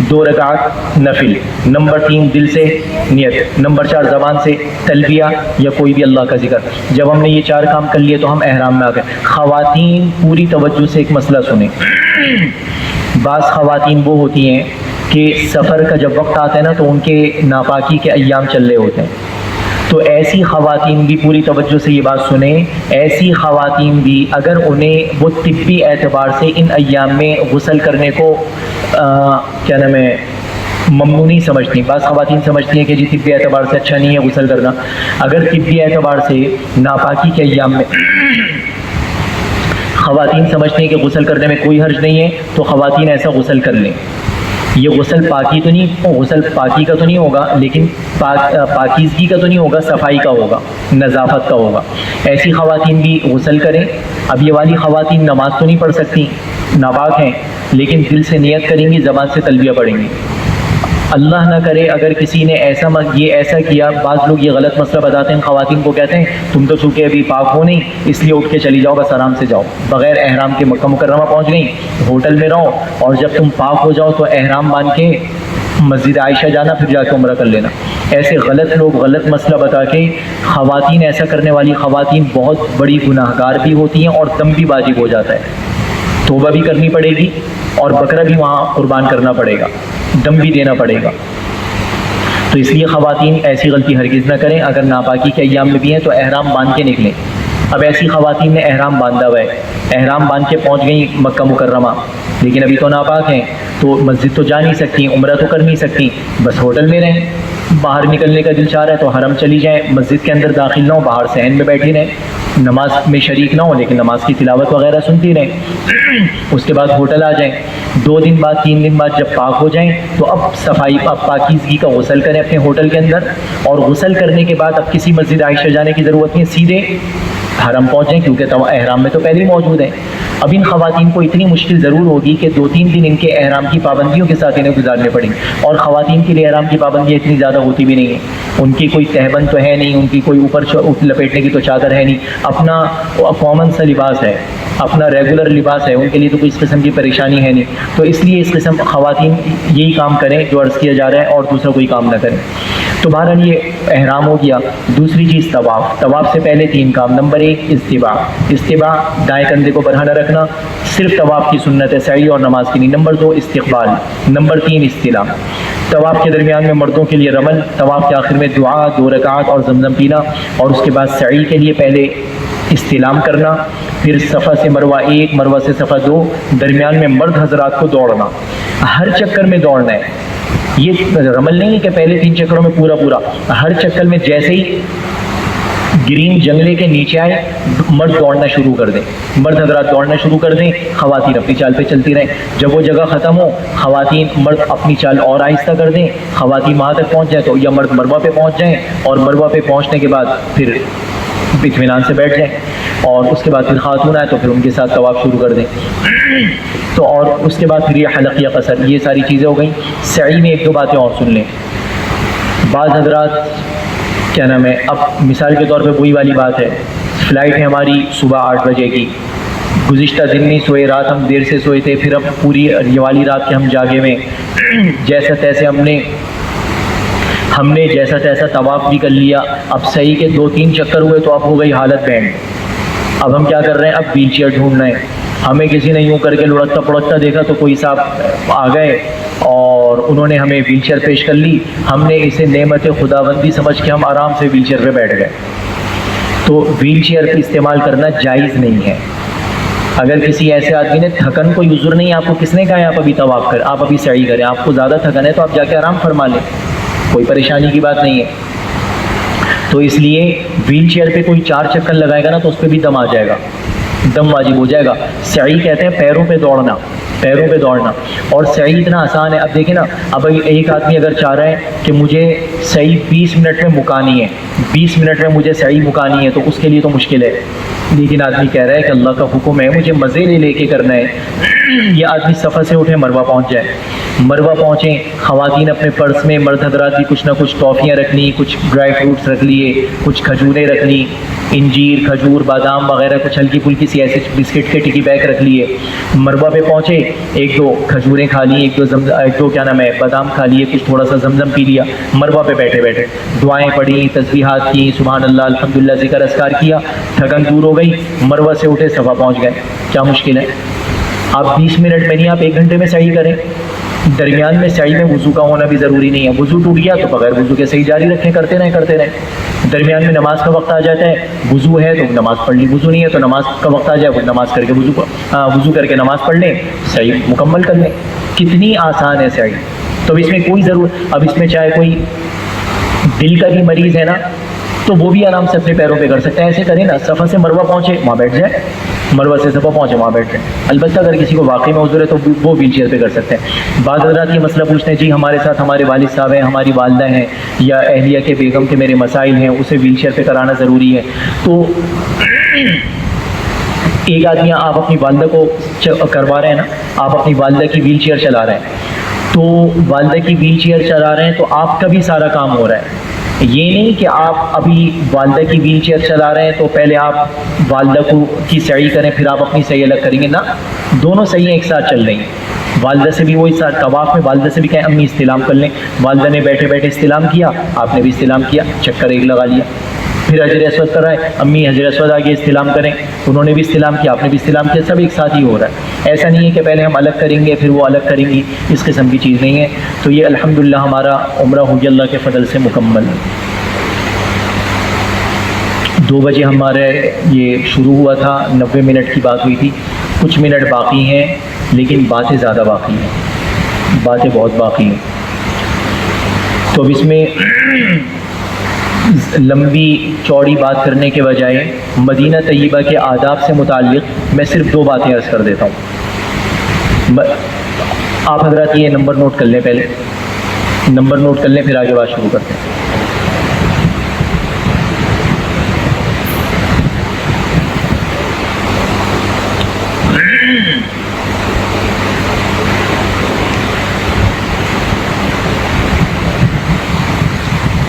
2 رکعت نفل. نمبر 3 دل سے نیت. نمبر 4 زبان سے تلبیہ یا کوئی بھی اللہ کا ذکر. جب ہم نے یہ 4 کام کر لیے تو ہم احرام میں آ گئے. خواتین پوری توجہ سے ایک مسئلہ سنیں. بعض خواتین وہ ہوتی ہیں کہ سفر کا جب وقت آتا ہے نا تو ان کے ناپاکی کے ایام چل رہے ہوتے ہیں, تو ایسی خواتین بھی پوری توجہ سے یہ بات سنیں، ایسی خواتین بھی اگر انہیں وہ طبی اعتبار سے ان ایام میں غسل کرنے کو کیا نام ہے ممنوع نہیں سمجھتی، بعض خواتین سمجھتی ہیں کہ جی طبی اعتبار سے اچھا نہیں ہے غسل کرنا، اگر طبی اعتبار سے ناپاکی کے ایام میں خواتین سمجھتی ہیں کہ غسل کرنے میں کوئی حرج نہیں ہے تو خواتین ایسا غسل کر لیں۔ یہ غسل پاکی تو نہیں، غسل پاکی کا تو نہیں ہوگا، لیکن پاکیزگی کا تو نہیں ہوگا، صفائی کا ہوگا، نظافت کا ہوگا۔ ایسی خواتین بھی غسل کریں۔ اب یہ والی خواتین نماز تو نہیں پڑھ سکتی، ناپاک ہیں، لیکن دل سے نیت کریں گی، زبان سے تلبیہ پڑھیں گی۔ اللہ نہ کرے اگر کسی نے ایسا کیا، بعض لوگ یہ غلط مسئلہ بتاتے ہیں، خواتین کو کہتے ہیں تم تو چونکہ ابھی پاک ہو نہیں اس لیے اٹھ کے چلی جاؤ، بس آرام سے جاؤ، بغیر احرام کے مکہ مکرمہ پہنچ گئی، ہوٹل میں رہو، اور جب تم پاک ہو جاؤ تو احرام باندھ کے مسجد عائشہ جانا، پھر جا کے عمرہ کر لینا۔ ایسے غلط لوگ غلط مسئلہ بتا کے خواتین، ایسا کرنے والی خواتین بہت بڑی گناہ گار بھی ہوتی ہیں اور دم بھی واجب ہو جاتا ہے، توبہ بھی کرنی پڑے گی اور بکرا بھی وہاں قربان کرنا پڑے گا، دم بھی دینا پڑے گا۔ تو اس لیے خواتین ایسی غلطی ہرگز نہ کریں، اگر ناپاکی کے ایام میں بھی ہیں تو احرام باندھ کے نکلیں۔ اب ایسی خواتین نے احرام باندھا ہوا ہے، احرام باندھ کے پہنچ گئی مکہ مکرمہ، لیکن ابھی تو ناپاک ہیں، تو مسجد تو جا نہیں سکتی، عمرہ تو کر نہیں سکتی، بس ہوٹل میں رہیں۔ باہر نکلنے کا دل چاہ رہا ہے تو حرم چلی جائیں، مسجد کے اندر داخل نہ ہو، باہر صحن میں بیٹھی رہیں، نماز میں شریک نہ ہو لیکن نماز کی تلاوت وغیرہ سنتی رہیں۔ اس کے بعد ہوٹل آ جائیں، 2 دن بعد 3 دن بعد جب پاک ہو جائیں تو اب صفائی، اب پاکیزگی کا غسل کریں اپنے ہوٹل کے اندر، اور غسل کرنے کے بعد اب کسی مسجد عائشہ جانے کی ضرورت نہیں، سیدھے حرم پہنچیں، کیونکہ احرام میں تو پہلے ہی موجود ہیں۔ اب ان خواتین کو اتنی مشکل ضرور ہوگی کہ 2-3 دن ان کے احرام کی پابندیوں کے ساتھ انہیں گزارنے پڑیں گے، اور خواتین کے لیے احرام کی پابندیاں اتنی زیادہ ہوتی بھی نہیں ہیں، ان کی کوئی تہبند تو ہے نہیں، ان کی کوئی اوپر لپیٹنے کی تو چادر ہے نہیں، اپنا کامن سا لباس ہے، اپنا ریگولر لباس ہے، ان کے لیے تو کوئی اس قسم کی پریشانی ہے نہیں۔ تو اس لیے اس قسم خواتین یہی کام کریں جو عرض کیا جا رہا ہے، اور دوسرا کوئی کام نہ کریں۔ تو بہرحال یہ احرام ہو گیا۔ دوسری چیز طواف، طواف سے پہلے 3 کام۔ نمبر 1 استباع، دائیں کندھے کو برہنہ رکھنا، صرف طواف کی سنت ہے، سعی اور نماز کی نہیں۔ نمبر 2 استقبال، نمبر 3 استلام۔ طواف کے درمیان میں مردوں کے لیے رمل، طواف کے آخر میں دعا، 2 رکعات اور زمزم پینا، اور اس کے بعد سعی کے لیے پہلے استلام کرنا، پھر صفا سے مروہ 1، مروہ سے صفا 2، درمیان میں مرد حضرات کو دوڑنا، ہر چکر میں دوڑنا ہے۔ یہ رمل نہیں ہے کہ پہلے 3 چکروں میں پورا، ہر چکر میں جیسے ہی گرین جنگلے کے نیچے آئے مرد دوڑنا شروع کر دیں، مرد حضرات دوڑنا شروع کر دیں، خواتین اپنی چال پہ چلتی رہیں۔ جب وہ جگہ ختم ہو، مرد اپنی چال اور آہستہ کر دیں، خواتین وہاں تک پہنچ جائیں تو یا مرد مروہ پہ پہنچ جائیں، اور مروہ پہ پہنچنے کے بعد پھر اطمینان سے بیٹھ جائیں، اور اس کے بعد پھر خاتون آئے تو پھر ان کے ساتھ طواف شروع کر دیں۔ تو اور اس کے بعد پھر یہ حلق یا قصر، یہ ساری چیزیں ہو گئیں۔ سعی میں 1-2 باتیں اور سن لیں۔ بعض حضرات کیا نام ہے، اب مثال کے طور پہ وہی والی بات ہے، فلائٹ ہے ہماری صبح 8 بجے کی، گزشتہ دن نہیں سوئے، رات ہم دیر سے سوئے تھے، پھر اب پوری یہ والی رات کے ہم جاگے میں، جیسا تیسے ہم نے جیسا تیسا طواف بھی کر لیا، اب صحیح کے 2-3 چکر ہوئے تو اب ہو گئی حالت بینڈ۔ اب ہم کیا کر رہے ہیں، اب ویل چیئر ڈھونڈ رہے ہیں۔ ہمیں کسی نے یوں کر کے لڑکتا پڑکتا دیکھا تو کوئی صاحب آ گئے اور انہوں نے ہمیں ویل چیئر پیش کر لی، ہم نے اسے نعمت خداوندی سمجھ کے ہم آرام سے ویل چیئر پہ بیٹھ گئے۔ تو ویل چیئر پہ استعمال کرنا جائز نہیں ہے۔ اگر کسی ایسے آدمی نے، تھکن کوئی عذر نہیں، آپ کو کس نے کہا ہے آپ ابھی طواف کریں، آپ ابھی سعی کریں، آپ کو زیادہ تھکن ہے تو آپ جا کے آرام فرما لیں، کوئی پریشانی کی بات نہیں ہے۔ تو اس لیے ویل چیئر پہ کوئی 4 چکر لگائے گا نا تو اس پہ بھی دم آ جائے گا، دم واجب ہو جائے گا۔ سعی کہتے ہیں پیروں پہ دوڑنا، پیروں پہ دوڑنا، اور سعی اتنا آسان ہے۔ اب دیکھیں نا، اب ایک آدمی اگر چاہ رہا ہے کہ مجھے سعی 20 منٹ میں مکانی ہے، 20 منٹ میں مجھے سعی مکانی ہے، تو اس کے لیے تو مشکل ہے، لیکن آدمی کہہ رہا ہے کہ اللہ کا حکم ہے مجھے مزے لے کے کرنا ہے، یہ آدمی صفا سے اٹھے مروہ پہنچ جائے، مروہ پہنچیں، خواتین اپنے پرس میں، مرد حضرات بھی کچھ نہ کچھ ٹافیاں رکھ لی، کچھ ڈرائی فروٹس رکھ لیے، کچھ کھجوریں رکھ لی، انجیر، کھجور، بادام وغیرہ کچھ ہلکی پھلکی سی ایسے بسکٹ کے ٹکی بیگ رکھ لیے، مروہ پہ پہنچے، 1-2 کھجوریں کھا لی، 1-2 کیا نام ہے بادام کھا لیے، کچھ تھوڑا سا زمزم پی لیا، مروہ پہ بیٹھے بیٹھے دعائیں پڑھی، تسبیحات کی، سبحان اللہ، الحمدللہ، ذکر اذکار کیا، تھکن دور ہو گئی، مروہ سے اٹھے صفا پہنچ گئے۔ کیا مشکل ہے؟ آپ 20 منٹ میں نہیں، آپ 1 گھنٹے میں سعی کریں۔ درمیان میں سعی میں وضو کا ہونا بھی ضروری نہیں ہے، وضو ٹوٹ گیا تو بغیر وضو کے صحیح جاری رکھیں، کرتے رہیں درمیان میں نماز کا وقت آ جاتا ہے، وضو ہے تو نماز پڑھ لی، وضو نہیں ہے تو نماز کا وقت آ جائے وہ نماز کر کے وضو کر کے نماز پڑھ لیں، صحیح مکمل کر لیں۔ کتنی آسان ہے صحیح۔ تو اس میں کوئی اب اس میں چاہے کوئی دل کا بھی مریض ہے نا تو وہ بھی آرام سے اپنے پیروں پہ کر سکتا ہے۔ ایسے کریں نا، صفا سے مروہ پہنچے وہاں بیٹھ جائے، مروہ سے صفا پہنچے وہاں بیٹھ جائے۔ البتہ اگر کسی کو واقعی میں عذر ہے تو وہ ویل چیئر پہ کر سکتے ہیں۔ بعض حضرات یہ مسئلہ پوچھتے ہیں جی ہمارے ساتھ ہمارے والد صاحب ہیں، ہماری والدہ ہیں، یا اہلیہ کے بیگم کے میرے مسائل ہیں، اسے ویل چیئر پہ کرانا ضروری ہے۔ تو ایک آدمی آپ اپنی والدہ کو کروا رہے ہیں نا، آپ اپنی والدہ کی ویل چیئر چلا رہے ہیں، تو والدہ کی ویل چیئر چلا رہے ہیں تو آپ کا بھی سارا کام ہو رہا ہے۔ یہ نہیں کہ آپ ابھی والدہ کی ویل چیئر چلا رہے ہیں تو پہلے آپ والدہ کی صحیح کریں پھر آپ اپنی صحیح الگ کریں گے، نا، دونوں صحیح ایک ساتھ چل رہی ہیں۔ والدہ سے بھی وہی ساتھ طواف میں والدہ سے بھی کہیں امی استلام کر لیں، والدہ نے بیٹھے بیٹھے استلام کیا، آپ نے بھی استلام کیا، چکر ایک لگا لیا۔ پھر حجر اسود کر رہا ہے، امی حجر اسود آگے استلام کریں، انہوں نے بھی استلام کیا، آپ نے بھی استلام کیا، سب ایک ساتھ ہی ہو رہا ہے۔ ایسا نہیں ہے کہ پہلے ہم الگ کریں گے پھر وہ الگ کریں گی، اس قسم کی چیز نہیں ہے۔ تو یہ الحمدللہ ہمارا عمرہ ہوئی اللہ کے فضل سے مکمل۔ 2 بجے ہمارے یہ شروع ہوا تھا، 90 منٹ کی بات ہوئی تھی، کچھ منٹ باقی ہیں لیکن باتیں زیادہ باقی ہیں، باتیں بہت باقی ہیں۔ تو اب اس میں لمبی چوڑی بات کرنے کے بجائے مدینہ طیبہ کے آداب سے متعلق میں صرف 2 باتیں عرض کر دیتا ہوں۔ آپ حضرات یہ نمبر نوٹ کر لیں، پہلے نمبر نوٹ کر لیں پھر آگے بات شروع کرتے ہیں۔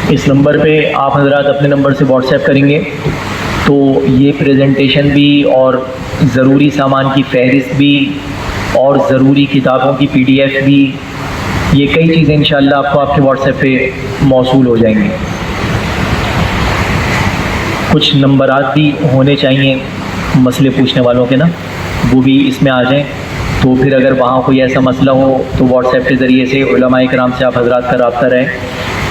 اس نمبر پہ آپ حضرات اپنے نمبر سے واٹس ایپ کریں گے تو یہ پریزنٹیشن بھی اور ضروری سامان کی فہرست بھی اور ضروری کتابوں کی PDF بھی، یہ کئی چیزیں انشاءاللہ آپ کو آپ کے واٹس ایپ پہ موصول ہو جائیں گے۔ کچھ نمبرات بھی ہونے چاہیے مسئلے پوچھنے والوں کے نا، وہ بھی اس میں آ جائیں، تو پھر اگر وہاں کوئی ایسا مسئلہ ہو تو واٹس ایپ کے ذریعے سے علماء کرام سے آپ حضرات کا رابطہ رہے،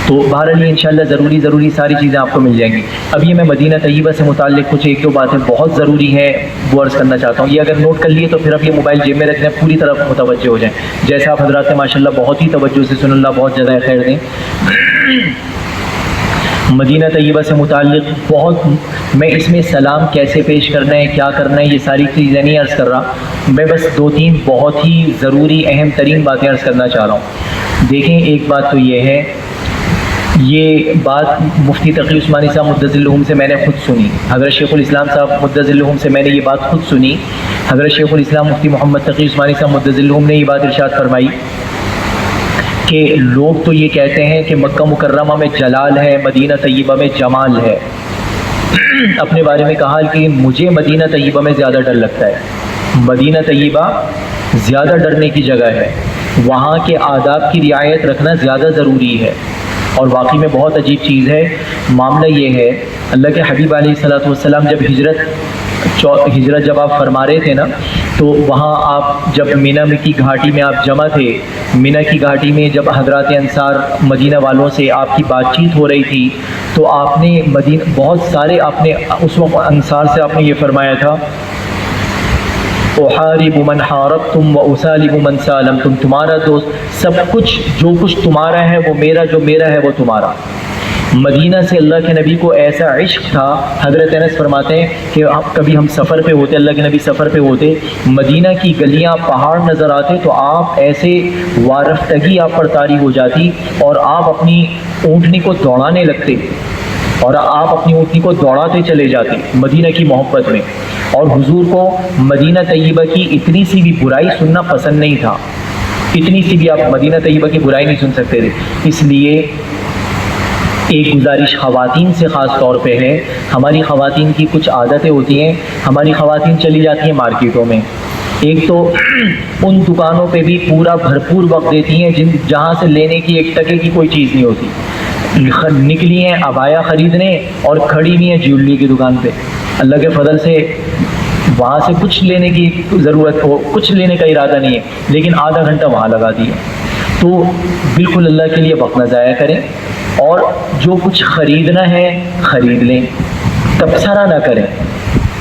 تو بہرحال یہ انشاءاللہ ضروری ساری چیزیں آپ کو مل جائیں گی۔ اب یہ میں مدینہ طیبہ سے متعلق کچھ 1-2 باتیں بہت ضروری ہے وہ عرض کرنا چاہتا ہوں۔ یہ اگر نوٹ کر لیے تو پھر اب یہ موبائل جیب میں رکھنے پوری طرح متوجہ ہو جائیں، جیسے آپ حضرات نے ماشاءاللہ بہت ہی توجہ سے سن، اللہ بہت زیادہ خیر دیں۔ مدینہ طیبہ سے متعلق میں اس میں سلام کیسے پیش کرنا ہے، کیا کرنا ہے، یہ ساری چیزیں نہیں عرض کر رہا، میں بس 2-3 بہت ہی ضروری اہم ترین باتیں عرض کرنا چاہ رہا ہوں۔ دیکھیں، ایک بات تو یہ ہے، یہ بات مفتی تقی عثمانی صاحب مدظ العلوم سے میں نے خود سنی، حضرت شیخ الاسلام صاحب مدظ العلوم سے میں نے یہ بات خود سنی۔ حضرت شیخ الاسلام مفتی محمد تقی عثمانی صاحب مدظ العلوم نے یہ بات ارشاد فرمائی کہ لوگ تو یہ کہتے ہیں کہ مکہ مکرمہ میں جلال ہے، مدینہ طیبہ میں جمال ہے۔ اپنے بارے میں کہا کہ مجھے مدینہ طیبہ میں زیادہ ڈر لگتا ہے، مدینہ طیبہ زیادہ ڈرنے کی جگہ ہے، وہاں کے آداب کی رعایت رکھنا زیادہ ضروری ہے۔ اور واقعی میں بہت عجیب چیز ہے، معاملہ یہ ہے، اللہ کے حبیب علیہ الصلوۃ والسلام جب ہجرت جب آپ فرما رہے تھے نا، تو وہاں آپ جب منی کی گھاٹی میں آپ جمع تھے، منی کی گھاٹی میں جب حضرات انصار مدینہ والوں سے آپ کی بات چیت ہو رہی تھی تو آپ نے بہت سارے آپ نے اس وقت انصار سے آپ نے یہ فرمایا تھا، احارب من حاربتم واسالم من سالمتم، تمہارا دوست سب کچھ جو کچھ تمہارا ہے وہ میرا، جو میرا ہے وہ تمہارا۔ مدینہ سے اللہ کے نبی کو ایسا عشق تھا، حضرت انس فرماتے ہیں کہ کبھی ہم سفر پہ ہوتے، اللہ کے نبی سفر پہ ہوتے، مدینہ کی گلیاں پہاڑ نظر آتے تو آپ ایسے وارفتگی آپ پر طاری ہو جاتی اور آپ اپنی اونٹنی کو دوڑانے لگتے، اور آپ اپنی اونٹنی کو دوڑاتے چلے جاتے مدینہ کی محبت میں۔ اور حضور کو مدینہ طیبہ کی اتنی سی بھی برائی سننا پسند نہیں تھا، اتنی سی بھی آپ مدینہ طیبہ کی برائی نہیں سن سکتے تھے۔ اس لیے ایک گزارش خواتین سے خاص طور پہ ہے، ہماری خواتین کی کچھ عادتیں ہوتی ہیں، ہماری خواتین چلی جاتی ہیں مارکیٹوں میں، ایک تو ان دکانوں پہ بھی پورا بھرپور وقت دیتی ہیں جہاں سے لینے کی 1 ٹکے کی کوئی چیز نہیں ہوتی، نکلی ہیں عبایا خریدنے اور کھڑی بھی ہیں جیولری کی دکان پہ، اللہ کے فضل سے وہاں سے کچھ لینے کی ضرورت ہو، کچھ لینے کا ارادہ نہیں ہے، لیکن آدھا گھنٹہ وہاں لگا دیا۔ تو بالکل اللہ کے لیے وقت نہ ضائع کریں، اور جو کچھ خریدنا ہے خرید لیں، تبصرہ نہ کریں،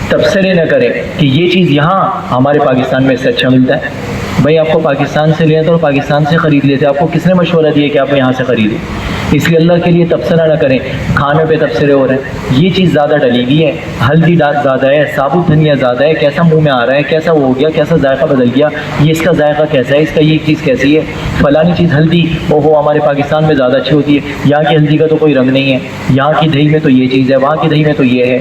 تبصرے نہ کریں کہ یہ چیز یہاں ہمارے پاکستان میں اس سے اچھا ملتا ہے۔ بھائی آپ کو پاکستان سے لیا تو پاکستان سے خرید لیتے، آپ کو کس نے مشورہ دیا کہ آپ یہاں سے خریدیں؟ اس لیے اللہ کے لیے تبصرہ نہ کریں۔ کھانے پہ تبصرے ہو رہے ہیں، یہ چیز زیادہ ڈلی ہوئی ہے، ہلدی زیادہ ہے، ثابت دھنیا زیادہ ہے، کیسا منہ میں آ رہا ہے، کیسا وہ ہو گیا، کیسا ذائقہ بدل گیا، یہ اس کا ذائقہ کیسا ہے، اس کا یہ چیز کیسی ہے، فلانی چیز ہلدی اوہو ہمارے پاکستان میں زیادہ اچھی ہوتی ہے، یہاں کی ہلدی کا تو کوئی رنگ نہیں ہے، یہاں کی دہی میں تو یہ چیز ہے، وہاں کی دہی میں تو یہ ہے۔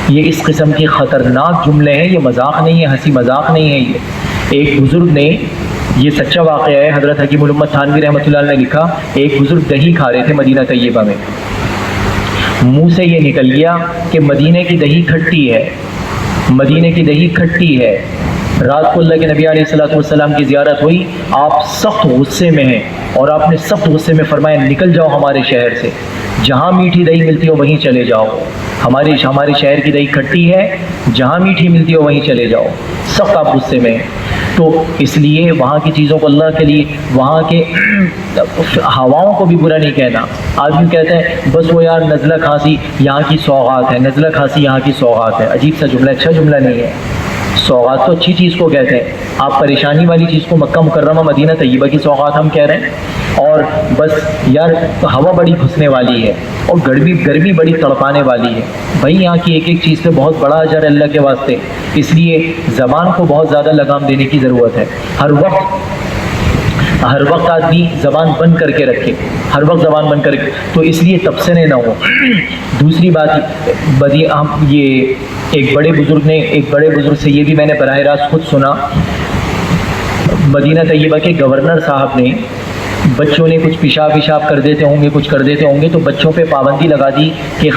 یہ اس قسم کے خطرناک جملے ہیں، یہ مذاق نہیں ہے، ہنسی مذاق نہیں ہے۔ یہ ایک بزرگ نے، یہ سچا واقعہ ہے، حضرت حکیم الامت تھانوی رحمۃ اللہ علیہ نے لکھا، ایک بزرگ دہی کھا رہے تھے مدینہ طیبہ میں، منہ سے یہ نکل گیا کہ مدینے کی دہی کھٹی ہے، مدینے کی دہی کھٹی ہے۔ رات کو اللہ کے نبی علیہ الصلوۃ والسلام کی زیارت ہوئی، آپ سخت غصے میں ہیں اور آپ نے سخت غصے میں فرمایا نکل جاؤ ہمارے شہر سے، جہاں میٹھی دہی ملتی ہو وہیں چلے جاؤ، ہمارے شہر کی دہی کھٹی ہے، جہاں میٹھی ملتی ہو وہیں چلے جاؤ، سخت آپ غصے میں ہیں۔ تو اس لیے وہاں کی چیزوں کو اللہ کے لیے، وہاں کے ہواؤں کو بھی برا نہیں کہنا۔ آدمی کہتا ہے بس وہ یار نزلہ کھانسی یہاں کی سوغات ہے، نزلہ کھانسی یہاں کی سوغات ہے، عجیب سا جملہ، اچھا جملہ نہیں ہے۔ سوغات تو اچھی چیز کو کہتے ہیں، آپ پریشانی والی چیز کو مکہ مکرمہ مدینہ طیبہ کی سوغات ہم کہہ رہے ہیں، اور بس یار ہوا بڑی گھسنے والی ہے اور گرمی بڑی تڑپانے والی ہے۔ بھائی یہاں کی ایک ایک چیز پہ بہت بڑا اجر ہے اللہ کے واسطے، اس لیے زبان کو بہت زیادہ لگام دینے کی ضرورت ہے۔ ہر وقت آدمی زبان بند کر کے رکھے، ہر وقت زبان بند کر کے، تو اس لیے تبصرے نہ ہو۔ دوسری بات یہ ایک بڑے بزرگ سے یہ بھی میں نے براہ راست خود سنا، مدینہ طیبہ کے گورنر صاحب نے، بچوں نے کچھ پیشاب کر دیتے ہوں گے تو بچوں پہ پابندی لگا دی کہ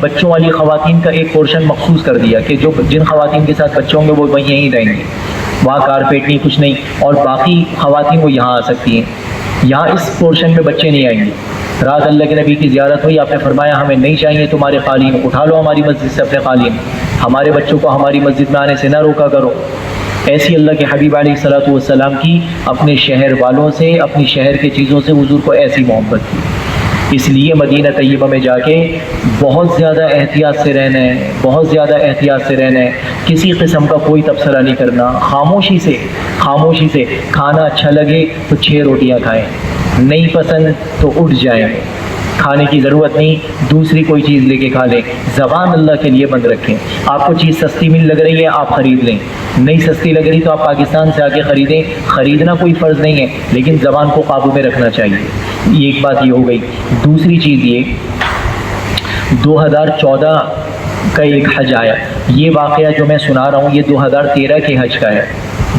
بچوں والی خواتین کا ایک پورشن مخصوص کر دیا کہ جن خواتین کے ساتھ بچے ہوں گے وہ یہیں رہیں گے، وہاں کارپیٹ نہیں، کچھ نہیں، اور باقی خواتین وہ یہاں آ سکتی ہیں، یہاں اس پورشن میں بچے نہیں آئیں گے۔ رات اللہ کے نبی کی زیارت ہوئی، آپ نے فرمایا ہمیں نہیں چاہیے تمہارے قالین، اٹھا لو ہماری مسجد سے اپنے قالین، ہمارے بچوں کو ہماری مسجد میں آنے سے نہ روکا کرو۔ ایسی اللہ کے حبیب علیہ الصلوۃ والسلام کی اپنے شہر والوں سے، اپنی شہر کی چیزوں سے حضور کو ایسی محبت تھی، اس لیے مدینہ طیبہ میں جا کے بہت زیادہ احتیاط سے رہنا ہے، بہت زیادہ احتیاط سے رہنا ہے، کسی قسم کا کوئی تبصرہ نہیں کرنا، خاموشی سے کھانا اچھا لگے تو 6 روٹیاں کھائیں، نہیں پسند تو اٹھ جائیں، کھانے کی ضرورت نہیں، دوسری کوئی چیز لے کے کھا لیں، زبان اللہ کے لیے بند رکھیں۔ آپ کو چیز سستی مل لگ رہی ہے آپ خرید لیں، نہیں سستی لگ رہی تو آپ پاکستان سے آ کے خریدیں، خریدنا کوئی فرض نہیں ہے لیکن زبان کو قابو میں رکھنا چاہیے۔ یہ ایک بات یہ ہو گئی۔ دوسری چیز یہ 2014 کا ایک حج آیا، یہ واقعہ جو میں سنا رہا ہوں یہ 2013 کے حج کا ہے،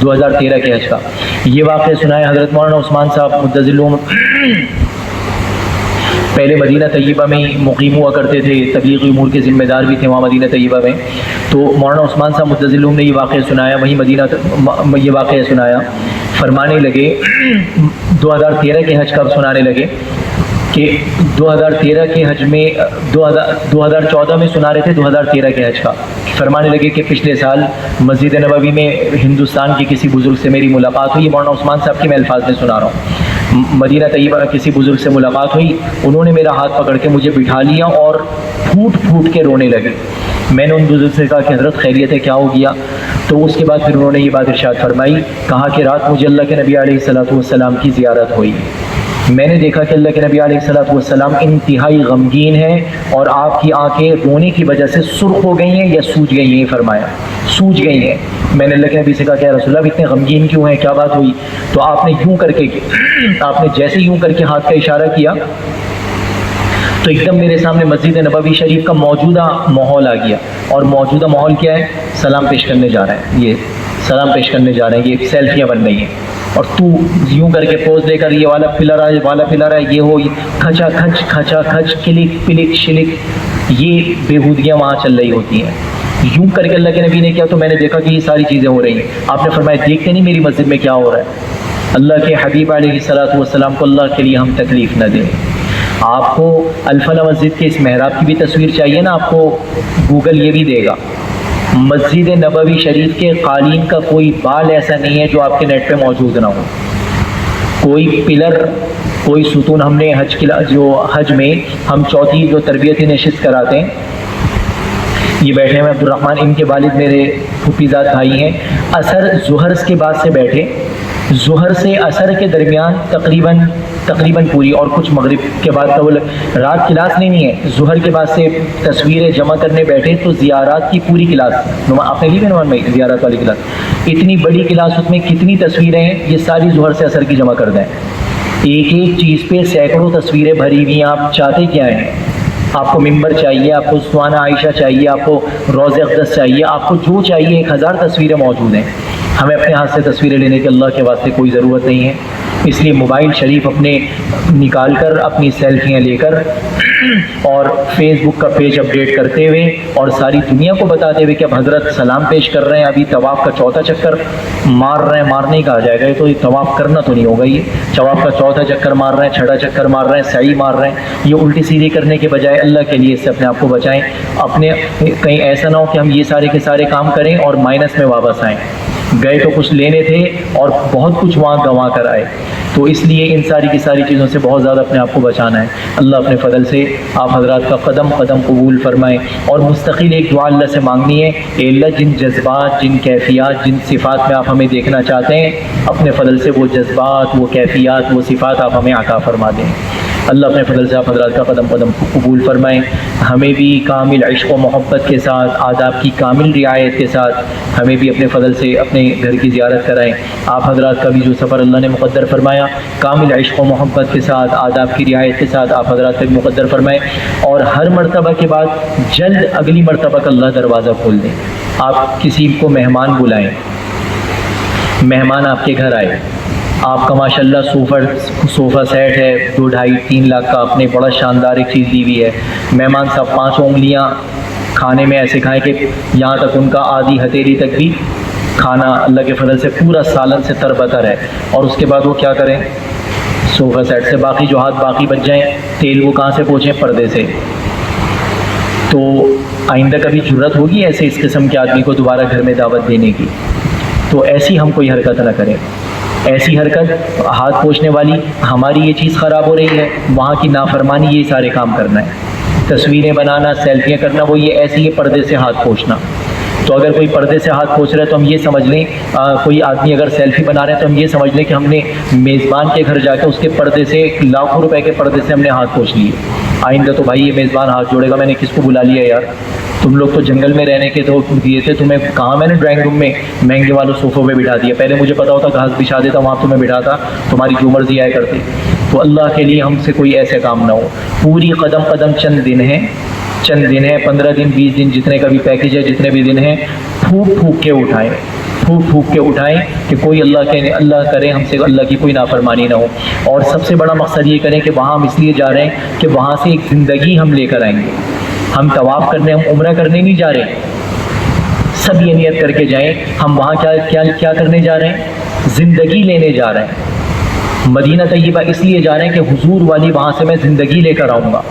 2013 کے حج کا یہ واقعہ سنا ہے۔ حضرت مولانا عثمان صاحب مدظل پہلے مدینہ طیبہ میں ہی مقیم ہوا کرتے تھے، تبلیغی امور کے ذمہ دار بھی تھے وہاں مدینہ طیبہ میں، تو مولانا عثمان صاحب مدظل نے یہ واقعہ سنایا، یہ واقعہ سنایا، فرمانے لگے 2013 کے حج کا سنانے لگے کہ 2013 کے حج میں 2014 میں سنا رہے تھے 2013 کے حج کا، فرمانے لگے کہ پچھلے سال مسجد نبوی میں ہندوستان کے کسی بزرگ سے میری ملاقات ہوئی، مولانا عثمان صاحب کے میں الفاظ میں سنا رہا ہوں، مدینہ طیبہ کسی بزرگ سے ملاقات ہوئی، انہوں نے میرا ہاتھ پکڑ کے مجھے بٹھا لیا اور پھوٹ کے رونے لگے۔ میں نے ان بزرگ سے کہا کہ حضرت خیریت ہے، کیا ہو گیا؟ تو اس کے بعد پھر انہوں نے یہ بات ارشاد فرمائی، کہا کہ رات مجھے اللہ کے نبی علیہ الصلوۃ والسلام کی زیارت ہوئی، میں نے دیکھا کہ اللہ کے نبی علیہ الصلوۃ والسلام انتہائی غمگین ہیں اور آپ کی آنکھیں رونے کی وجہ سے سرخ ہو گئی ہیں یا سوج گئی ہیں، فرمایا سوج گئی ہیں۔ میں نے اللہ کے نبی سے کہا کہ یا رسول اللہ اتنے غمگین کیوں ہیں، کیا بات ہوئی؟ تو آپ نے جیسے یوں کر کے ہاتھ کا اشارہ کیا تو ایک دم میرے سامنے مسجد نبوی شریف کا موجودہ ماحول آ گیا، اور موجودہ ماحول کیا ہے؟ سلام پیش کرنے جا رہے ہیں، یہ سلام پیش کرنے جا رہے ہیں، یہ سیلفیاں بن رہی ہیں، اور تو یوں کر کے پوز دے کر یہ والا پلا رہا ہے، یہ ہو کھچا کھچ کلک پلک شلک، یہ بےہودگیاں وہاں چل رہی ہوتی ہیں۔ یوں کر کے اللہ کے نبی نے کیا تو میں نے دیکھا کہ یہ ساری چیزیں ہو رہی ہیں۔ آپ نے فرمایا دیکھتے نہیں میری مسجد میں کیا ہو رہا ہے؟ اللہ کے حبیب علیہ الصلوۃ والسلام کو اللہ کے لیے ہم تکلیف نہ دیں۔ آپ کو الفلاح مسجد کے اس محراب کی بھی تصویر چاہیے نا، آپ کو گوگل یہ بھی دے گا، مسجد نبوی شریف کے قالین کا کوئی بال ایسا نہیں ہے جو آپ کے نیٹ پہ موجود نہ ہو، کوئی پلر کوئی ستون ہم نے حج میں ہم چوتھی جو تربیتی نشست کراتے ہیں، یہ بیٹھے ہیں عبد الرحمن، ان کے والد میرے پھوپھی زاد بھائی ہیں، عصر ظہر کے بعد سے بیٹھے، ظہر سے عصر کے درمیان تقریباً پوری، اور کچھ مغرب کے بعد کا وہ رات کلاس نہیں ہے، ظہر کے بعد سے تصویریں جمع کرنے بیٹھے تو زیارات کی پوری کلاس، آپ نے لی ہے نمان میں زیارات والی کلاس، اتنی بڑی کلاس، اس میں کتنی تصویریں ہیں، یہ ساری ظہر سے عصر کی جمع کر دیں، ایک ایک چیز پہ سینکڑوں تصویریں بھری ہوئی ہیں، آپ چاہتے کیا ہیں؟ آپ کو ممبر چاہیے، آپ کو اسوانہ عائشہ چاہیے، آپ کو روضہ اقدس چاہیے، آپ کو جو چاہیے، 1000 تصویریں موجود ہیں۔ ہمیں اپنے ہاتھ سے تصویریں لینے کی اللہ کے واسطے کوئی ضرورت نہیں ہے، اس لیے موبائل شریف اپنے نکال کر اپنی سیلفیاں لے کر اور فیس بک کا پیج اپڈیٹ کرتے ہوئے اور ساری دنیا کو بتاتے ہوئے کہ اب حضرت سلام پیش کر رہے ہیں، ابھی طواف کا چوتھا چکر مار رہے ہیں، مارنے کہا جائے گا، تو یہ طواف کرنا تو نہیں ہوگا، یہ طواف کا چوتھا چکر مار رہے ہیں، چھٹا چکر مار رہے ہیں، سعی مار رہے ہیں، یہ الٹی سیدھی کرنے کے بجائے اللہ کے لیے اس سے اپنے آپ کو بچائیں، اپنے کہیں ایسا نہ ہو کہ ہم یہ سارے کے سارے کام کریں اور مائنس میں واپس آئیں، گئے تو کچھ لینے تھے اور بہت کچھ وہاں گنوا کر آئے، تو اس لیے ان ساری کی ساری چیزوں سے بہت زیادہ اپنے آپ کو بچانا ہے۔ اللہ اپنے فضل سے آپ حضرات کا قدم قدم قبول فرمائیں، اور مستقل ایک دعا اللہ سے مانگنی ہے، اے اللہ جن جذبات، جن کیفیات، جن صفات میں آپ ہمیں دیکھنا چاہتے ہیں، اپنے فضل سے وہ جذبات، وہ کیفیات، وہ صفات آپ ہمیں عطا فرما دیں۔ اللہ اپنے فضل سے آپ حضرات کا قدم قدم قبول فرمائیں، ہمیں بھی کامل عشق و محبت کے ساتھ، آداب کی کامل رعایت کے ساتھ ہمیں بھی اپنے فضل سے اپنے گھر کی زیارت کرائیں۔ آپ حضرات کا بھی جو سفر اللہ نے مقدر فرمایا، کامل عشق و محبت کے ساتھ، آداب کی رعایت کے ساتھ آپ حضرات کا بھی مقدر فرمائیں، اور ہر مرتبہ کے بعد جلد اگلی مرتبہ کا اللہ دروازہ کھول دیں۔ آپ کسی کو مہمان بلائیں، مہمان آپ کے گھر آئے، آپ کا ماشاءاللہ صوفہ سیٹ ہے 2-2.5-3 لاکھ کا، آپ نے بڑا شاندار ایک چیز دی ہوئی ہے، مہمان صاحب 5 انگلیاں کھانے میں ایسے کھائیں کہ یہاں تک ان کا آدھی ہتھیلی تک بھی کھانا اللہ کے فضل سے پورا سالن سے تربتر ہے، اور اس کے بعد وہ کیا کریں؟ صوفہ سیٹ سے باقی جو ہاتھ باقی بچ جائیں، تیل وہ کہاں سے پہنچیں؟ پردے سے۔ تو آئندہ کبھی جرت ہوگی ایسے اس قسم کے آدمی کو دوبارہ گھر میں دعوت دینے کی؟ تو ایسی ہم کوئی حرکت نہ کریں، ایسی حرکت ہاتھ پوچھنے والی، ہماری یہ چیز خراب ہو رہی ہے، وہاں کی نافرمانی، یہ سارے کام کرنا ہے، تصویریں بنانا، سیلفیاں کرنا، وہ یہ ایسی ہے پردے سے ہاتھ پوچھنا۔ تو اگر کوئی پردے سے ہاتھ پوچھ رہا ہے تو ہم یہ سمجھ لیں، کوئی آدمی اگر سیلفی بنا رہے ہیں تو ہم یہ سمجھ لیں کہ ہم نے میزبان کے گھر جا کے اس کے پردے سے لاکھوں روپے کے پردے سے ہم نے ہاتھ پوچھ لیے۔ آئندہ تو بھائی یہ میزبان ہاتھ جوڑے گا، میں نے کس کو بلا لیا یار، تم لوگ تو جنگل میں رہنے کے تو دیے تھے، تمہیں کہاں میں نے ڈرائنگ روم میں مہنگے والوں صوفوں پہ بٹھا دیا، پہلے مجھے پتا ہوتا گھاس بچھا دیتا، وہاں تمہیں بٹھاتا، تمہاری جو مرضی آئے کرتے۔ تو اللہ کے لیے ہم سے کوئی ایسے کام نہ ہو، پوری قدم قدم چند دن ہیں، 15 دن 20 دن، جتنے کا بھی پیکیج ہے، جتنے بھی دن ہیں، پھونک پھونک کے اٹھائیں کہ کوئی اللہ کرے ہم سے اللہ کی کوئی نافرمانی نہ ہو، اور سب سے بڑا مقصد یہ کریں کہ وہاں ہم اس لیے جا رہے ہیں کہ وہاں سے ایک زندگی ہم لے کر آئیں گے، ہم طواف کرنے، ہم عمرہ کرنے نہیں جا رہے، سب یہ نیت کر کے جائیں ہم وہاں کیا کرنے جا رہے ہیں؟ زندگی لینے جا رہے ہیں۔ مدینہ طیبہ اس لیے جا رہے ہیں کہ حضور والی وہاں سے میں زندگی لے کر آؤں گا،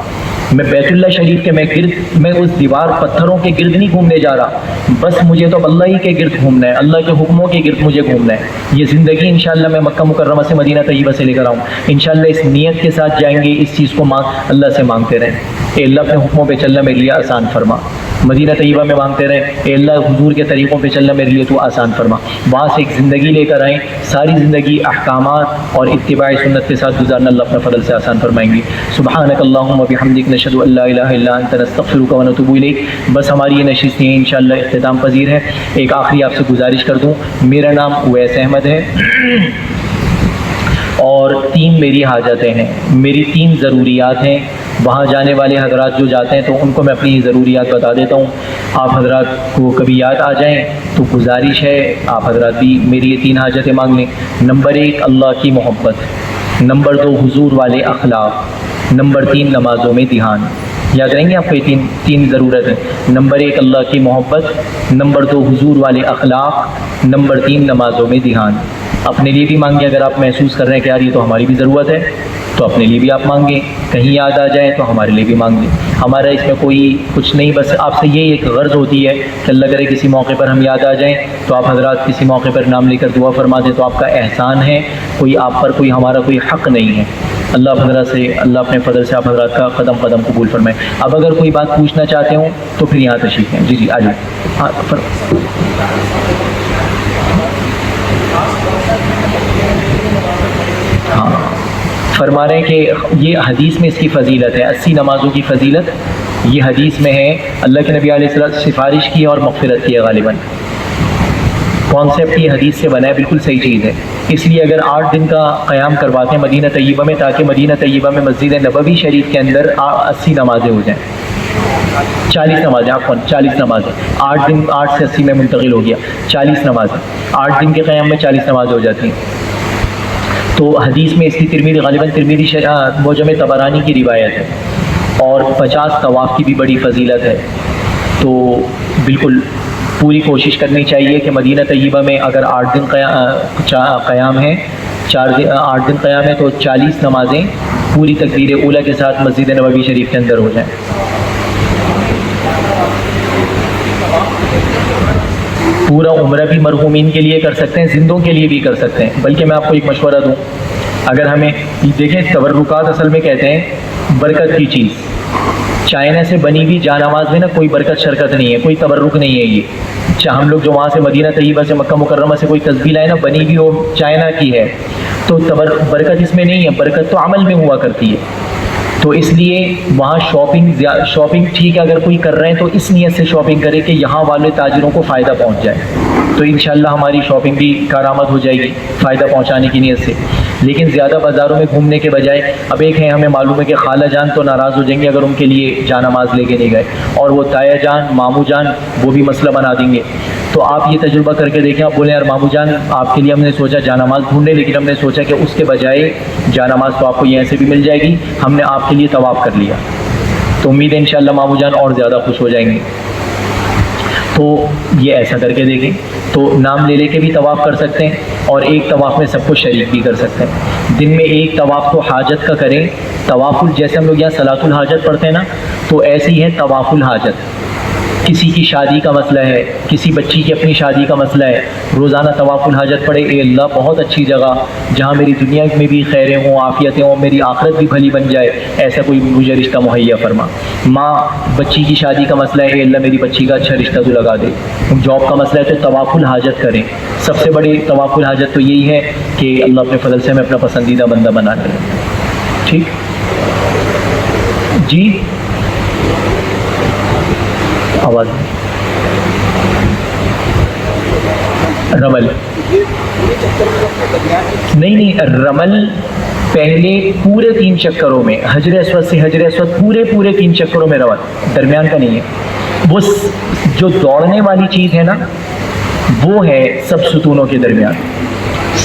میں بیت اللہ شریف کے میں اس دیوار پتھروں کے گرد نہیں گھومنے جا رہا، بس مجھے تو اللہ ہی کے گرد گھومنا ہے، اللہ کے حکموں کے گرد مجھے گھومنا ہے، یہ زندگی انشاءاللہ میں مکہ مکرمہ سے مدینہ طیبہ سے لے کر آؤں انشاءاللہ، اس نیت کے ساتھ جائیں گے، اس چیز کو اللہ سے مانگتے رہیں، اے اللہ اپنے حکموں پہ چلنا میرے لیے آسان فرما، مدینہ طیبہ میں مانگتے رہیں، اے اللہ حضور کے طریقوں پہ چلنا میرے لیے تو آسان فرما، وہاں سے ایک زندگی لے کر آئیں، ساری زندگی احکامات اور اتباع سنت کے ساتھ گزارنا اللہ اپنے فضل سے آسان فرمائیں گے۔ سبحانک اللہم وبحمدک، نشہد ان لا الہ الا انت، نستغفرک ونتوب الیک۔ بس ہماری یہ نشست یہ انشاءاللہ اختتام پذیر ہے۔ ایک آخری آپ سے گزارش کر دوں، میرا نام اویس احمد ہے اور 3 میری حاجتیں ہیں، میری 3 ضروریات ہیں، وہاں جانے والے حضرات جو جاتے ہیں تو ان کو میں اپنی ضروریات بتا دیتا ہوں، آپ حضرات کو کبھی یاد آ جائیں تو گزارش ہے آپ حضرات بھی میری یہ 3 حاجتیں مانگ لیں۔ نمبر 1 اللہ کی محبت، نمبر 2 حضور والے اخلاق، نمبر 3 نمازوں میں دھیان۔ یاد رہیں گے آپ کو یہ 3 ضرورت ہے، نمبر 1 اللہ کی محبت، نمبر 2 حضور والے اخلاق، نمبر 3 نمازوں میں دھیان۔ اپنے لیے بھی مانگیں، اگر آپ محسوس کر رہے ہیں کہ یار یہ تو ہماری بھی ضرورت ہے تو اپنے لیے بھی آپ مانگیں، کہیں یاد آ جائے تو ہمارے لیے بھی مانگیں۔ ہمارا اس میں کوئی کچھ نہیں، بس آپ سے یہی ایک غرض ہوتی ہے کہ اللہ کرے کسی موقع پر ہم یاد آ جائیں تو آپ حضرات کسی موقع پر نام لے کر دعا فرما دیں، تو آپ کا احسان ہے، کوئی آپ پر کوئی ہمارا کوئی حق نہیں ہے۔ اللہ حضرات سے، اللہ اپنے فضل سے آپ حضرات کا قدم قدم قبول فرمائے۔ اب اگر کوئی بات پوچھنا چاہتے ہوں تو پھر یہاں تشریف لیں۔ جی آ جائیں۔ ہاں فرما رہے ہیں کہ یہ حدیث میں اس کی فضیلت ہے، 80 نمازوں کی فضیلت یہ حدیث میں ہے۔ اللہ کے نبی علیہ السلام سفارش کی اور مغفرت کی ہے، غالباً کانسیپٹ یہ حدیث سے بنا ہے، بالکل صحیح چیز ہے۔ اس لیے اگر 8 دن کا قیام کرواتے ہیں مدینہ طیبہ میں، تاکہ مدینہ طیبہ میں مسجد نبوی شریف کے اندر 80 نمازیں ہو جائیں، 40 نمازیں، عفواً 40 نمازیں، 8 دن 8 سے 80 میں منتقل ہو گیا، 40 نمازیں، 8 دن کے قیام میں 40 نمازیں ہو جاتی ہیں۔ تو حدیث میں اس کی ترمذی، غالباً ترمذی معجم طبرانی کی روایت ہے، اور 50 طواف کی بھی بڑی فضیلت ہے۔ تو بالکل پوری کوشش کرنی چاہیے کہ مدینہ طیبہ میں اگر 8 دن قیام ہے، 8 دن قیام ہے تو 40 نمازیں پوری تکبیر اولیٰ کے ساتھ مسجد نبوی شریف کے اندر ہو جائیں۔ پورا عمرہ بھی مرحومین کے لیے کر سکتے ہیں، زندوں کے لیے بھی کر سکتے ہیں۔ بلکہ میں آپ کو ایک مشورہ دوں، اگر ہمیں دیکھیں تبرکات اصل میں کہتے ہیں برکت کی چیز، چائنا سے بنی ہوئی جا نماز میں نا کوئی برکت شرکت نہیں ہے، کوئی تبرک نہیں ہے۔ یہ ہم لوگ جو وہاں سے مدینہ طیبہ سے مکہ مکرمہ سے کوئی تسبیح لائے نا، بنی ہوئی وہ چائنا کی ہے، تو برکت اس میں نہیں ہے، برکت تو عمل میں ہوا کرتی ہے۔ تو اس لیے وہاں شاپنگ ٹھیک ہے، اگر کوئی کر رہے ہیں تو اس نیت سے شاپنگ کرے کہ یہاں والے تاجروں کو فائدہ پہنچ جائے، تو انشاءاللہ ہماری شاپنگ بھی کارآمد ہو جائے گی فائدہ پہنچانے کی نیت سے۔ لیکن زیادہ بازاروں میں گھومنے کے بجائے، اب ایک ہے ہمیں معلوم ہے کہ خالہ جان تو ناراض ہو جائیں گے اگر ان کے لیے جا نماز لے کے نہیں گئے، اور وہ تایا جان ماموں جان وہ بھی مسئلہ بنا دیں گے۔ تو آپ یہ تجربہ کر کے دیکھیں، آپ بولیں یار ماموں جان آپ کے لیے ہم نے سوچا جا نماز ڈھونڈے، لیکن ہم نے سوچا کہ اس کے بجائے جا نماز تو آپ کو یہاں سے بھی مل جائے گی، ہم نے آپ کے لیے طواف کر لیا، تو امید ہے انشاءاللہ ماموں جان اور زیادہ خوش ہو جائیں گے۔ تو یہ ایسا کر کے دیکھیں، تو نام لے لے کے بھی طواف کر سکتے ہیں، اور ایک طواف میں سب کو شریک بھی کر سکتے ہیں۔ دن میں ایک طواف تو حاجت کا کریں، طواف جیسے ہم لوگ یہاں صلاۃ الحاجت پڑھتے ہیں نا، تو ایسی ہی ہے طواف الحاجت۔ کسی کی شادی کا مسئلہ ہے، کسی بچی کی اپنی شادی کا مسئلہ ہے، روزانہ طواف الحاجت پڑھے، اے اللہ بہت اچھی جگہ جہاں میری دنیا میں بھی خیریں ہوں، عافیتیں ہوں، میری آخرت بھی بھلی بن جائے، ایسا کوئی مجھے رشتہ مہیا فرما۔ ماں بچی کی شادی کا مسئلہ ہے، اے اللہ میری بچی کا اچھا رشتہ تو لگا دے۔ جاب کا مسئلہ ہے تو طواف الحاجت کریں۔ سب سے بڑی طواف الحاجت تو یہی ہے کہ اللہ اپنے فضل سے ہمیں اپنا پسندیدہ بندہ بنا لے۔ ٹھیک جی، آواز رمل نہیں، رمل پہلے پورے 3 چکروں میں، حجر اسود سے حجر اسود پورے 3 چکروں میں رمل، درمیان کا نہیں ہے۔ وہ جو دوڑنے والی چیز ہے نا، وہ ہے سب ستونوں کے درمیان۔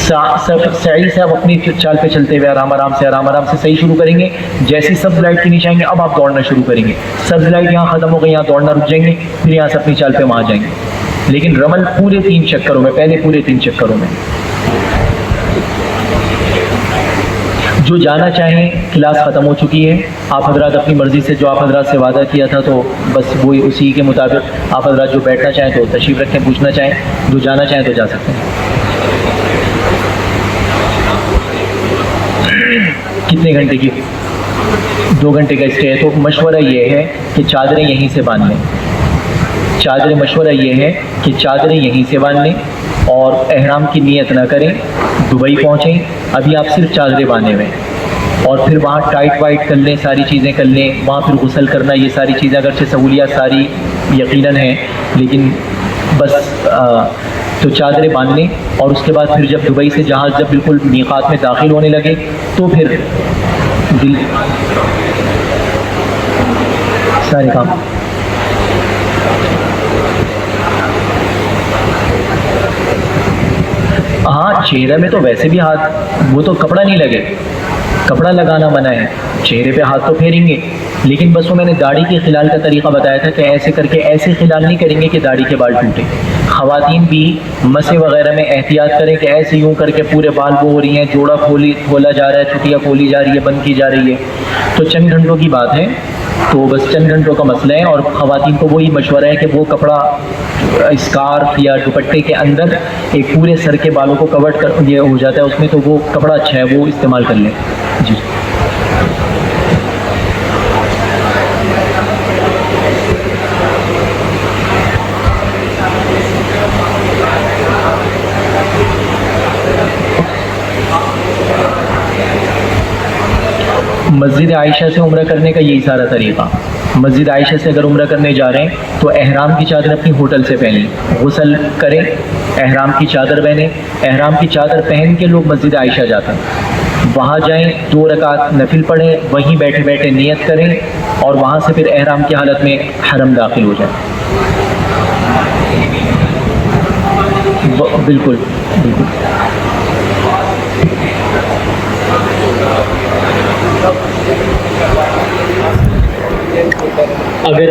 سعی سے آپ اپنی چال پہ چلتے ہوئے آرام آرام سے صحیح شروع کریں گے، جیسی سبز لائٹ کے نیچے آئیں گے اب آپ دوڑنا شروع کریں گے، سبز لائٹ یہاں ختم ہو گئی، یہاں دوڑنا رک جائیں گے، پھر یہاں سے اپنی چال پہ وہاں جائیں گے۔ لیکن رمل پورے 3 چکروں میں، پہلے پورے 3 چکروں میں۔ جو جانا چاہیں، کلاس ختم ہو چکی ہے، آپ حضرات اپنی مرضی سے جو آپ حضرات سے وعدہ کیا تھا تو بس وہی اسی کے مطابق آپ حضرات جو بیٹھنا چاہیں تو تشریف رکھیں، پوچھنا چاہیں، جو جانا چاہیں تو جا سکتے ہیں۔ کتنے گھنٹے کی؟ 2 گھنٹے کا اسٹے ہے، تو مشورہ یہ ہے کہ چادریں یہیں سے باندھ لیں۔ مشورہ یہ ہے کہ چادریں یہیں سے باندھ لیں اور احرام کی نیت نہ کریں، دبئی پہنچیں، ابھی آپ صرف چادریں باندھے ہوئے ہیں، اور پھر وہاں ٹائٹ وائٹ کر لیں، ساری چیزیں کر لیں، وہاں پھر غسل کرنا، یہ ساری چیزیں اگرچہ سہولیات ساری یقیناً ہیں، لیکن بس تو چادریں باندھ لیں، اور اس کے بعد پھر جب دبئی سے جہاز جب بالکل میقات میں داخل ہونے لگے تو پھر سارے کام ہاں چہرے میں تو ویسے بھی ہاتھ، وہ تو کپڑا نہیں لگے، کپڑا لگانا منع ہے، چہرے پہ ہاتھ تو پھیریں گے، لیکن بس وہ میں نے داڑھی کے خلال کا طریقہ بتایا تھا کہ ایسے کر کے ایسے خلال نہیں کریں گے کہ داڑھی کے بال ٹوٹے۔ خواتین بھی مسے وغیرہ میں احتیاط کریں کہ ایسے یوں کر کے پورے بال وہ ہو رہی ہیں، جوڑا کھولا جا رہا ہے، چھٹیاں کھولی جا رہی ہے، بند کی جا رہی ہے، تو چند گھنٹوں کی بات ہے، تو بس چند گھنٹوں کا مسئلہ ہے، اور خواتین کو وہی مشورہ ہے کہ وہ کپڑا اسکارف یا دوپٹے کے اندر ایک پورے سر کے بالوں کو کور کر یہ ہو جاتا ہے اس میں، تو وہ کپڑا اچھا ہے، وہ استعمال کر لیں. جی مسجد عائشہ سے عمرہ کرنے کا یہی سارا طریقہ. مسجد عائشہ سے اگر عمرہ کرنے جا رہے ہیں تو احرام کی چادر اپنی ہوٹل سے پہن لیں، غسل کریں، احرام کی چادر پہنیں. احرام کی چادر پہن کے لوگ مسجد عائشہ جاتے ہیں، وہاں جائیں، 2 رکعت نفل پڑھیں، وہیں بیٹھے بیٹھے نیت کریں، اور وہاں سے پھر احرام کی حالت میں حرم داخل ہو جائیں. بالکل بالکل. اگر